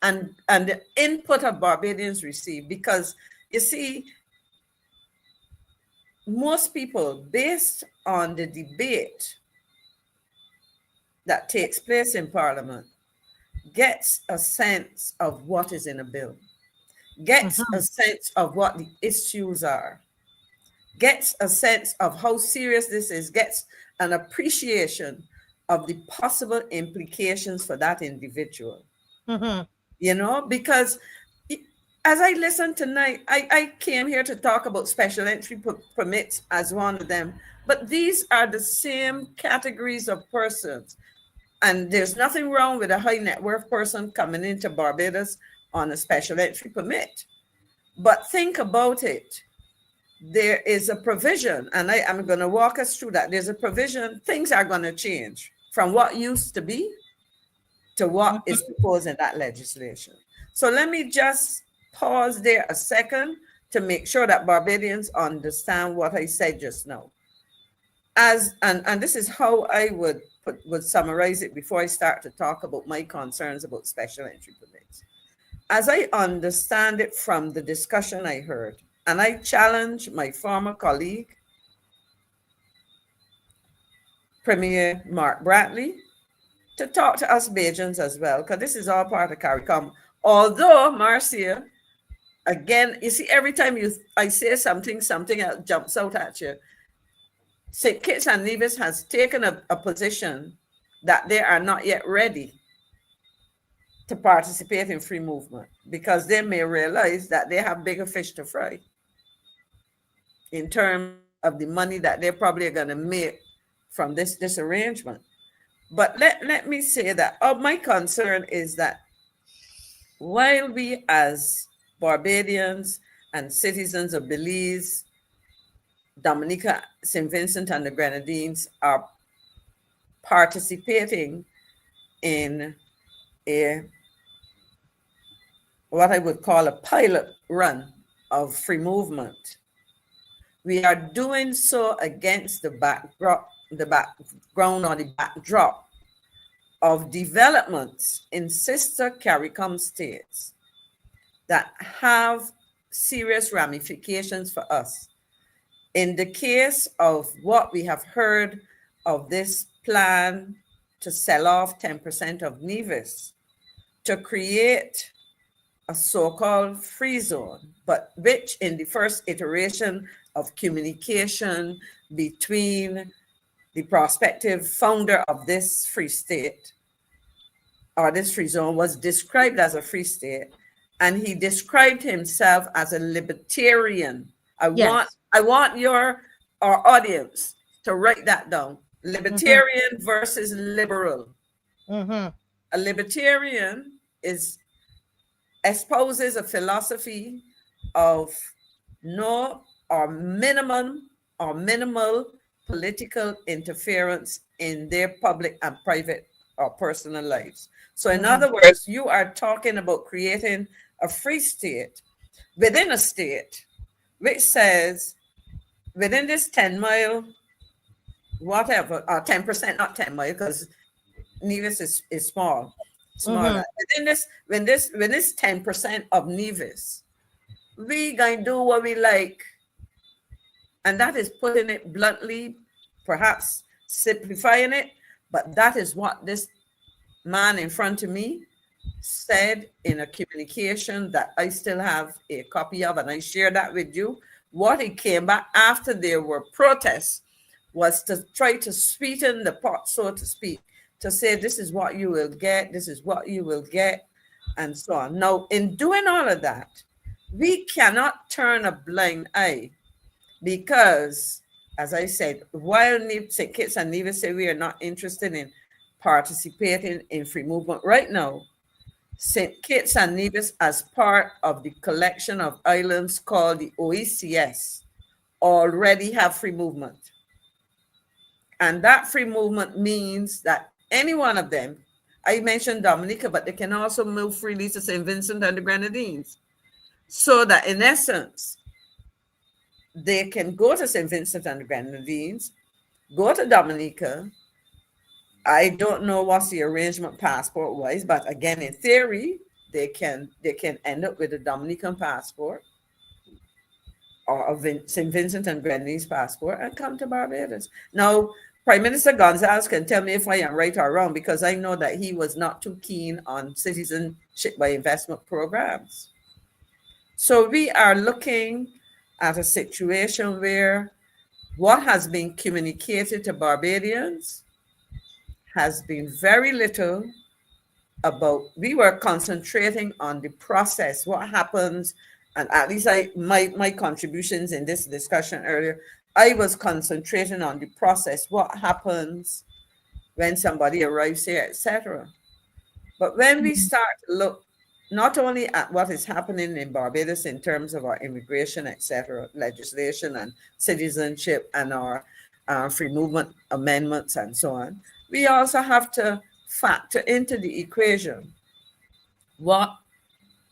and the input of Barbadians received, because you see, most people, based on the debate that takes place in Parliament, gets a sense of what is in a bill, gets a sense of what the issues are, gets a sense of how serious this is, gets an appreciation of the possible implications for that individual. You know, because as I listened tonight, I came here to talk about special entry permits as one of them, but these are the same categories of persons. And there's nothing wrong with a high net worth person coming into Barbados on a special entry permit. But think about it. There is a provision, and I'm going to walk us through that. There's a provision. Things are going to change from what used to be to what is proposed in that legislation. So let me just pause there a second to make sure that Barbadians understand what I said just now. And this is how I would summarize it before I start to talk about my concerns about special entry permits. As I understand it from the discussion I heard, and I challenge my former colleague, Premier Mark Bradley, to talk to us Bajans as well, because this is all part of CARICOM. Although, Marcia, again, you see, every time I say something else jumps out at you. St. Kitts and Nevis has taken a position that they are not yet ready to participate in free movement, because they may realize that they have bigger fish to fry in terms of the money that they're probably going to make from this arrangement. But let me say that my concern is that while we as Barbadians and citizens of Belize, Dominica, St. Vincent and the Grenadines are participating in what I would call a pilot run of free movement, we are doing so against the background or the backdrop of developments in sister CARICOM states that have serious ramifications for us. In the case of what we have heard of this plan to sell off 10% of Nevis, to create a so-called free zone, but which in the first iteration of communication between the prospective founder of this free state or this free zone was described as a free state, and he described himself as a libertarian. I want our audience to write that down. Libertarian versus liberal. A libertarian espouses a philosophy of no or minimal political interference in their public and private or personal lives. So in other words, you are talking about creating a free state within a state which says within this 10-mile, whatever, or 10%, not 10 mile, because Nevis is small. Smaller. Within this, when this 10% of Nevis, we gonna do what we like. And that is putting it bluntly, perhaps simplifying it, but that is what this man in front of me said in a communication that I still have a copy of, and I share that with you. What he came back after there were protests was to try to sweeten the pot, so to speak, to say this is what you will get, this is what you will get, and so on. Now, in doing all of that, we cannot turn a blind eye, because, as I said, while St. Kitts and Nevis say we are not interested in participating in free movement right now, St. Kitts and Nevis as part of the collection of islands called the OECS already have free movement. And that free movement means that any one of them, I mentioned Dominica, but they can also move freely to St. Vincent and the Grenadines. So that in essence, they can go to St. Vincent and the Grenadines, go to Dominica. I don't know what's the arrangement passport-wise, but again, in theory, they can end up with a Dominican passport or a St. Vincent and Grenadines passport and come to Barbados. Now, Prime Minister Gonzalez can tell me if I am right or wrong, because I know that he was not too keen on citizenship by investment programs. So we are looking at a situation where what has been communicated to Barbadians has been very little about, we were concentrating on the process, what happens, and at least my contributions in this discussion earlier, I was concentrating on the process, what happens when somebody arrives here, etc. But when we start to look not only at what is happening in Barbados in terms of our immigration, etc., legislation and citizenship and our free movement amendments and so on, we also have to factor into the equation what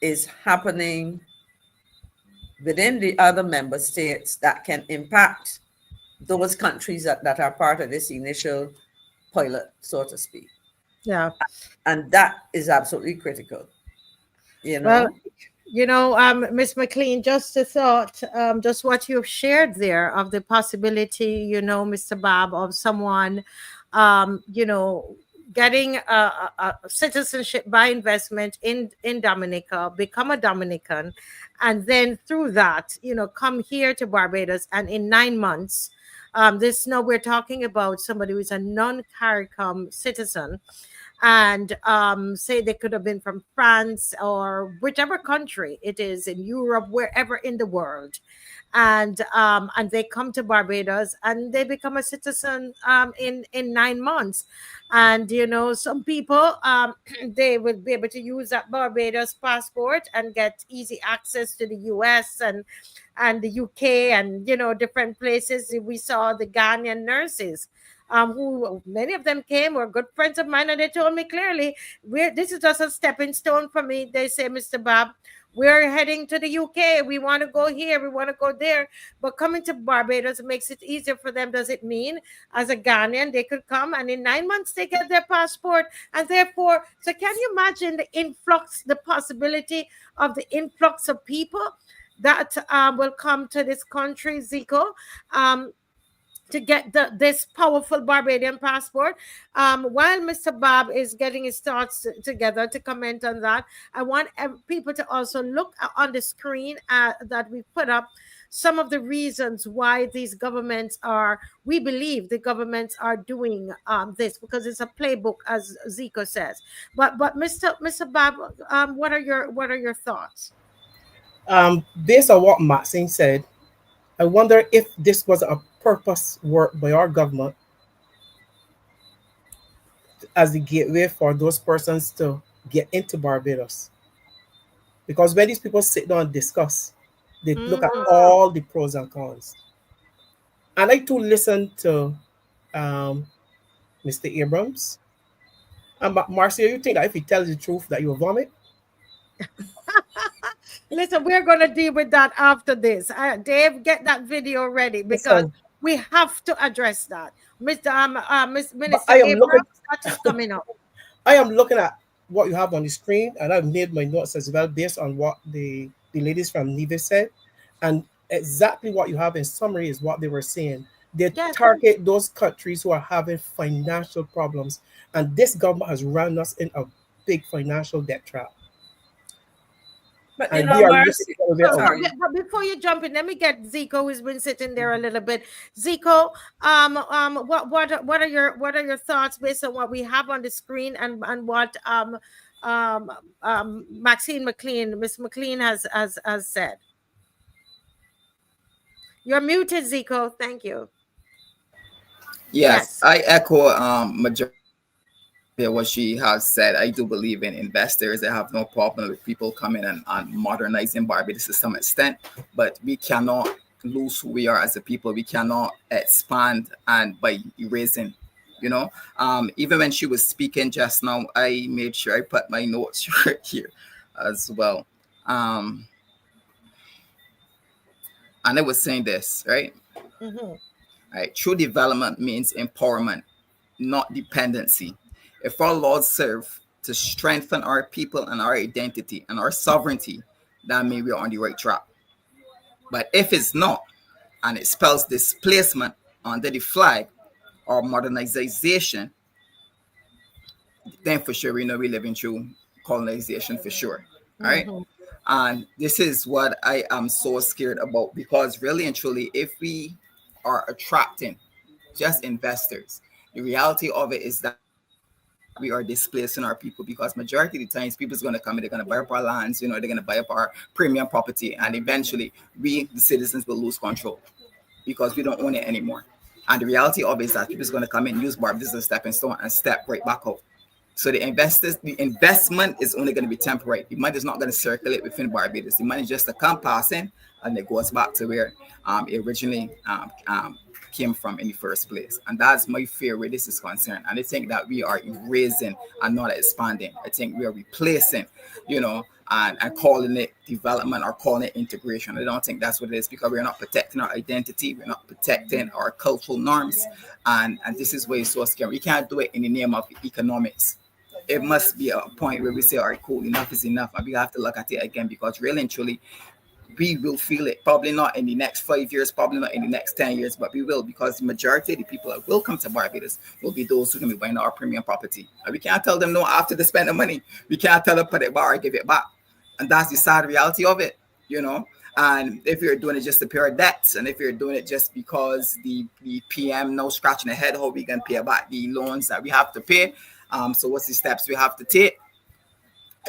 is happening within the other member states that can impact those countries that are part of this initial pilot, so to speak. Yeah. And that is absolutely critical. You know? Well, you know, Ms. McLean, just a thought, just what you've shared there of the possibility, you know, Mr. Bob, of someone, you know, getting a citizenship by investment in Dominica, become a Dominican, and then through that, you know, come here to Barbados, and in 9 months, we're talking about somebody who is a non-CARICOM citizen, and say they could have been from France or whichever country it is in Europe, wherever in the world, and they come to Barbados and they become a citizen in 9 months. And you know, some people they will be able to use that Barbados passport and get easy access to the US and the UK and, you know, different places. We saw the Ghanaian nurses who many of them came, were good friends of mine, and they told me clearly, this is just a stepping stone for me. They say, Mr. Bob, we're heading to the UK. We want to go here. We want to go there. But coming to Barbados makes it easier for them. Does it mean as a Ghanaian, they could come and in 9 months they get their passport? And therefore, so can you imagine the influx, the possibility of the influx of people that will come to this country, Zico? To get this powerful Barbadian passport. While Mr. Bob is getting his thoughts together to comment on that, I want people to also look on the screen that we put up some of the reasons why these governments are, we believe the governments are doing this, because it's a playbook, as Zico says. But Mr. Bob, what are your thoughts? Based on what Maxine said, I wonder if this was a purpose work by our government as the gateway for those persons to get into Barbados. Because when these people sit down and discuss, they look at all the pros and cons. I like to listen to Mr. Abrams. And Marcia, you think that if he tells the truth that you will vomit? Listen, we're going to deal with that after this. Dave, get that video ready, because we have to address that. Minister Abrams, that is coming up. I am looking at what you have on the screen, and I've made my notes as well based on what the ladies from Nevis said. And exactly what you have in summary is what they were saying. They target those countries who are having financial problems. And this government has run us in a big financial debt trap. But you know, but before you jump in, let me get Zico, who's been sitting there a little bit. Zico, what are your thoughts based on what we have on the screen and what Maxine McLean, Miss McLean has said? You're muted, Zico. Thank you. Yes. I echo majority what she has said. I do believe in investors. I have no problem with people coming and modernizing Barbados to some extent, but we cannot lose who we are as a people. We cannot expand and by erasing, you know. Even when she was speaking just now, I made sure I put my notes right here as well. And I was saying this, right? Right. True development means empowerment, not dependency. If our laws serve to strengthen our people and our identity and our sovereignty, that means we're on the right track. But if it's not, and it spells displacement under the flag or modernization, then for sure we know we're living through colonization for sure. All right. And this is what I am so scared about, because really and truly, if we are attracting just investors, the reality of it is that we are displacing our people, because majority of the times people is going to come and they're going to buy up our lands, you know, they're going to buy up our premium property, and eventually we, the citizens, will lose control because we don't own it anymore. And the reality of it is that people is going to come in, use Barbados as a stepping stone and step right back out. So the investment is only going to be temporary. The money is not going to circulate within Barbados. The money is just to come passing, and it goes back to where it originally came from in the first place. And that's my fear where this is concerned. And I think that we are erasing and not expanding. I think we are replacing, you know, and calling it development or calling it integration. I don't think that's what it is, because we're not protecting our identity. We're not protecting our cultural norms. And this is where it's so scary. We can't do it in the name of economics. It must be a point where we say, all right, cool, enough is enough. And we have to look at it again, because really and truly, we will feel it. Probably not in the next 5 years, probably not in the next 10 years, but we will, because the majority of the people that will come to Barbados will be those who can be buying our premium property. And we can't tell them no after they spend the money. We can't tell them put it back or give it back. And that's the sad reality of it, you know. And if you're doing it just to pay our debts, and if you're doing it just because the PM now scratching the head, how we can pay back the loans that we have to pay. So what's the steps we have to take?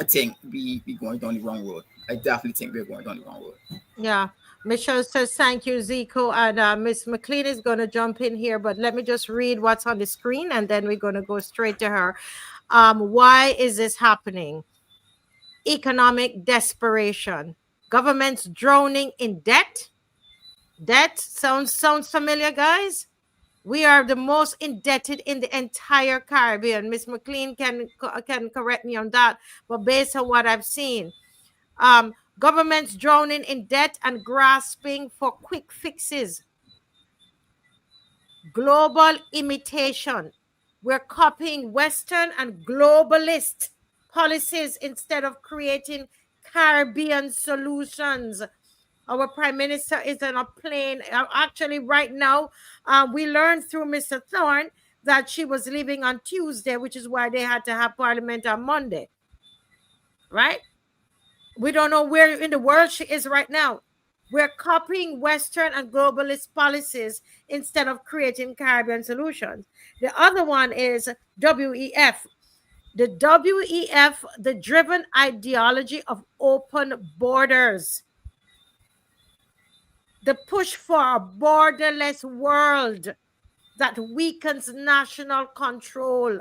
I think we going down the wrong road. I definitely think we're going down the wrong road. Yeah. Michelle says, thank you, Zico. And Miss McLean is going to jump in here, but let me just read what's on the screen, and then we're going to go straight to her. Why is this happening? Economic desperation. Governments drowning in debt. Debt sounds familiar, guys. We are the most indebted in the entire Caribbean. Miss McLean can correct me on that, but based on what I've seen, governments drowning in debt and grasping for quick fixes. Global imitation. We're copying Western and globalist policies instead of creating Caribbean solutions. Our Prime Minister is on a plane. Actually, right now, we learned through Mr. Thorne that she was leaving on Tuesday, which is why they had to have Parliament on Monday. Right? We don't know where in the world she is right now. We're copying Western and globalist policies instead of creating Caribbean solutions. The other one is WEF. The WEF, the driven ideology of open borders. The push for a borderless world that weakens national control.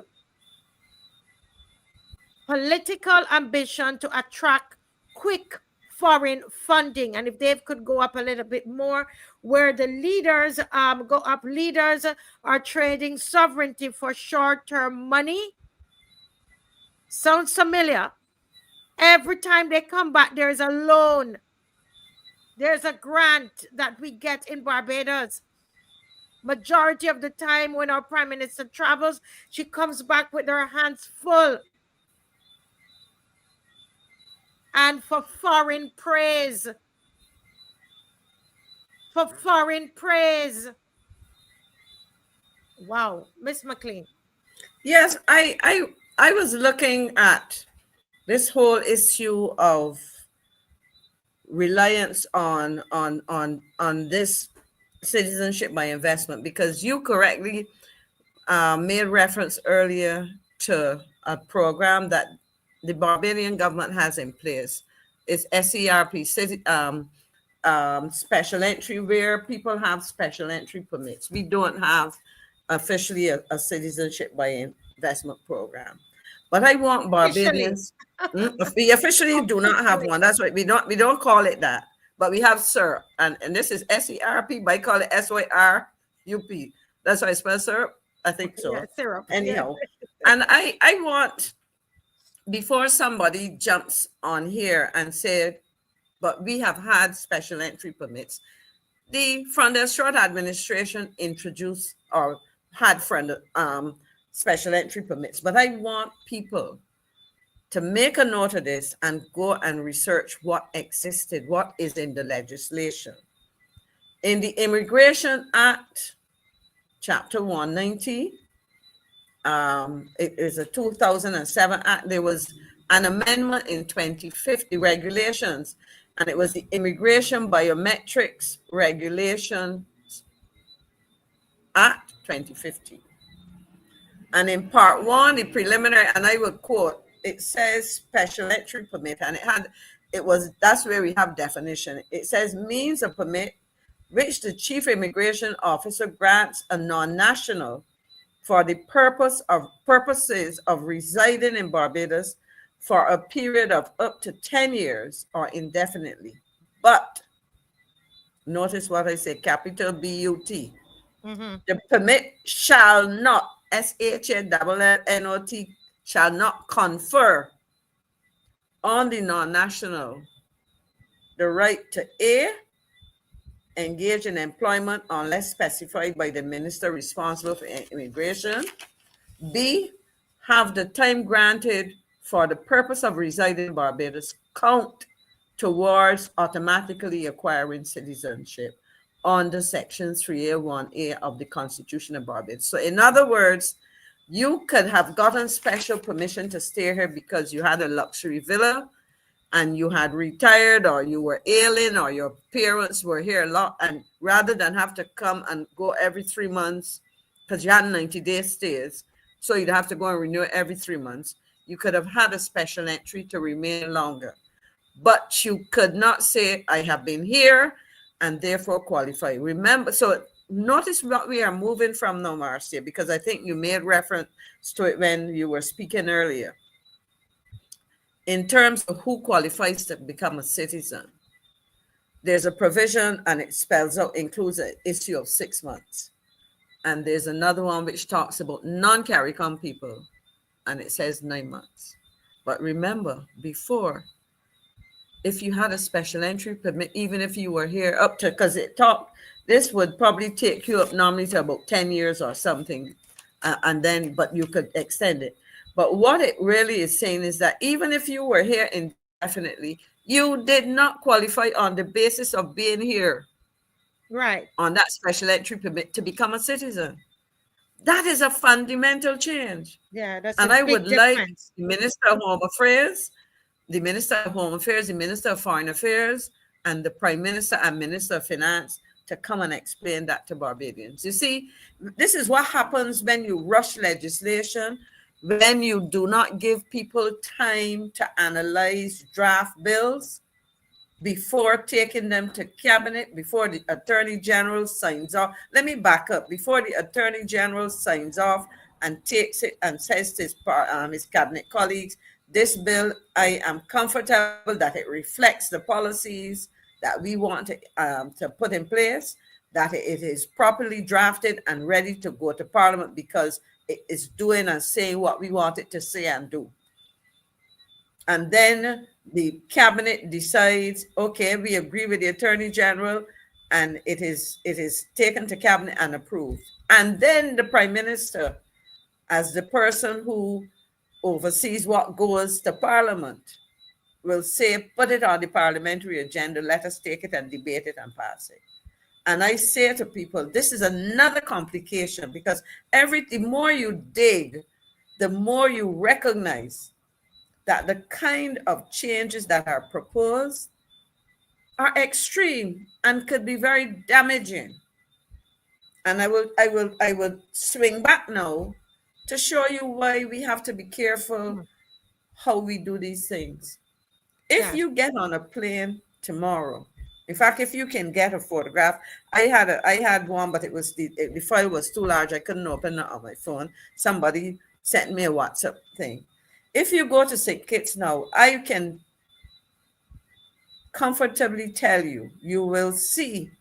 Political ambition to attract quick foreign funding. And if Dave could go up a little bit more, where the leaders go up, leaders are trading sovereignty for short-term money. Sounds familiar. Every time they come back, there's a loan. There's a grant that we get in Barbados. Majority of the time when our Prime Minister travels, she comes back with her hands full. And for foreign praise. For foreign praise. Wow. Miss McLean. Yes, I was looking at this whole issue of reliance on this citizenship by investment, because you correctly made reference earlier to a program that the Barbadian government has in place. It's SERP, special entry, where people have special entry permits. We don't have officially a citizenship by investment program. But I want Barbadians. We officially do not have one. That's right. We don't call it that. But we have SERP. And this is SERP, but I call it SYRUP. That's why I spell SERP. I think so. Yeah, syrup. Anyhow. And I want, before somebody jumps on here and said, but we have had special entry permits. The Frontier Short administration introduced or had special entry permits, but I want people to make a note of this and go and research what existed, what is in the legislation. In the Immigration Act, Chapter 190, it is a 2007 Act. There was an amendment in 2050 regulations, and it was the Immigration Biometrics Regulations Act 2050. And in part 1, the preliminary, and I will quote, it says special entry permit, and that's where we have definition. It says means of permit which the chief immigration officer grants a non-national for the purposes of residing in Barbados for a period of up to 10 years or indefinitely. But notice what I say, capital B-U-T. The permit shall not, S-H-A-L-L-N-O-T, shall not confer on the non-national the right to A, engage in employment unless specified by the minister responsible for immigration, B, have the time granted for the purpose of residing in Barbados count towards automatically acquiring citizenship under Section 3A1A of the Constitution of Barbados. So in other words, you could have gotten special permission to stay here because you had a luxury villa and you had retired, or you were ailing, or your parents were here a lot, and rather than have to come and go every 3 months because you had 90-day stays, so you'd have to go and renew it every 3 months, you could have had a special entry to remain longer. But you could not say, I have been here and therefore qualify. Remember, so notice what we are moving from now, Marcia, because I think you made reference to it when you were speaking earlier. In terms of who qualifies to become a citizen, there's a provision, and it spells out, includes an issue of 6 months. And there's another one which talks about non-CARICOM people, and it says 9 months. But remember, before, if you had a special entry permit, even if you were here up to, because this would probably take you up normally to about 10 years or something, and then, but you could extend it. But what it really is saying is that even if you were here indefinitely, you did not qualify on the basis of being here. Right. On that special entry permit to become a citizen. That is a fundamental change. Yeah, that's and a I big would difference. like the Minister of Home Affairs, the Minister of Home Affairs, the Minister of Foreign Affairs, and the Prime Minister and Minister of Finance to come and explain that to Barbadians. You see, this is what happens when you rush legislation, when you do not give people time to analyze draft bills before taking them to cabinet, before the Attorney General signs off. Let me back up. Before the Attorney General signs off and takes it and says to his cabinet colleagues, this bill, I am comfortable that it reflects the policies that we want to put in place, that it is properly drafted and ready to go to Parliament because it is doing and saying what we want it to say and do. And then the cabinet decides, okay, we agree with the Attorney General, and it is taken to cabinet and approved. And then the Prime Minister, as the person who oversees what goes to Parliament, will say, put it on the parliamentary agenda, let us take it and debate it and pass it. And I say to people, this is another complication, because the more you dig, the more you recognize that the kind of changes that are proposed are extreme and could be very damaging. And I will swing back now to show you why we have to be careful how we do these things. If you get on a plane tomorrow, in fact, if you can get a photograph, I had one, but it was the file was too large. I couldn't open it on my phone. Somebody sent me a WhatsApp thing. If you go to St. Kitts now, I can comfortably tell you, you will see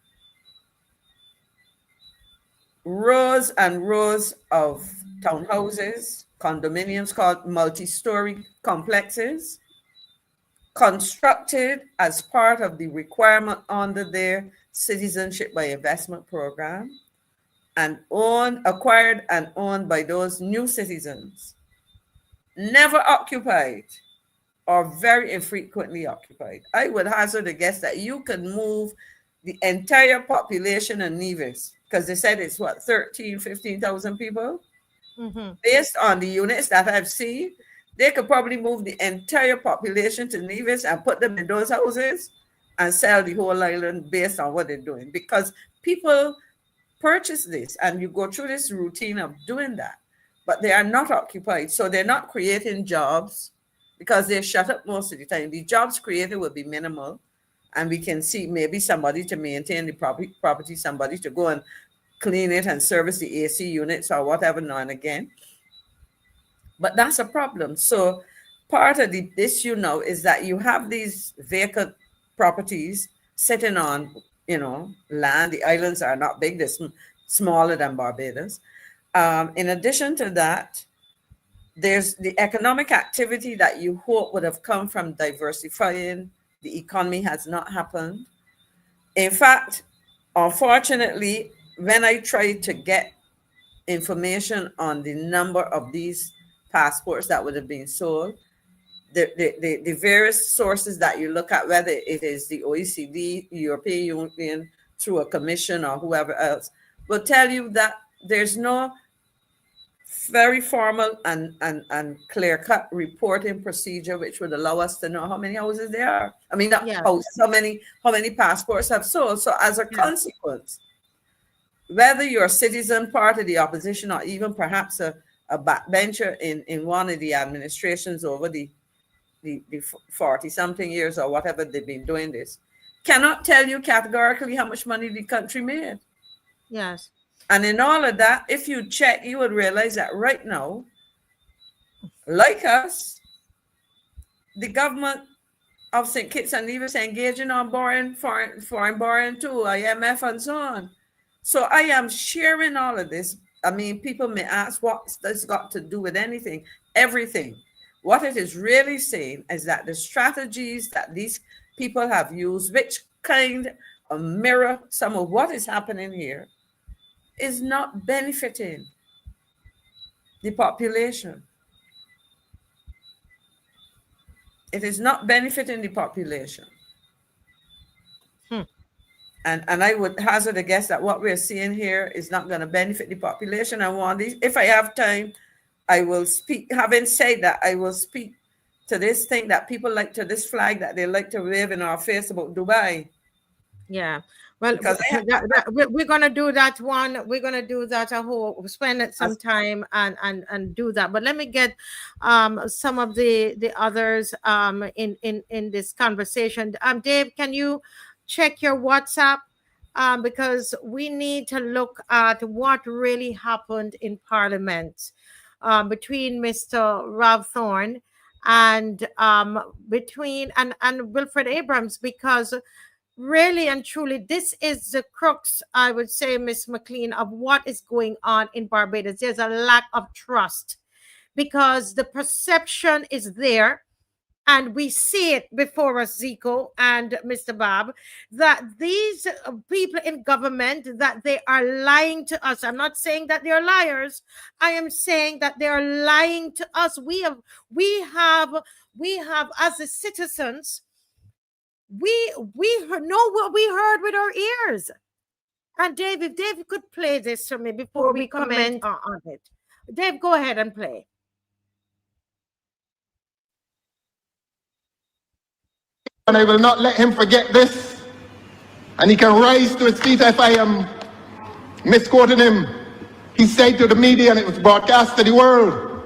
rows and rows of townhouses, condominiums called multi-story complexes, constructed as part of the requirement under their Citizenship by Investment program, and acquired and owned by those new citizens, never occupied or very infrequently occupied. I would hazard a guess that you could move the entire population of Nevis, because they said it's what, 15,000 people? Based on the units that I've seen, they could probably move the entire population to Nevis and put them in those houses and sell the whole island based on what they're doing, because people purchase this and you go through this routine of doing that, but they are not occupied. So they're not creating jobs because they're shut up most of the time. The jobs created will be minimal, and we can see maybe somebody to maintain the property, somebody to go and clean it and service the AC units or whatever now and again. But that's a problem. So part of the issue now is that you have these vacant properties sitting on, land. The islands are not big, they're smaller than Barbados. In addition to that, there's the economic activity that you hope would have come from diversifying the economy has not happened. In fact, unfortunately, when I tried to get information on the number of these passports that would have been sold, the various sources that you look at, whether it is the OECD, European Union, through a commission or whoever else, will tell you that there's no very formal and clear-cut reporting procedure which would allow us to know how many houses there are. I mean, not houses, how many passports have sold. So as a consequence, whether you're a citizen, part of the opposition, or even perhaps a backbencher in one of the administrations over the 40-something years or whatever they've been doing this, cannot tell you categorically how much money the country made. Yes. And in all of that, if you check, you would realize that right now, like us, the government of St. Kitts and Nevis engaging on borrowing, foreign borrowing too, IMF and so on. So I am sharing all of this. I mean, people may ask, what's this got to do with anything? Everything. What it is really saying is that the strategies that these people have used, which kind of mirror some of what is happening here, is not benefiting the population. It is not benefiting the population. And I would hazard a guess that what we're seeing here is not going to benefit the population. I want these, if I have time, I will speak. Having said that, I will speak to this thing that people like, to this flag that they like to wave in our face about Dubai. Yeah. Well, we're going to do that one. We're going to do that a whole, spend some time and do that. But let me get some of the others in this conversation. Dave, can you check your WhatsApp? Because we need to look at what really happened in Parliament between Mr. Rob Thorne and between Wilfred Abrams, because really and truly, this is the crux, I would say, Miss McLean, of what is going on in Barbados. There's a lack of trust because the perception is there, and we see it before us, Zico and Mr. Bob, that these people in government, that they are lying to us. I'm not saying that they're liars. I am saying that they are lying to us. We have as the citizens, we know what we heard with our ears. And Dave, if Dave could play this for me before we comment on it. Dave, go ahead and play. And I will not let him forget this. And he can rise to his feet if I am misquoting him. He said to the media, and it was broadcast to the world,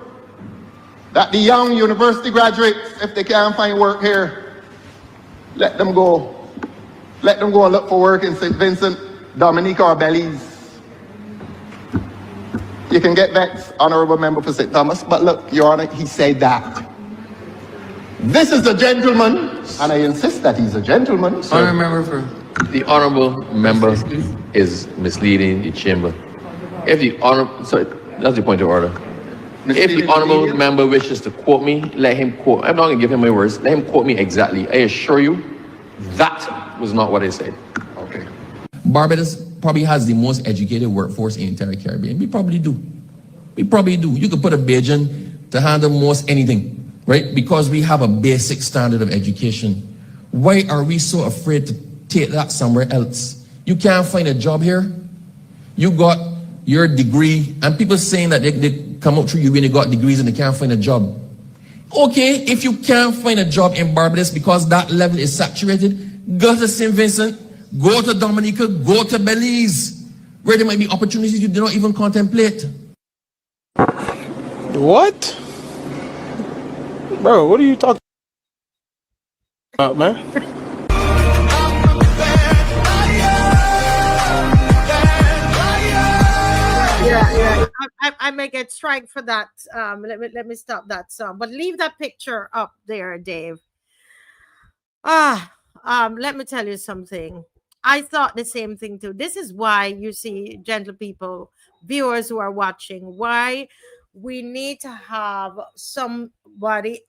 that the young university graduates, if they can't find work here, let them go. Let them go and look for work in St. Vincent, Dominica, or Belize. You can get vexed, Honorable Member for St. Thomas, but look, Your Honor, he said that. This is a gentleman, and I insist that he's a gentleman. So The honorable member is misleading the chamber. If the honorable, sorry, that's the point of order. If the honorable member wishes to quote me, let him quote. I'm not going to give him my words. Let him quote me exactly. I assure you, that was not what I said. Okay. Barbados probably has the most educated workforce in the entire Caribbean. We probably do. We probably do. You could put a Bajan to handle most anything, right? Because we have a basic standard of education. Why are we so afraid to take that somewhere else? You can't find a job here. You got your degree, and people saying that they come out through you when they got degrees and they can't find a job. Okay, if you can't find a job in Barbados because that level is saturated, go to St. Vincent, go to Dominica, go to Belize, where there might be opportunities you do not even contemplate. What? Bro, what are you talking about, man? Yeah. I may get strike for that. Let me stop that song. But leave that picture up there, Dave. Let me tell you something. I thought the same thing too. This is why you see, gentle people, viewers who are watching, why we need to have somebody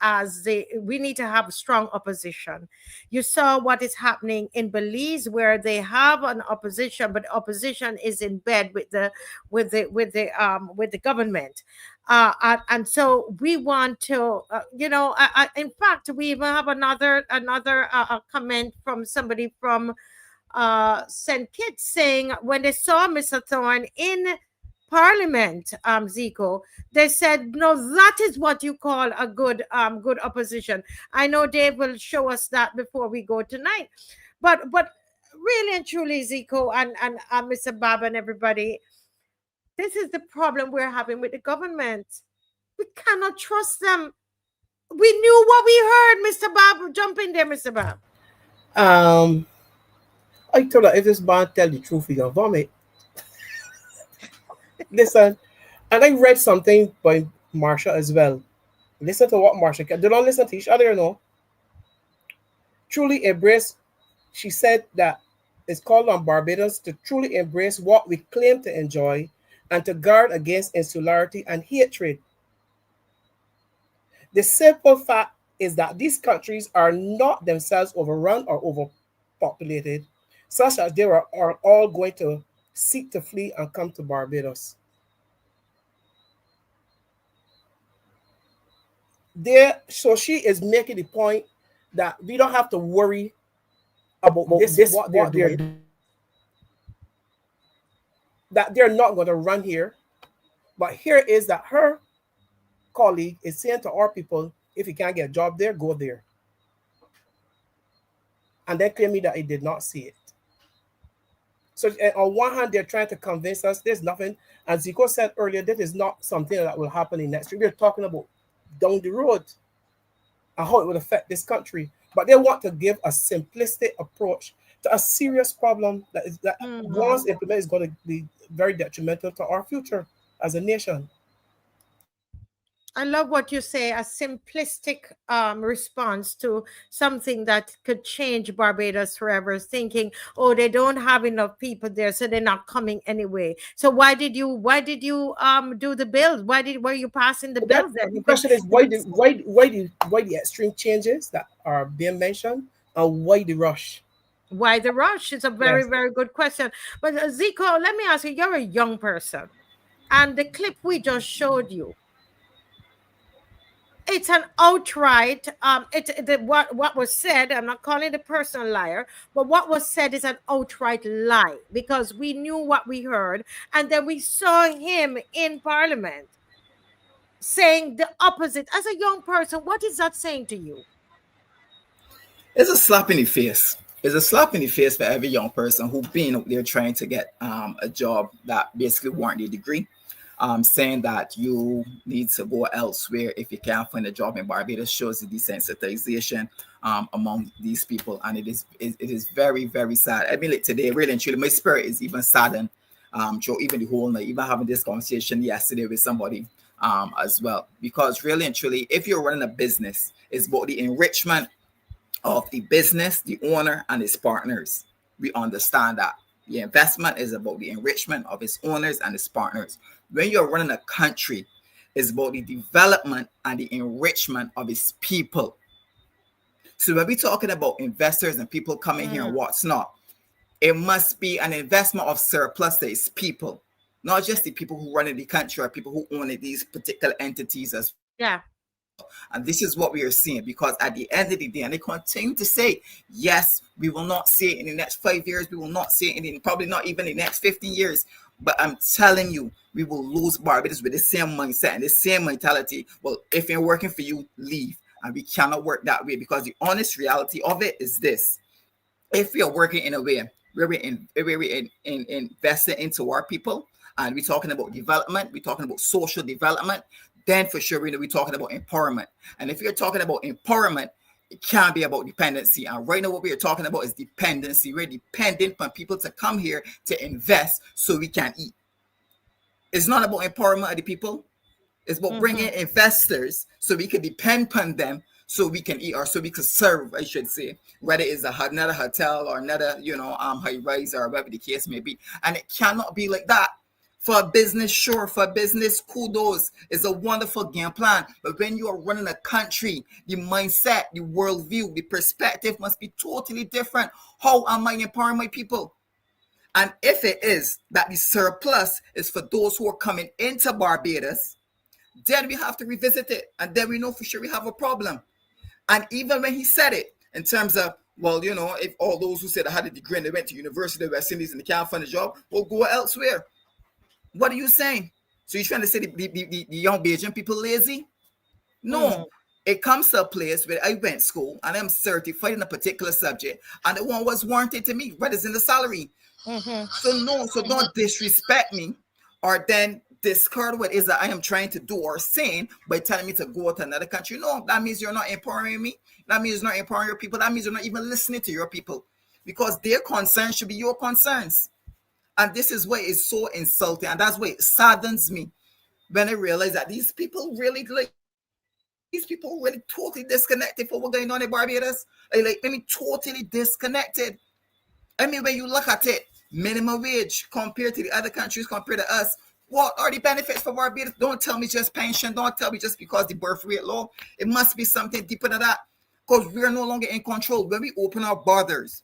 we need to have strong opposition. You saw what is happening in Belize, where they have an opposition, but opposition is in bed with the government. And so we want to, in fact, we even have another comment from somebody from St. Kitts saying when they saw Mr. Thorne in Parliament, Zico, they said, no, that is what you call a good opposition. I know Dave will show us that before we go tonight. But really and truly, Zico and Mr. Bab and everybody, this is the problem we're having with the government. We cannot trust them. We knew what we heard, Mr. Bab. Jump in there, Mr. Bab. I told her, if this man tell the truth, he gonna vomit. Listen, and I read something by Marsha as well. Listen to what Marsha can. They don't listen to each other, you know. Truly embrace, she said that it's called on Barbados to truly embrace what we claim to enjoy and to guard against insularity and hatred. The simple fact is that these countries are not themselves overrun or overpopulated, such that they are all going to seek to flee and come to Barbados. So she is making the point that we don't have to worry about this what they're doing. That they're not going to run here. But here is that her colleague is saying to our people, if you can't get a job there, go there. And they claim me that I did not see it. So on one hand, they're trying to convince us there's nothing. And Zico said earlier, that is not something that will happen in next year. We're talking about down the road and how it would affect this country. But they want to give a simplistic approach to a serious problem that once implemented is going to be very detrimental to our future as a nation. I love what you say, a simplistic response to something that could change Barbados forever, thinking, oh, they don't have enough people there, so they're not coming anyway. So why did you do the bill? Why were you passing the bill then? The question is why the extreme changes that are being mentioned, and why the rush? Why the rush? It's a very, very good question. But Zico, let me ask you, you're a young person, and the clip we just showed you, it's an outright, what was said, I'm not calling the person a liar, but what was said is an outright lie, because we knew what we heard, and then we saw him in Parliament saying the opposite. As a young person, what is that saying to you? It's a slap in the face. It's a slap in the face for every young person who's been out there trying to get a job that basically warrant their degree. Saying that you need to go elsewhere if you can't find a job in Barbados shows the desensitization among these people, and it is very, very sad. I mean, like today, really and truly, my spirit is even saddened through even the whole night, even having this conversation yesterday with somebody as well. Because really and truly, if you're running a business, it's about the enrichment of the business, the owner, and his partners. We understand that. The investment is about the enrichment of its owners and its partners. When you're running a country, it's about the development and the enrichment of its people. So when we're talking about investors and people coming here and what's not, it must be an investment of surplus to its people, not just the people who run in the country or people who own these particular entities as well. Yeah. And this is what we are seeing, because at the end of the day, and they continue to say, yes, we will not see it in the next 5 years. We will not see it in probably not even the next 15 years. But I'm telling you, we will lose Barbados with the same mindset and the same mentality. Well, if it ain't working for you, leave. And we cannot work that way, because the honest reality of it is this. If we are working in a way where we're investing into our people, and we're talking about development, we're talking about social development, then for sure we're talking about empowerment. And if you're talking about empowerment, it can't be about dependency. And right now what we're talking about is dependency. We're dependent on people to come here to invest so we can eat. It's not about empowerment of the people. It's about bringing investors so we can depend on them so we can eat, or so we can serve, I should say, whether it's another hotel or another, high rise or whatever the case may be. And it cannot be like that. For a business, sure, for a business, kudos, is a wonderful game plan. But when you are running a country, the mindset, the worldview, the perspective must be totally different. How am I empowering my people? And if it is that the surplus is for those who are coming into Barbados, then we have to revisit it. And then we know for sure we have a problem. And even when he said it, in terms of, well, if all those who said I had a degree and they went to University of West Indies and they can't find a job, well, go elsewhere. What are you saying? So you're trying to say the young Bajan people lazy? No. It comes to a place where I went to school and I'm certified in a particular subject, and the one was warranted to me, whether it's in the salary. So don't disrespect me or then discard what it is that I am trying to do or saying by telling me to go to another country. No, that means you're not empowering me. That means you're not empowering your people. That means you're not even listening to your people, because their concerns should be your concerns. And this is why it's so insulting, and that's why it saddens me when I realize that these people really totally disconnected from what's going on in Barbados. Totally disconnected. I mean, when you look at it, minimum wage compared to the other countries, compared to us, what are the benefits for Barbados? Don't tell me just pension. Don't tell me just because the birth rate low. It must be something deeper than that, because we are no longer in control. When we open our borders,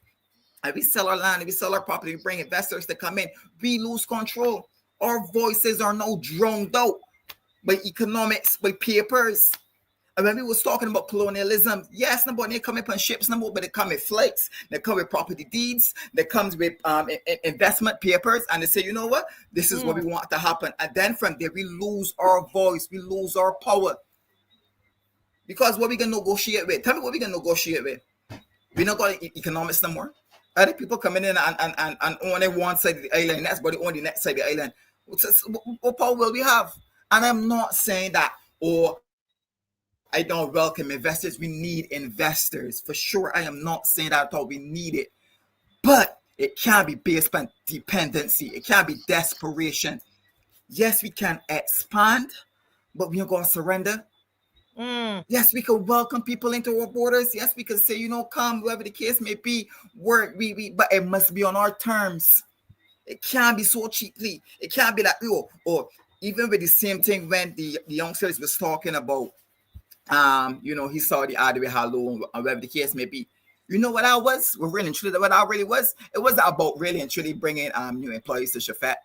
and we sell our land, and we sell our property, we bring investors to come in, we lose control. Our voices are now drowned out by economics, by papers. And when we was talking about colonialism, yes, nobody they come up on ships, no more, but they come with flights, they come with property deeds, they comes with investment papers, and they say, you know what, this is what we want to happen. And then from there, we lose our voice, we lose our power. Because what we can negotiate with? Tell me what we can negotiate with. We're not got economics no more. Other people coming in and own one side of the island, that's but they own the next side of the island. What power will we have? And I'm not saying that, I don't welcome investors. We need investors. For sure, I am not saying that at all. We need it. But it can't be based on dependency. It can't be desperation. Yes, we can expand, but we are going to surrender. Yes, we can welcome people into our borders. Yes, we can say, come, whoever the case may be, work, but it must be on our terms. It can't be so cheaply. It can't be like, or even with the same thing when the youngsters was talking about, he saw the ad with Hello and whatever the case may be. You know what I was? What I really was? It was about really and truly bringing new employees to Shafat.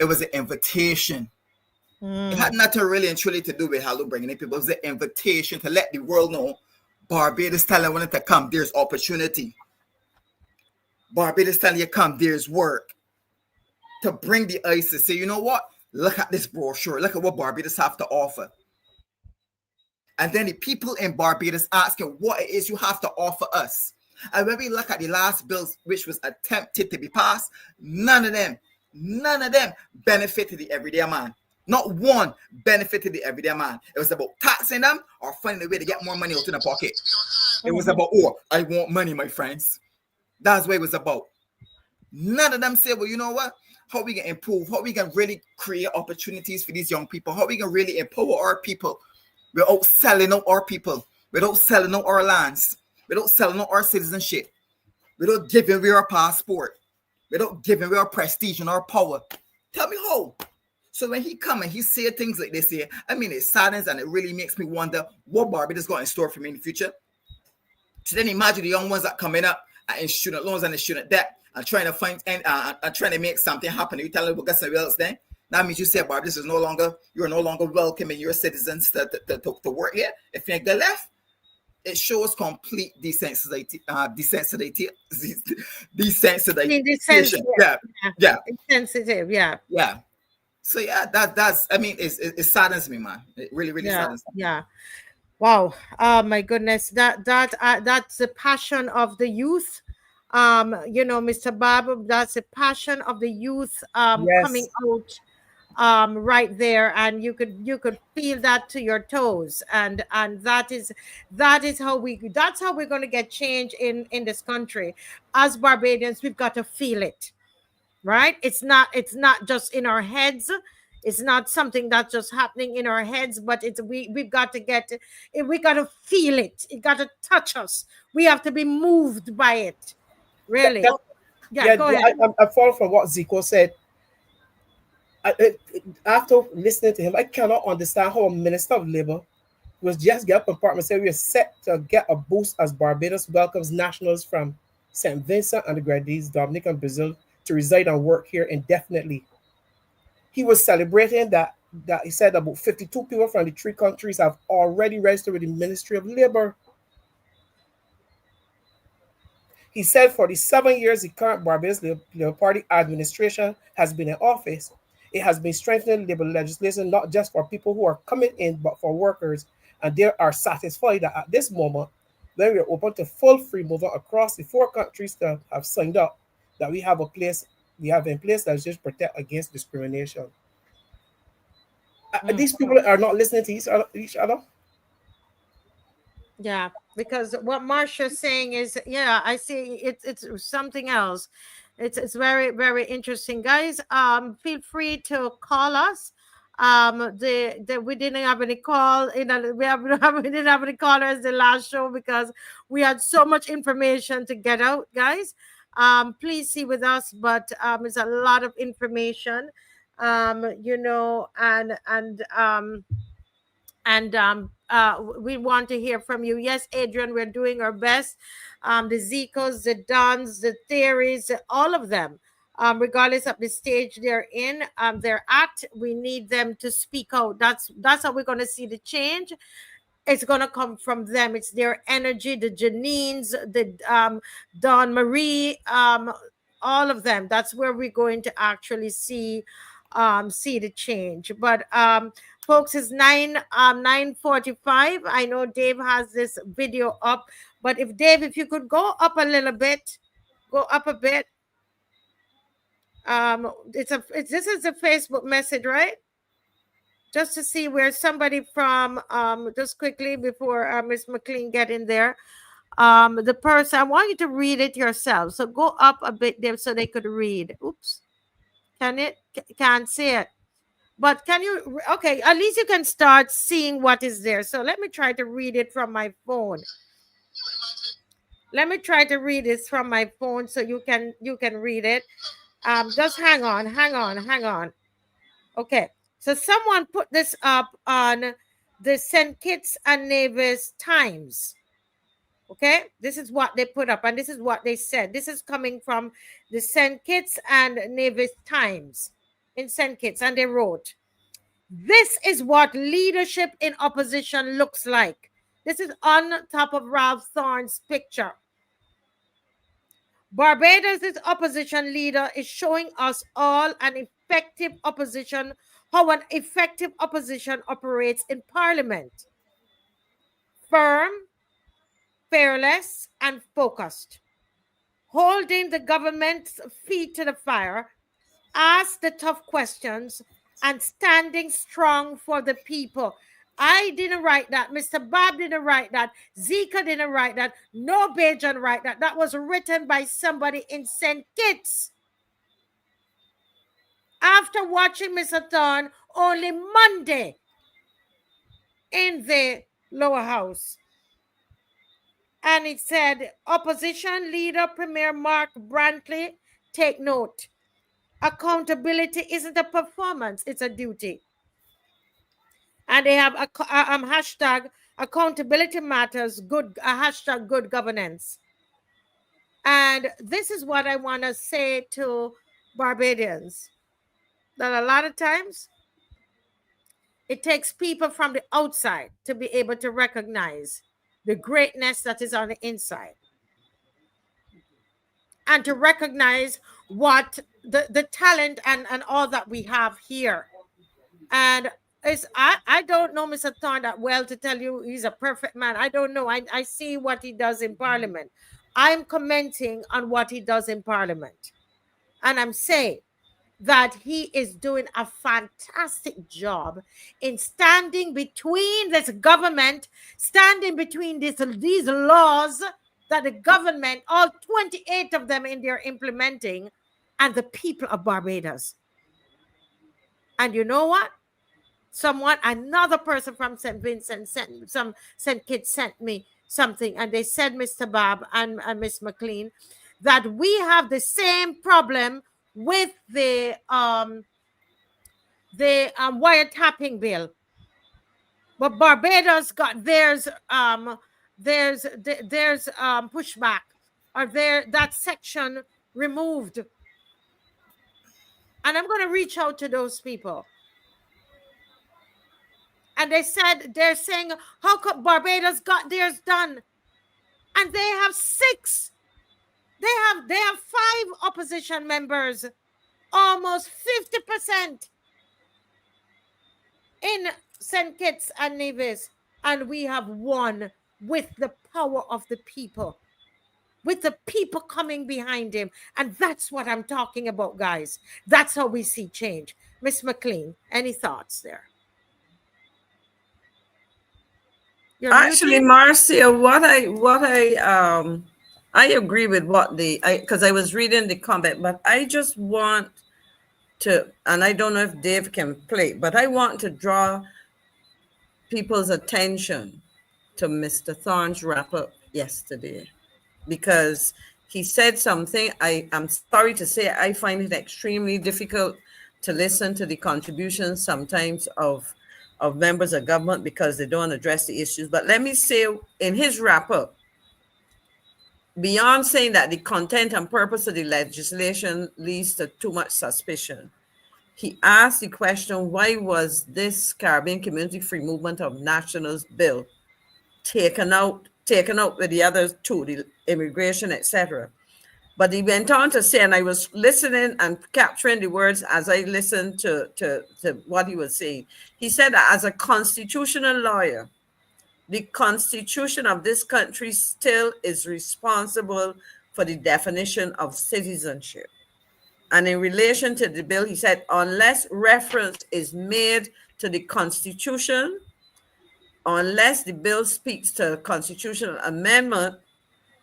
It was an invitation. It had nothing really and truly to do with Hello bringing in people. It was an invitation to let the world know Barbados talent wanted to come. There's opportunity. Barbados talent you come. There's work. To bring the ice to say, you know what? Look at this brochure. Look at what Barbados have to offer. And then the people in Barbados asking what it is you have to offer us. And when we look at the last bills which was attempted to be passed, none of them benefited the everyday man. Not one benefited the everyday man. It was about taxing them or finding a way to get more money out in the pocket. It was about, I want money, my friends. That's what it was about. None of them say, well, you know what? how we can improve, how we can really create opportunities for these young people, how we can really empower our people without selling out our people, without selling out our lands, without selling out our citizenship, without giving away our passport, without giving away our prestige and our power. Tell me how. So when he come and he say things like this here, I mean, it saddens and it really makes me wonder what Barbados got in store for me in the future. So then imagine the young ones that coming up in student loans and the student debt and trying to find and trying to make something happen. You tell them we'll get somebody else then. That means you say Barbados is you're no longer welcoming your citizens to work here. If you go left, it shows complete desensitization. Yeah. Insensitive, yeah. Yeah. So yeah, that's I mean, it saddens me, man. It really saddens me. Yeah. Wow. Oh my goodness. That's the passion of the youth. Mr. Bob, that's the passion of the youth coming out right there, and you could feel that to your toes, and that's how we're going to get change in this country. As Barbadians, we've got to feel it, right? It's not just in our heads. It's not something that's just happening in our heads, but we've got to get it. We got to feel it. It got to touch us. We have to be moved by it. Really. Yeah, go ahead. I follow from what Zico said. After listening to him, I cannot understand how a minister of labor was just get up in Parliament and say we are set to get a boost as Barbados welcomes nationals from St. Vincent and the Grenadines, Dominican, and Brazil to reside and work here indefinitely. He was celebrating that he said about 52 people from the 3 countries have already registered with the Ministry of Labor. He said for the 7 years the current Barbados Labour Party administration has been in office, it has been strengthening labor legislation not just for people who are coming in, but for workers. And they are satisfied that at this moment, when we are open to full free movement across the 4 countries that have signed up, that we have in place legislation to protect against discrimination. These people are not listening to each other. Yeah, because what Marsha's saying is, I see it's something else. It's very, very interesting, guys. Feel free to call us. We didn't have any call we didn't have any callers the last show because we had so much information to get out, guys. Please see with us, but it's a lot of information, we want to hear from you. Yes, Adrian, we're doing our best. The Zicos, the Dons, the theories, all of them, regardless of the stage they're in, they're at, we need them to speak out. That's how we're going to see the change. It's going to come from them. It's their energy, the Janines, the Dawn Marie, all of them. That's where we're going to actually see the change. But folks, it's 9:45. I know Dave has this video up, but if you could go up a little bit, go up a bit. This is a Facebook message, right? Just to see where somebody from, just quickly before Miss McLean get in there. The person, I want you to read it yourself. So go up a bit there so they could read. Oops. Can't see it. But can you, okay, at least you can start seeing what is there. So let me try to read it from my phone. Let me try to read this from my phone so you can read it. Just hang on. Okay. So someone put this up on the St. Kitts and Nevis Times. Okay, this is what they put up, and this is what they said. This is coming from the St. Kitts and Nevis Times in St. Kitts, and they wrote, "This is what leadership in opposition looks like." This is on top of Ralph Thorne's picture. Barbados' opposition leader is showing us all how an effective opposition operates in Parliament. Firm, fearless, and focused. Holding the government's feet to the fire, ask the tough questions, and standing strong for the people. I didn't write that. Mr. Bob didn't write that. Zika didn't write that. No Bajan write that. That was written by somebody in St. Kitts. after watching Mr. Thorne only Monday in the lower house. And it said, opposition leader Premier Mark Brantley, take note. Accountability isn't a performance, it's a duty. And they have a hashtag accountability matters, hashtag good governance. And this is what I want to say to Barbadians, that a lot of times it takes people from the outside to be able to recognize the greatness that is on the inside, and to recognize what the talent and all that we have here. And I don't know Mr. Thorne that well to tell you he's a perfect man. I don't know. I see what he does in Parliament. I'm commenting on what he does in Parliament. And I'm saying that he is doing a fantastic job in standing between this government, standing between these laws that the government, all 28 of them in there implementing, and the people of Barbados. And you know what? Another person from St. Vincent some St. Kitts sent me something, and they said, Mr. Bob and Miss McLean, that we have the same problem with the wiretapping bill, but Barbados got theirs pushback, or that section removed. And I'm going to reach out to those people. And they're saying, how come Barbados got theirs done? And they have 6. They have 5 opposition members, almost 50% in St. Kitts and Nevis. And we have 1 with the power of the people, with the people coming behind him. And that's what I'm talking about, guys. That's how we see change. Miss McLean, any thoughts there? Actually, Marcia, I agree with what because I was reading the comment, but I just want to, and I don't know if Dave can play, but I want to draw people's attention to Mr. Thorne's wrap-up yesterday, because he said something. I'm sorry to say, I find it extremely difficult to listen to the contributions sometimes of members of government because they don't address the issues. But let me say, in his wrap-up, beyond saying that the content and purpose of the legislation leads to too much suspicion, he asked the question, why was this Caribbean Community Free Movement of Nationals bill taken out with the other 2, the immigration, etc. But he went on to say, and I was listening and capturing the words as I listened to what he was saying. He said that as a constitutional lawyer, the Constitution of this country still is responsible for the definition of citizenship. And in relation to the bill, he said, unless reference is made to the Constitution, unless the bill speaks to a constitutional amendment,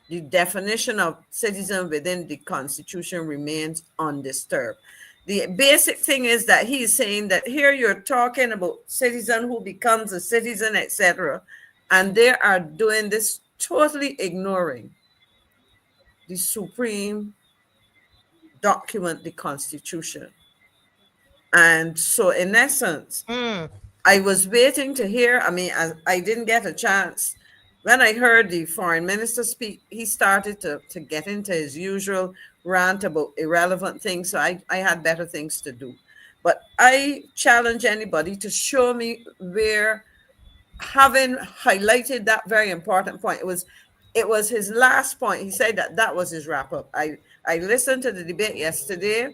the definition of citizen within the Constitution remains undisturbed. The basic thing is that he's saying that here you're talking about citizen who becomes a citizen, etc., and they are doing this totally ignoring the supreme document, the Constitution. And so in essence, I was waiting to hear, I didn't get a chance. When I heard the foreign minister speak, he started to get into his usual rant about irrelevant things. So I had better things to do. But I challenge anybody to show me where, having highlighted that very important point, it was his last point. He said that was his wrap up. I listened to the debate yesterday,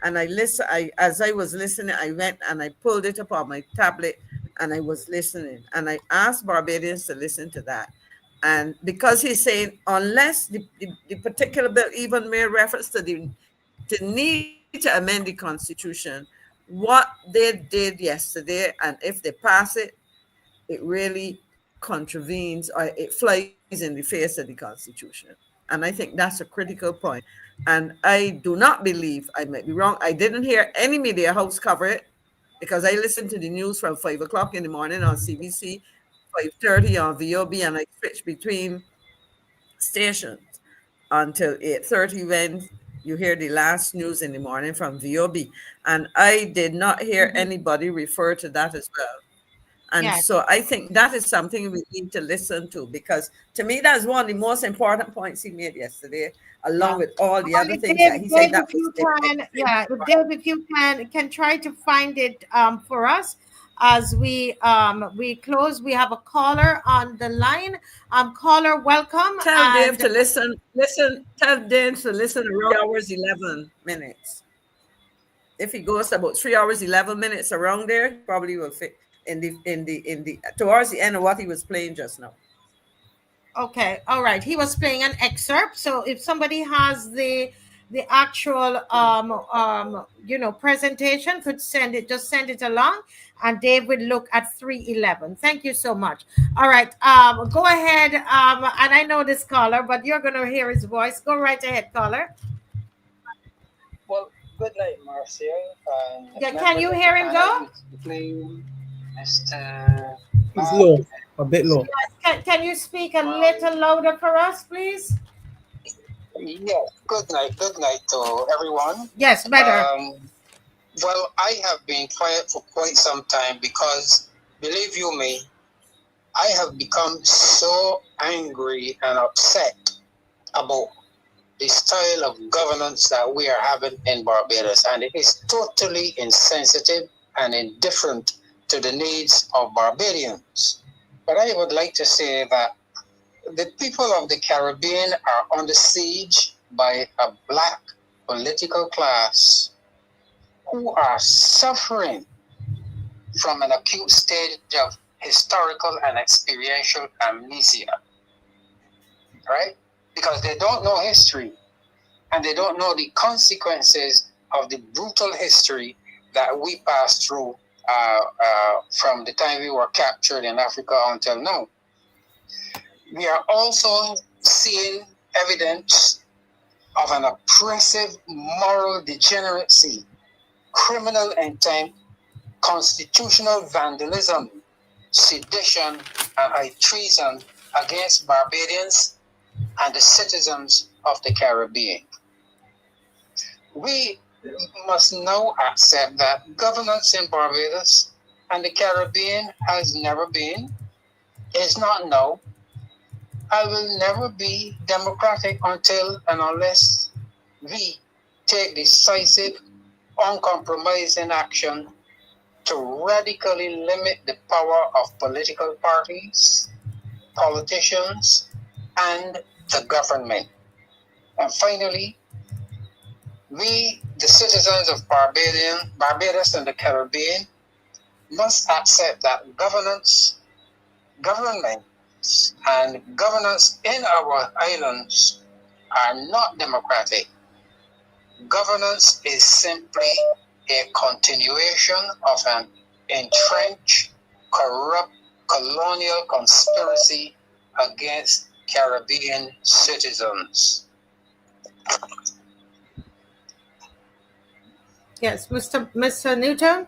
and as I was listening, I went and I pulled it up on my tablet and I was listening, and I asked Barbadians to listen to that. And because he's saying, unless the particular bill even made reference to the need to amend the Constitution, what they did yesterday, and if they pass it, it really contravenes, or it flies in the face of the Constitution. And I think that's a critical point. And I do not believe, I may be wrong, I didn't hear any media house cover it, because I listened to the news from 5 o'clock in the morning on CBC, 5:30 on VOB, and I switched between stations until 8:30 when you hear the last news in the morning from VOB. And I did not hear anybody refer to that as well. And Yes. so I think that is something we need to listen to, because to me, that's one of the most important points he made yesterday, along with all the other things that he said. That If you can, yeah, Dave, if you can try to find it for us as we close. We have a caller on the line. Caller, welcome. Tell Dave to listen. Tell Dave to listen around 3 hours 11 minutes. If he goes about 3 hours 11 minutes around there, probably will fit in the towards the end of what he was playing just now. Okay, all right. He was playing an excerpt. So if somebody has the actual presentation, could send it, just send it along, and Dave would look at 3:11. Thank you so much. All right, go ahead. And I know this caller, but you're gonna hear his voice. Go right ahead, caller. Well, good night, Marcia. Yeah, can you hear him go? Mr. It's low, a bit low. Can you speak a little louder for us, please? Yeah, good night to everyone. Yes, better. Well, I have been quiet for quite some time because, believe you me, I have become so angry and upset about the style of governance that we are having in Barbados, and it is totally insensitive and indifferent to the needs of Barbadians. But I would like to say that the people of the Caribbean are under siege by a black political class who are suffering from an acute stage of historical and experiential amnesia, right? Because they don't know history, and they don't know the consequences of the brutal history that we passed through from the time we were captured in Africa until now. We are also seeing evidence of an oppressive moral degeneracy, criminal intent, constitutional vandalism, sedition, and high treason against Barbadians and the citizens of the Caribbean. We must now accept that governance in Barbados and the Caribbean has never been, is not now, and will never be democratic until and unless we take decisive, uncompromising action to radically limit the power of political parties, politicians, and the government. And finally, we, the citizens of Barbados and the Caribbean, must accept that governments and governance in our islands are not democratic. Governance is simply a continuation of an entrenched, corrupt colonial conspiracy against Caribbean citizens. Yes, Mr. Newton?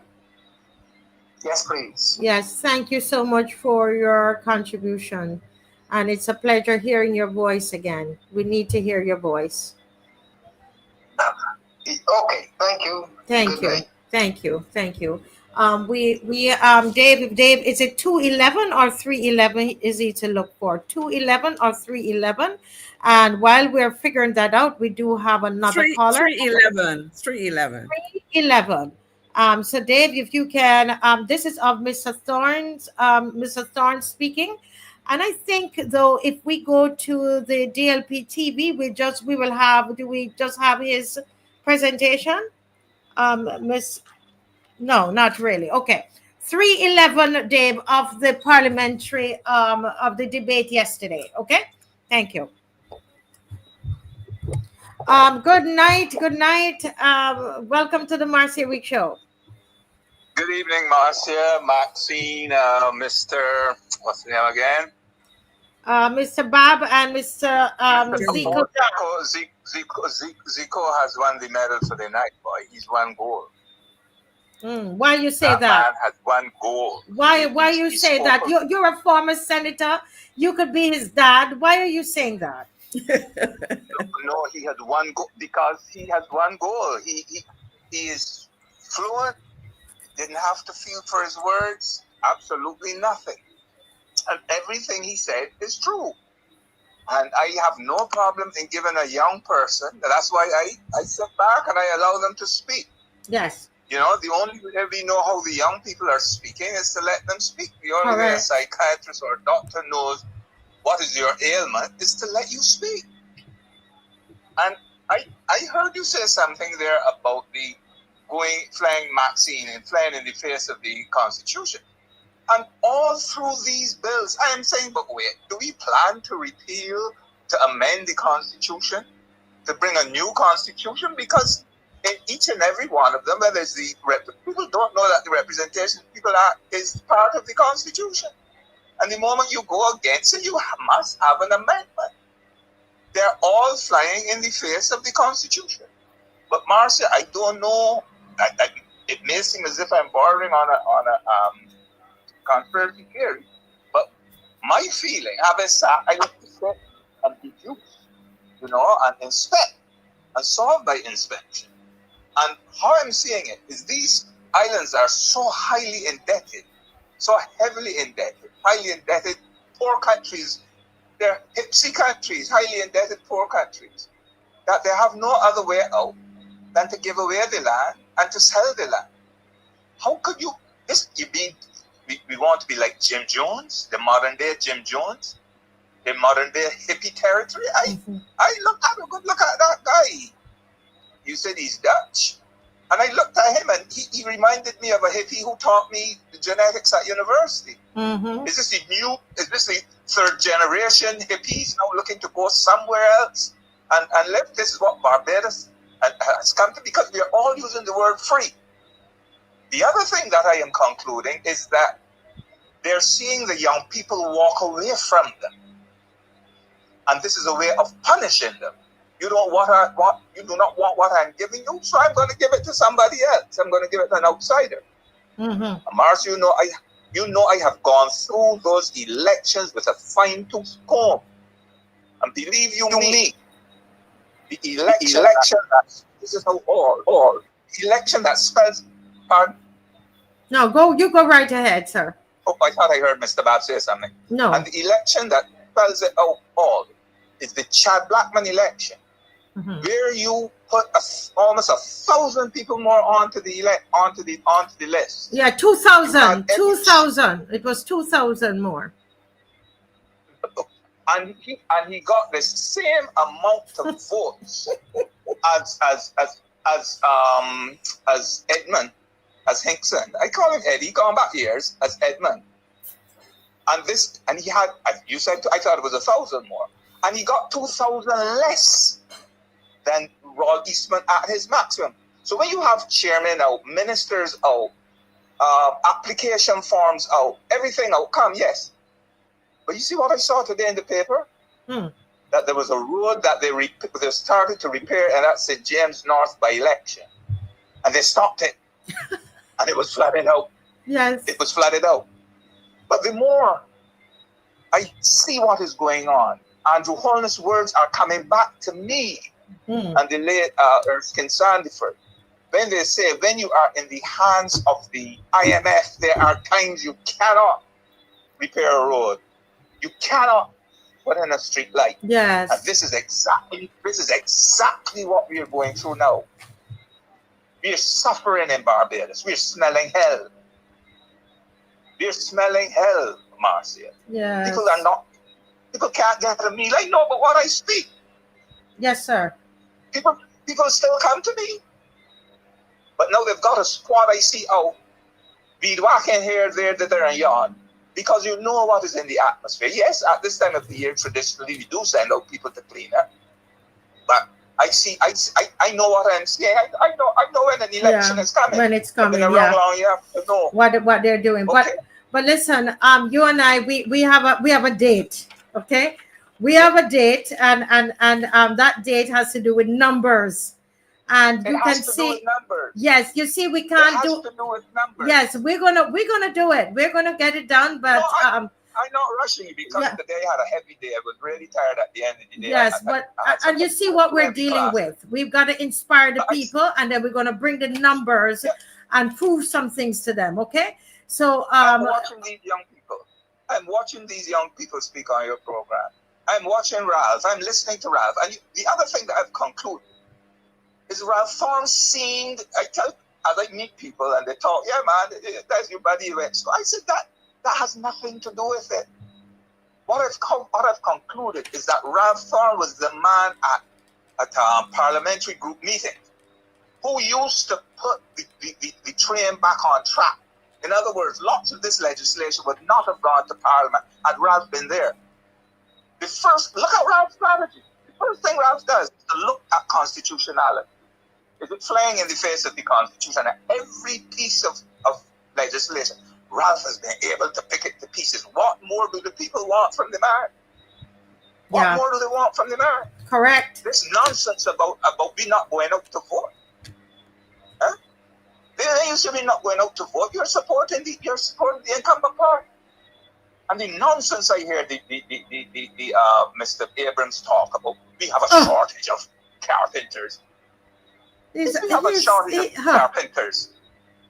Yes, please. Yes, thank you so much for your contribution. And it's a pleasure hearing your voice again. We need to hear your voice. Okay, thank you. Thank you. Thank you. Thank you. Dave, is it 211 or 311 is he to look for? 211 or 311? And while we're figuring that out, we do have another caller. 311. 311. So Dave, if you can, this is of Mr. Thorns speaking. And I think though, if we go to the DLP TV, do we just have his presentation? No, not really. Okay. 311, Dave, of the parliamentary, of the debate yesterday. Okay. Thank you. Good night. Welcome to the Marcia Week Show. Good evening, Marcia, Maxine, Mr. What's the name again? Mr. Bob and Mr. Zico. Zico has won the medal for the night, boy. He's won gold. Why you say that? Man has won gold. Why you say that? You're a former senator. You could be his dad. Why are you saying that? No, he has won goal because he has won goal. He is fluent. Didn't have to feel for his words. Absolutely nothing. And everything he said is true. And I have no problem in giving a young person. That's why I sit back and I allow them to speak. Yes. You know, the only way we know how the young people are speaking is to let them speak. The only way a psychiatrist or a doctor knows what is your ailment is to let you speak. And I heard you say something there about the flying Maxine and flying in the face of the Constitution. And all through these bills, I am saying, but wait, do we plan to repeal, to amend the Constitution, to bring a new Constitution? Because in each and every one of them, whether it's people don't know that the representation people is part of the Constitution. And the moment you go against it, you must have an amendment. They're all flying in the face of the Constitution. But Marcia, I don't know. It may seem as if I'm bordering on a conspiracy theory, but my feeling, having sat, I like to sit and deduce, you know, and inspect and solve by inspection. And how I'm seeing it is these islands are so highly indebted, so heavily indebted, highly indebted, poor countries. They're hipsy countries, highly indebted poor countries, that they have no other way out than to give away the land and to sell the land. How could you? We want to be like Jim Jones, the modern day Jim Jones, the modern day hippie territory. I have a good look at that guy. You said he's Dutch. And I looked at him and he reminded me of a hippie who taught me the genetics at university. Is this the third generation hippies now looking to go somewhere else and live? This is what Barbados has come to, because we are all using the word free. The other thing that I am concluding is that they're seeing the young people walk away from them. And this is a way of punishing them. You do not want what I'm giving you, so I'm going to give it to somebody else. I'm going to give it to an outsider. Mars, you know I have gone through those elections with a fine-tooth comb. And believe you me, the election this is how all election that spells pardon. No, you go right ahead, sir. Oh, I thought I heard Mr. Bob say something. No. And the election that spells it out all is the Chad Blackman election, where you put almost 1,000 people more onto the list. Yeah, 2,000. 2,000. It was 2,000 more. And he got the same amount of votes as Edmund, as Hinkson. I call him Eddie, going back years, as Edmund. And he had, you said, I thought it was 1,000 more. And he got 2,000 less than Roald Eastman at his maximum. So when you have chairmen out, ministers out, application forms out, everything out, yes. But you see what I saw today in the paper? That there was a road that they started to repair, and that's St. James North by election. And they stopped it. And it was flooded out. Yes. It was flooded out. But the more I see what is going on, Andrew Holness' words are coming back to me and the late Erskine Sandiford. When they say, when you are in the hands of the IMF, there are times you cannot repair a road. You cannot put in a street light. Yes. And this is exactly what we are going through now. We are suffering in Barbados. We are smelling hell. We are smelling hell, Marcia. Yes. People can't get a meal. I know, but what I speak. Yes, sir. People still come to me. But now they've got a squad I see out. Be walking here, there, and yon. Because you know what is in the atmosphere. Yes, at this time of the year, traditionally, we do send out people to clean up. But I know what I'm saying. I know when an election is coming. When it's coming, you have to know what they're doing. Okay. But listen, you and I, we have a date. Okay, we have a date, and that date has to do with numbers, and you can see. Yes, you see, we can't do. To do with numbers. Yes, we're gonna do it. We're gonna get it done, but I'm not rushing you because today I had a heavy day. I was really tired at the end of the day. Yes, and you see what we're dealing with. We've got to inspire the people, and then we're going to bring the numbers and prove some things to them. Okay, so I'm watching these young people. I'm watching these young people speak on your program. I'm watching Ralph. I'm listening to Ralph. And the other thing that I've concluded is Ralph Thorne seemed. I tell as I meet people and they talk, yeah, man, that's your buddy you went. So I said that has nothing to do with it. What I've concluded is that Ralph Thorne was the man at parliamentary group meetings who used to put the train back on track. In other words, lots of this legislation would not have gone to Parliament had Ralph been there. Look at Ralph's strategy. The first thing Ralph does is to look at constitutionality. Is it flying in the face of the Constitution? And every piece of legislation, Ralph has been able to pick it to pieces. What more do the people want from the man? What more do they want from the man? Correct. This nonsense about we not going out to vote. Huh? You should be not going out to vote. You're supporting the incumbent party. And the nonsense I hear Mr. Abrams talk about, we have a shortage of carpenters. We have a shortage of carpenters.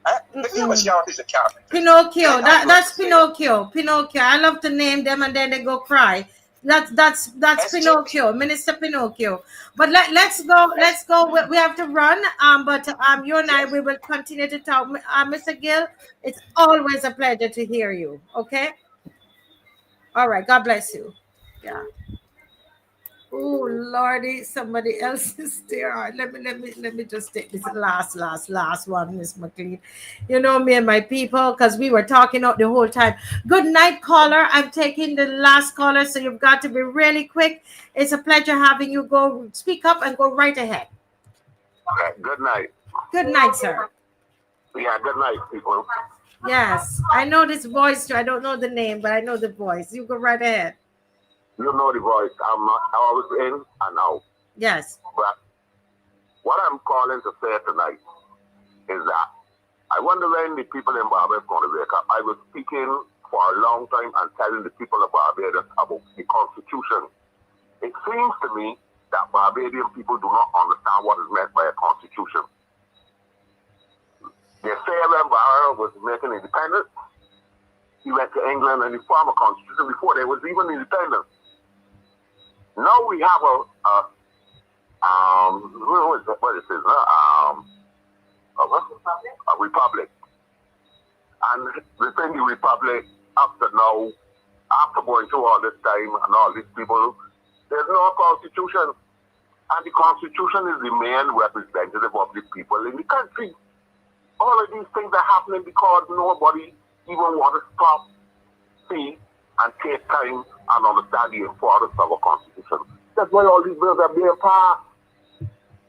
If you have a shortage of carpenters. Pinocchio, that's Pinocchio. Pinocchio. I love to name them and then they go cry. That's Pinocchio, Minister Pinocchio. But let's go. We have to run. But you and I, we will continue to talk. Mr. Gill, it's always a pleasure to hear you. Okay. All right. God bless you. Yeah. Oh Lordy, somebody else is there. All right, let me just take this last one, Miss McLean. You know me and my people, because we were talking out the whole time. Good night, caller. I'm taking the last caller, so you've got to be really quick. It's a pleasure having you. Go speak up and go right ahead. Okay, good night. Good night, sir. Yeah, good night, people. Yes, I know this voice too. I don't know the name, but I know the voice. You go right ahead. You know the voice. I was in and out. Yes. But what I'm calling to say tonight is that I wonder when the people in Barbados are going to wake up. I was speaking for a long time and telling the people of Barbados about the Constitution. It seems to me that Barbadian people do not understand what is meant by a Constitution. They say when Barbados was making independence, he went to England and he formed a Constitution before there was even independence. Now we have a republic. And within the republic, up to now, after going through all this time and all these people, there's no constitution. And the constitution is the main representative of the people in the country. All of these things are happening because nobody even want to stop, see, and take time and understand the importance of a constitution. That's why all these bills are being passed.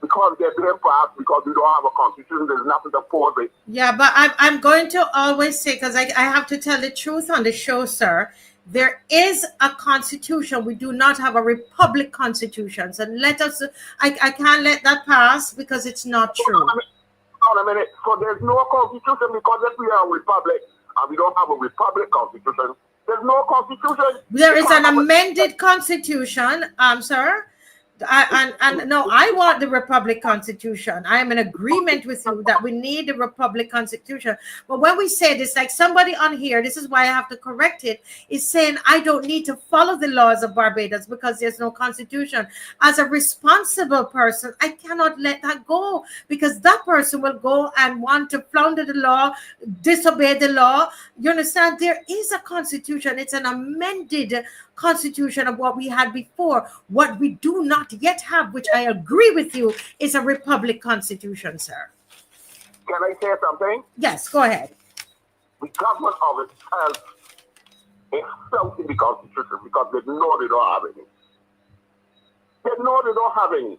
Because they're being passed because we don't have a constitution, there's nothing to force it. Yeah, but I'm going to always say, because I have to tell the truth on the show, sir. There is a constitution. We do not have a republic constitution. So I can't let that pass because it's not true. Hold on a minute. So there's no constitution because if we are a republic and we don't have a republic constitution, there's no constitution. There is an amended constitution, sir. And no, I want the Republic Constitution. I am in agreement with you that we need the Republic Constitution. But when we say this, like somebody on here, this is why I have to correct it, is saying I don't need to follow the laws of Barbados because there's no constitution. As a responsible person, I cannot let that go because that person will go and want to flounder the law, disobey the law. You understand? There is a constitution. It's an amended constitution of what we had before. What we do not yet have, which I agree with you, is a republic constitution, sir. Can I say something? Yes, go ahead. The government of itself is felt in the constitution because they know they don't have any. They know they don't have any.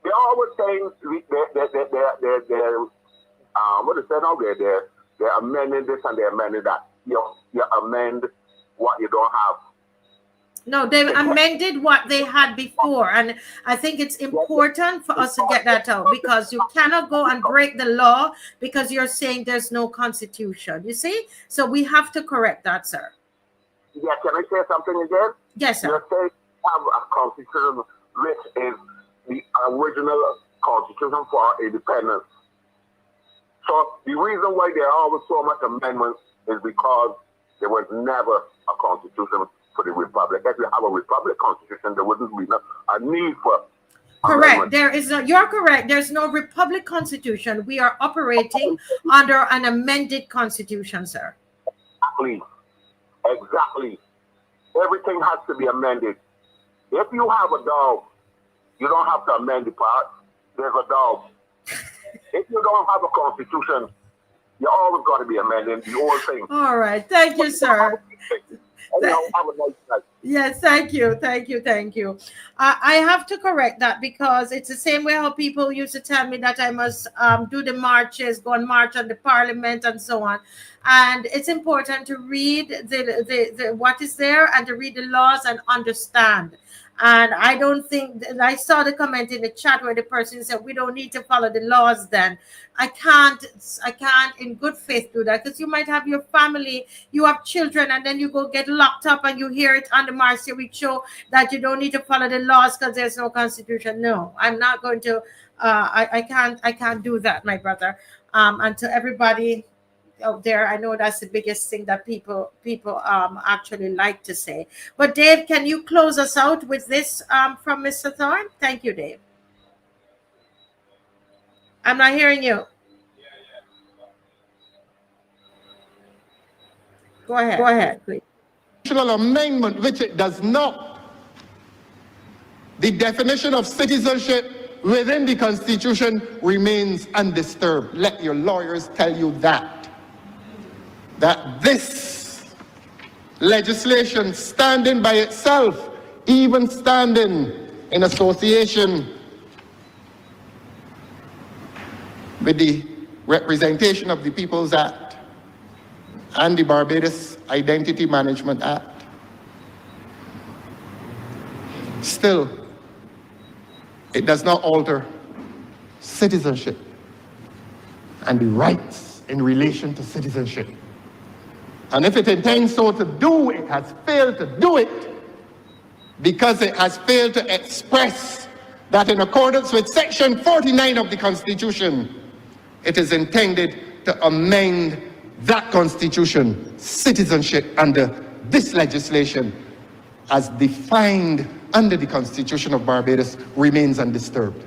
They're always saying what is that now? They're amending this and they're amending that. You amend what you don't have. No, they amended what they had before. And I think it's important for us to get that out, because you cannot go and break the law because you're saying there's no constitution. You see? So we have to correct that, sir. Yeah, can I say something again? Yes, sir. You say you have a constitution which is the original constitution for independence. So the reason why there are always so much amendments is because there was never a constitution for the republic. If you have a republic constitution, there wouldn't be a need for correct. There is no, you're correct. There's no republic constitution. We are operating under an amended constitution, sir. Exactly. Everything has to be amended. If you have a dog, you don't have to amend the part. There's a dog. If you don't have a constitution, you're always going to be amending the whole thing. All right. Thank you, sir. Yes, thank you. I have to correct that, because it's the same way how people used to tell me that I must do the marches, go and march on the parliament and so on. And it's important to read the what is there and to read the laws and understand. And I don't think, I saw the comment in the chat where the person said, we don't need to follow the laws then. I can't in good faith do that, because you might have your family, you have children, and then you go get locked up and you hear it on the Marcia Week show that you don't need to follow the laws because there's no constitution. No, I'm not going to, I can't do that, my brother. And to everybody out there, I know that's the biggest thing that people actually like to say. But Dave, can you close us out with this from Mr. Thorne? Thank you, Dave. I'm not hearing you. Go ahead, please. Amendment, which it does not. The definition of citizenship within the Constitution remains undisturbed. Let your lawyers tell you that this legislation, standing by itself, even standing in association with the Representation of the People's Act and the Barbados Identity Management Act, still, it does not alter citizenship and the rights in relation to citizenship. And if it intends so to do, it has failed to do it because it has failed to express that in accordance with Section 49 of the Constitution, it is intended to amend that Constitution, citizenship under this legislation, as defined under the Constitution of Barbados, remains undisturbed.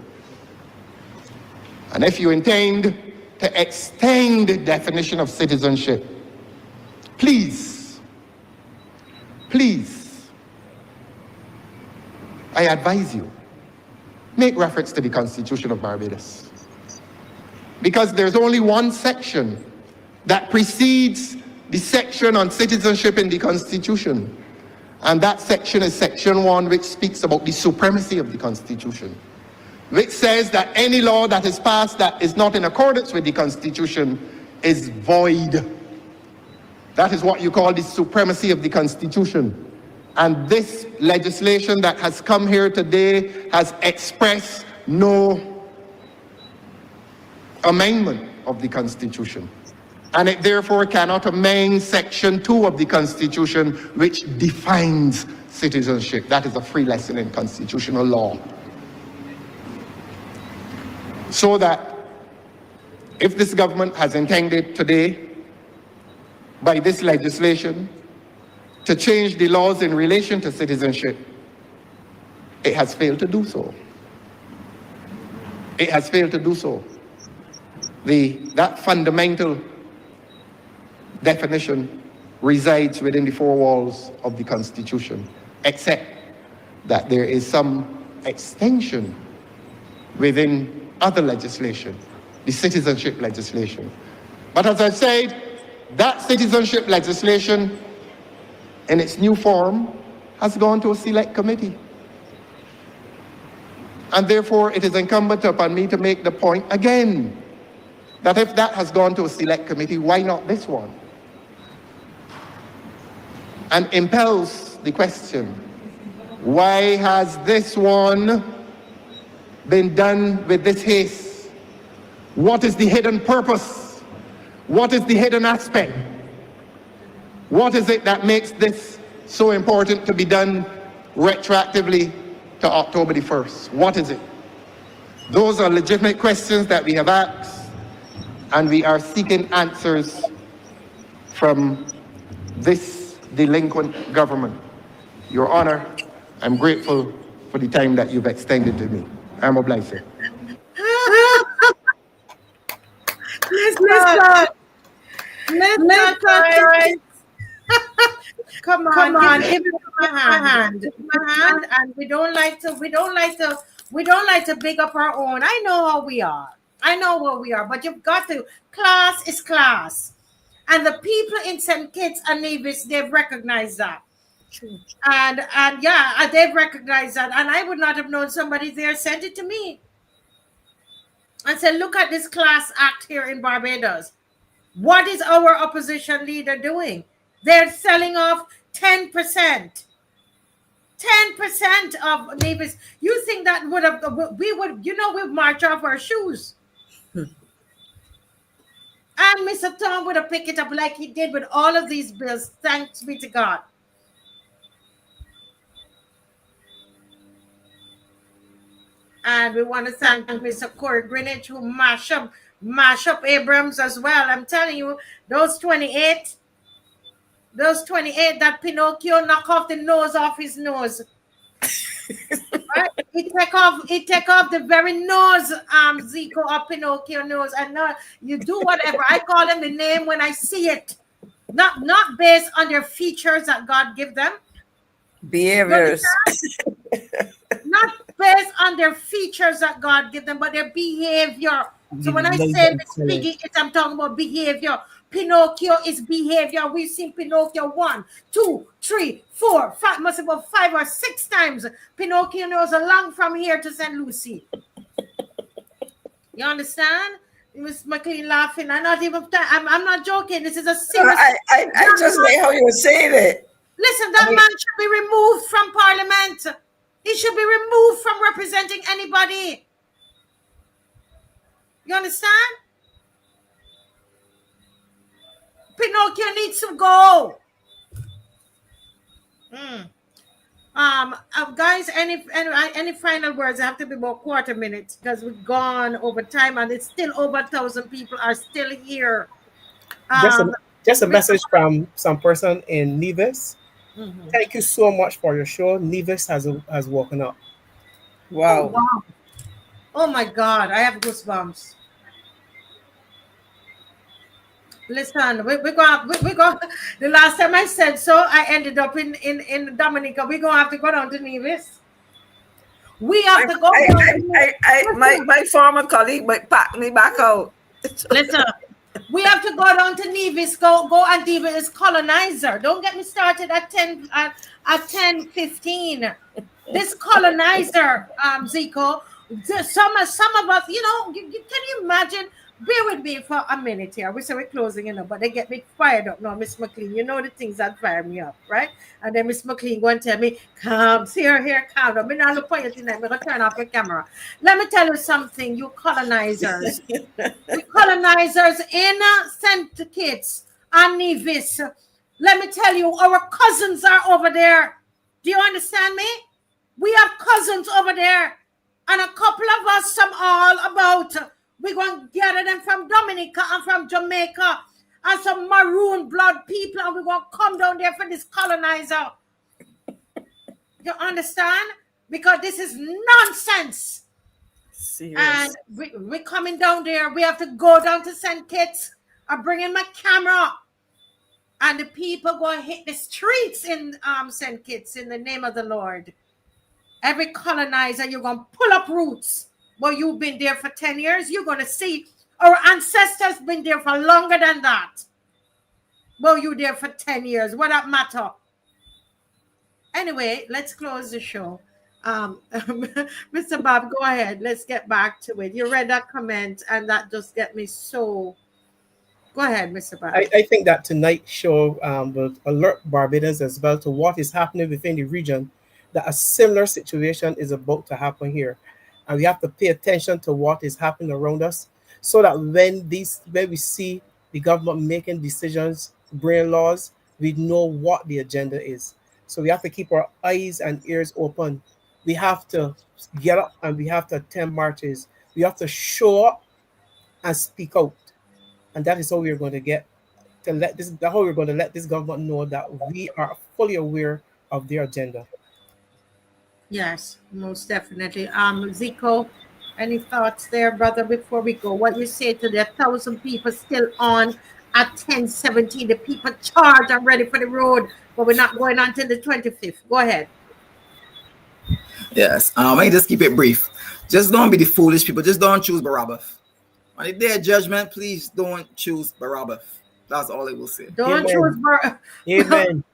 And if you intend to extend the definition of citizenship, please, I advise you, make reference to the Constitution of Barbados. Because there's only one section that precedes the section on citizenship in the Constitution. And that section is Section 1, which speaks about the supremacy of the Constitution, which says that any law that is passed that is not in accordance with the Constitution is void. That is what you call the supremacy of the Constitution. And this legislation that has come here today has expressed no amendment of the Constitution. And it therefore cannot amend Section 2 of the Constitution, which defines citizenship. That is a free lesson in constitutional law. So that if this government has intended today, by this legislation, to change the laws in relation to citizenship, it has failed to do so. It has failed to do so. That fundamental definition resides within the four walls of the Constitution, except that there is some extension within other legislation, the citizenship legislation. But as I said, that citizenship legislation in its new form has gone to a select committee. And therefore, it is incumbent upon me to make the point again, that if that has gone to a select committee, why not this one? And impels the question, Why has this one been done with this haste? What is the hidden purpose? What is the hidden aspect? What is it that makes this so important to be done retroactively to October the 1st? What is it? Those are legitimate questions that we have asked, and we are seeking answers from this delinquent government. Your Honor, I'm grateful for the time that you've extended to me. I'm obliged, sir. Listen. Come on, give me my hand. And we don't like to big up our own. I know how we are. I know what we are, but you've got to. Class is class. And the people in St. Kitts and Nevis, they've recognized that. And yeah, they've recognized that. And I would not have known somebody there sent it to me and said, look at this class act here in Barbados. What is our opposition leader doing? They're selling off 10%. 10% of Nevis. You think that we'd march off our shoes. And Mr. Tom would have picked it up like he did with all of these bills. Thanks be to God. And we want to thank Mr. Corey Greenwich, who mash up Abrams as well. I'm telling you, those 28, that Pinocchio knock off the nose off his nose. Right? He take off the very nose, Zico of Pinocchio nose, and you do whatever. I call them the name when I see it, not based on their features that God give them, behaviors, not based on their features that God give them, but their behavior. So when I say Miss Piggy, I'm talking about behavior. Pinocchio is behavior. We've seen Pinocchio 1, 2, 3, 4, 5, must have about 5 or 6 times. Pinocchio knows along from here to St. Lucie. You understand? Miss McLean laughing. I'm not joking. This is a serious. I just like how you were saying it. Listen, that man should be removed from Parliament. He should be removed from representing anybody. You understand? Pinocchio needs to go. Guys, any final words? I have to be about quarter minutes because we've gone over time, and it's still over 1,000 people are still here. Just a message from some person in Nevis. Mm-hmm. Thank you so much for your show. Nevis has woken up. Wow. Oh, wow. Oh my God, I have goosebumps. Listen, we go. The last time I said so, I ended up in Dominica. We're gonna have to go down to Nevis. We have to go. My former colleague might pack me back out. Listen, we have to go down to Nevis. Go and deal with this colonizer. Don't get me started at 10:15. This colonizer, Zico. Some of us, can you imagine? Bear with me for a minute here. We say we're closing, but they get me fired up now, Miss McLean. You know the things that fire me up, right? And then Miss McLean going to tell me, come, see her here, calm down. I'm not look for you tonight. I'm going to turn off your camera. Let me tell you something, you colonizers. The colonizers in St. Kitts and Nevis. Let me tell you, our cousins are over there. Do you understand me? We have cousins over there. And a couple of us, some all about. We're going to gather them from Dominica and from Jamaica and some maroon blood people, and we're going to come down there for this colonizer. You understand? Because this is nonsense. Serious. And we're coming down there. We have to go down to St. Kitts. I'm bringing my camera. And the people going to hit the streets in St. Kitts in the name of the Lord. Every colonizer, you're going to pull up roots. Well, you've been there for 10 years. You're going to see our ancestors been there for longer than that. Well, you're there for 10 years. What that matter? Anyway, let's close the show. Mr. Bob, go ahead. Let's get back to it. You read that comment, and that just get me so... Go ahead, Mr. Bob. I think that tonight's show will alert Barbadians as well to what is happening within the region that a similar situation is about to happen here. And we have to pay attention to what is happening around us so that when we see the government making decisions, bringing laws, we know what the agenda is. So we have to keep our eyes and ears open. We have to get up and we have to attend marches. We have to show up and speak out. And that is how we're going to get to how we're going to let this government know that we are fully aware of their agenda. Yes, most definitely. Zico, any thoughts there, brother, before we go? What you say to the 1,000 people still on at 10:17? The people charged and ready for the road, but we're not going on till the 25th. Go ahead. Yes, I just keep it brief. Just don't be the foolish people. Just don't choose Barabbas. On the day of judgment, please don't choose Barabbas. That's all I will say. Don't choose Barabbas. Amen.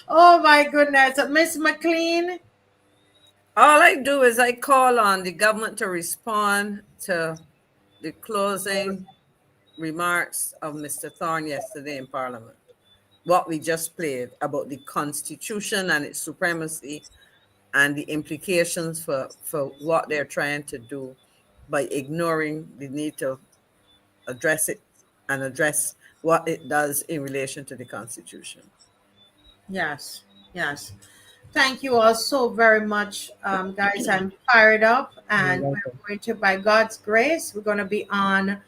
Oh my goodness, Miss McLean. All I do is I call on the government to respond to the closing remarks of Mr. Thorne yesterday in Parliament. What we just played about the Constitution and its supremacy and the implications for what they're trying to do by ignoring the need to address it and address what it does in relation to the Constitution. Yes, yes. Thank you all so very much, guys. I'm fired up, and we're going to, by God's grace, we're going to be on.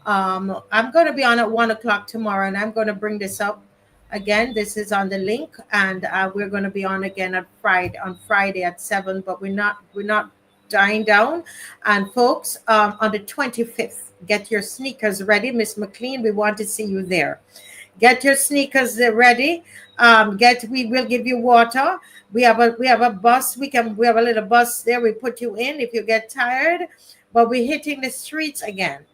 I'm going to be on at 1 o'clock tomorrow, and I'm going to bring this up again. This is on the link, and we're going to be on again on Friday at 7. But we're not dying down. And folks, on the 25th, get your sneakers ready, Miss McLean. We want to see you there. Get your sneakers ready. We will give you water. We have a bus. We have a little bus there. We put you in if you get tired. But we're hitting the streets again.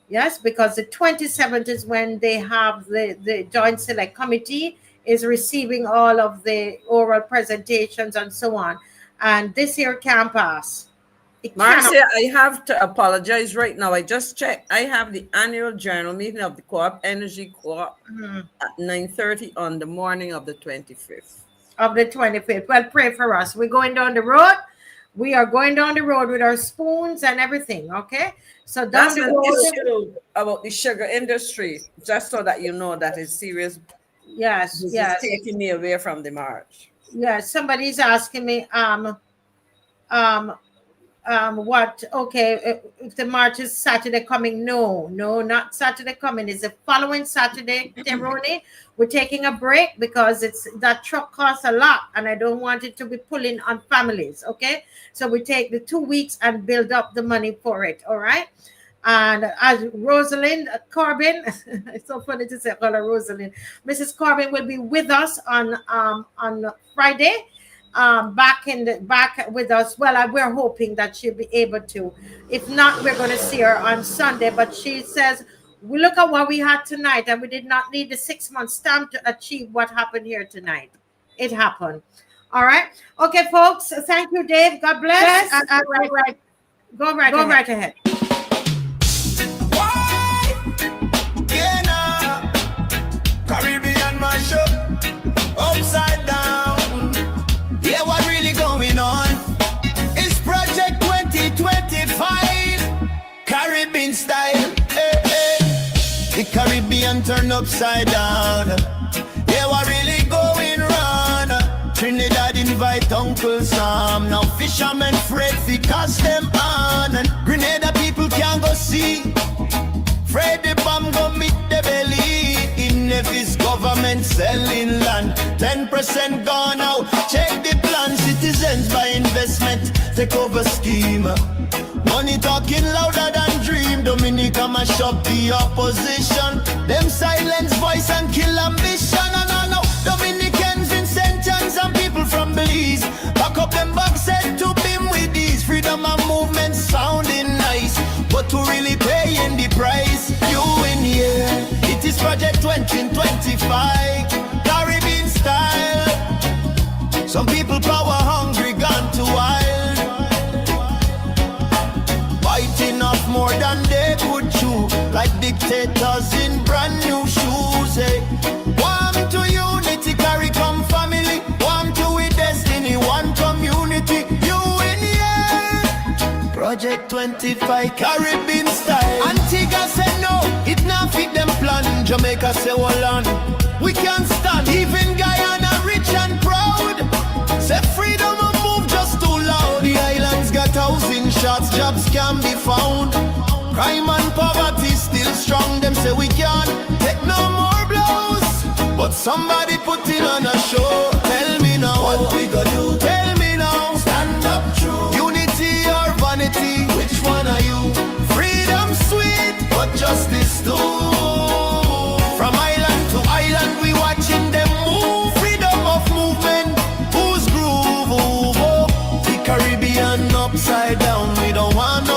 Yes, because the 27th is when they have the Joint Select Committee is receiving all of the oral presentations and so on. And this year can't pass. Marcia, I have to apologize right now. I just checked. I have the annual general meeting of the Co-op Energy Co-op at 9:30 on the morning of the 25th. Of the 25th. Well, pray for us. We're going down the road. We are going down the road with our spoons and everything, okay? So that's an issue about the sugar industry, just so that you know that it's serious. Yes, this yes. is taking me away from the march. Yes, somebody's asking me, if the march is Saturday coming. No, not Saturday coming. It's the following Saturday, Teroni. We're taking a break because that truck costs a lot and I don't want it to be pulling on families, okay? So we take the 2 weeks and build up the money for it, all right? And as Rosalind Corbin, it's so funny to say call her Rosalind. Mrs. Corbin will be with us on Friday. Back with us. Well, we're hoping that she'll be able to. If not, we're going to see her on Sunday. But she says, we look at what we had tonight, and we did not need the 6-month stamp to achieve what happened here tonight. It happened. All right. Okay, folks. Thank you, Dave. God bless. Go right ahead. Caribbean mashup, upside down. Yeah, what really going on? It's Project 2025, Caribbean style. Hey, hey. The Caribbean turned upside down. Yeah, what really going on? Trinidad invite Uncle Sam. Now fishermen fret fi cast them on. And Grenada people can't go see. Fred the bomb go meet the belly. In Nevis government selling land. 10% gone out. Check the plan. Citizens by investment. Take over scheme. Money talking louder than dream. Dominica mash up the opposition. Them silence voice and kill ambition. No. Dominicans in St. John's and people from Belize. Back up them back set to beam with these. Freedom and movement sounding nice. But to really paying the price. You in here. It is Project 2025. Caribbean style. Some people power hungry, gone too wild. Biting off more than they could chew. Like dictators in brand new shoes. Hey. Warm to unity, carry come family. Warm Project 25 Caribbean style. Antigua say no, it not fit them plan. Jamaica say hold on, we can't stand. Even Guyana rich and proud. Say freedom of move just too loud. The islands got housing shots, jobs can be found. Crime and poverty still strong. Them say we can't take no more blows, but somebody putting on a show. Tell me now, what we gonna do? Tell me now, stand up true. Unity or vanity, which one are you? Freedom sweet, but justice too. From island to island, we watching them move. Freedom of movement, who's groove? The Caribbean upside down, we don't want no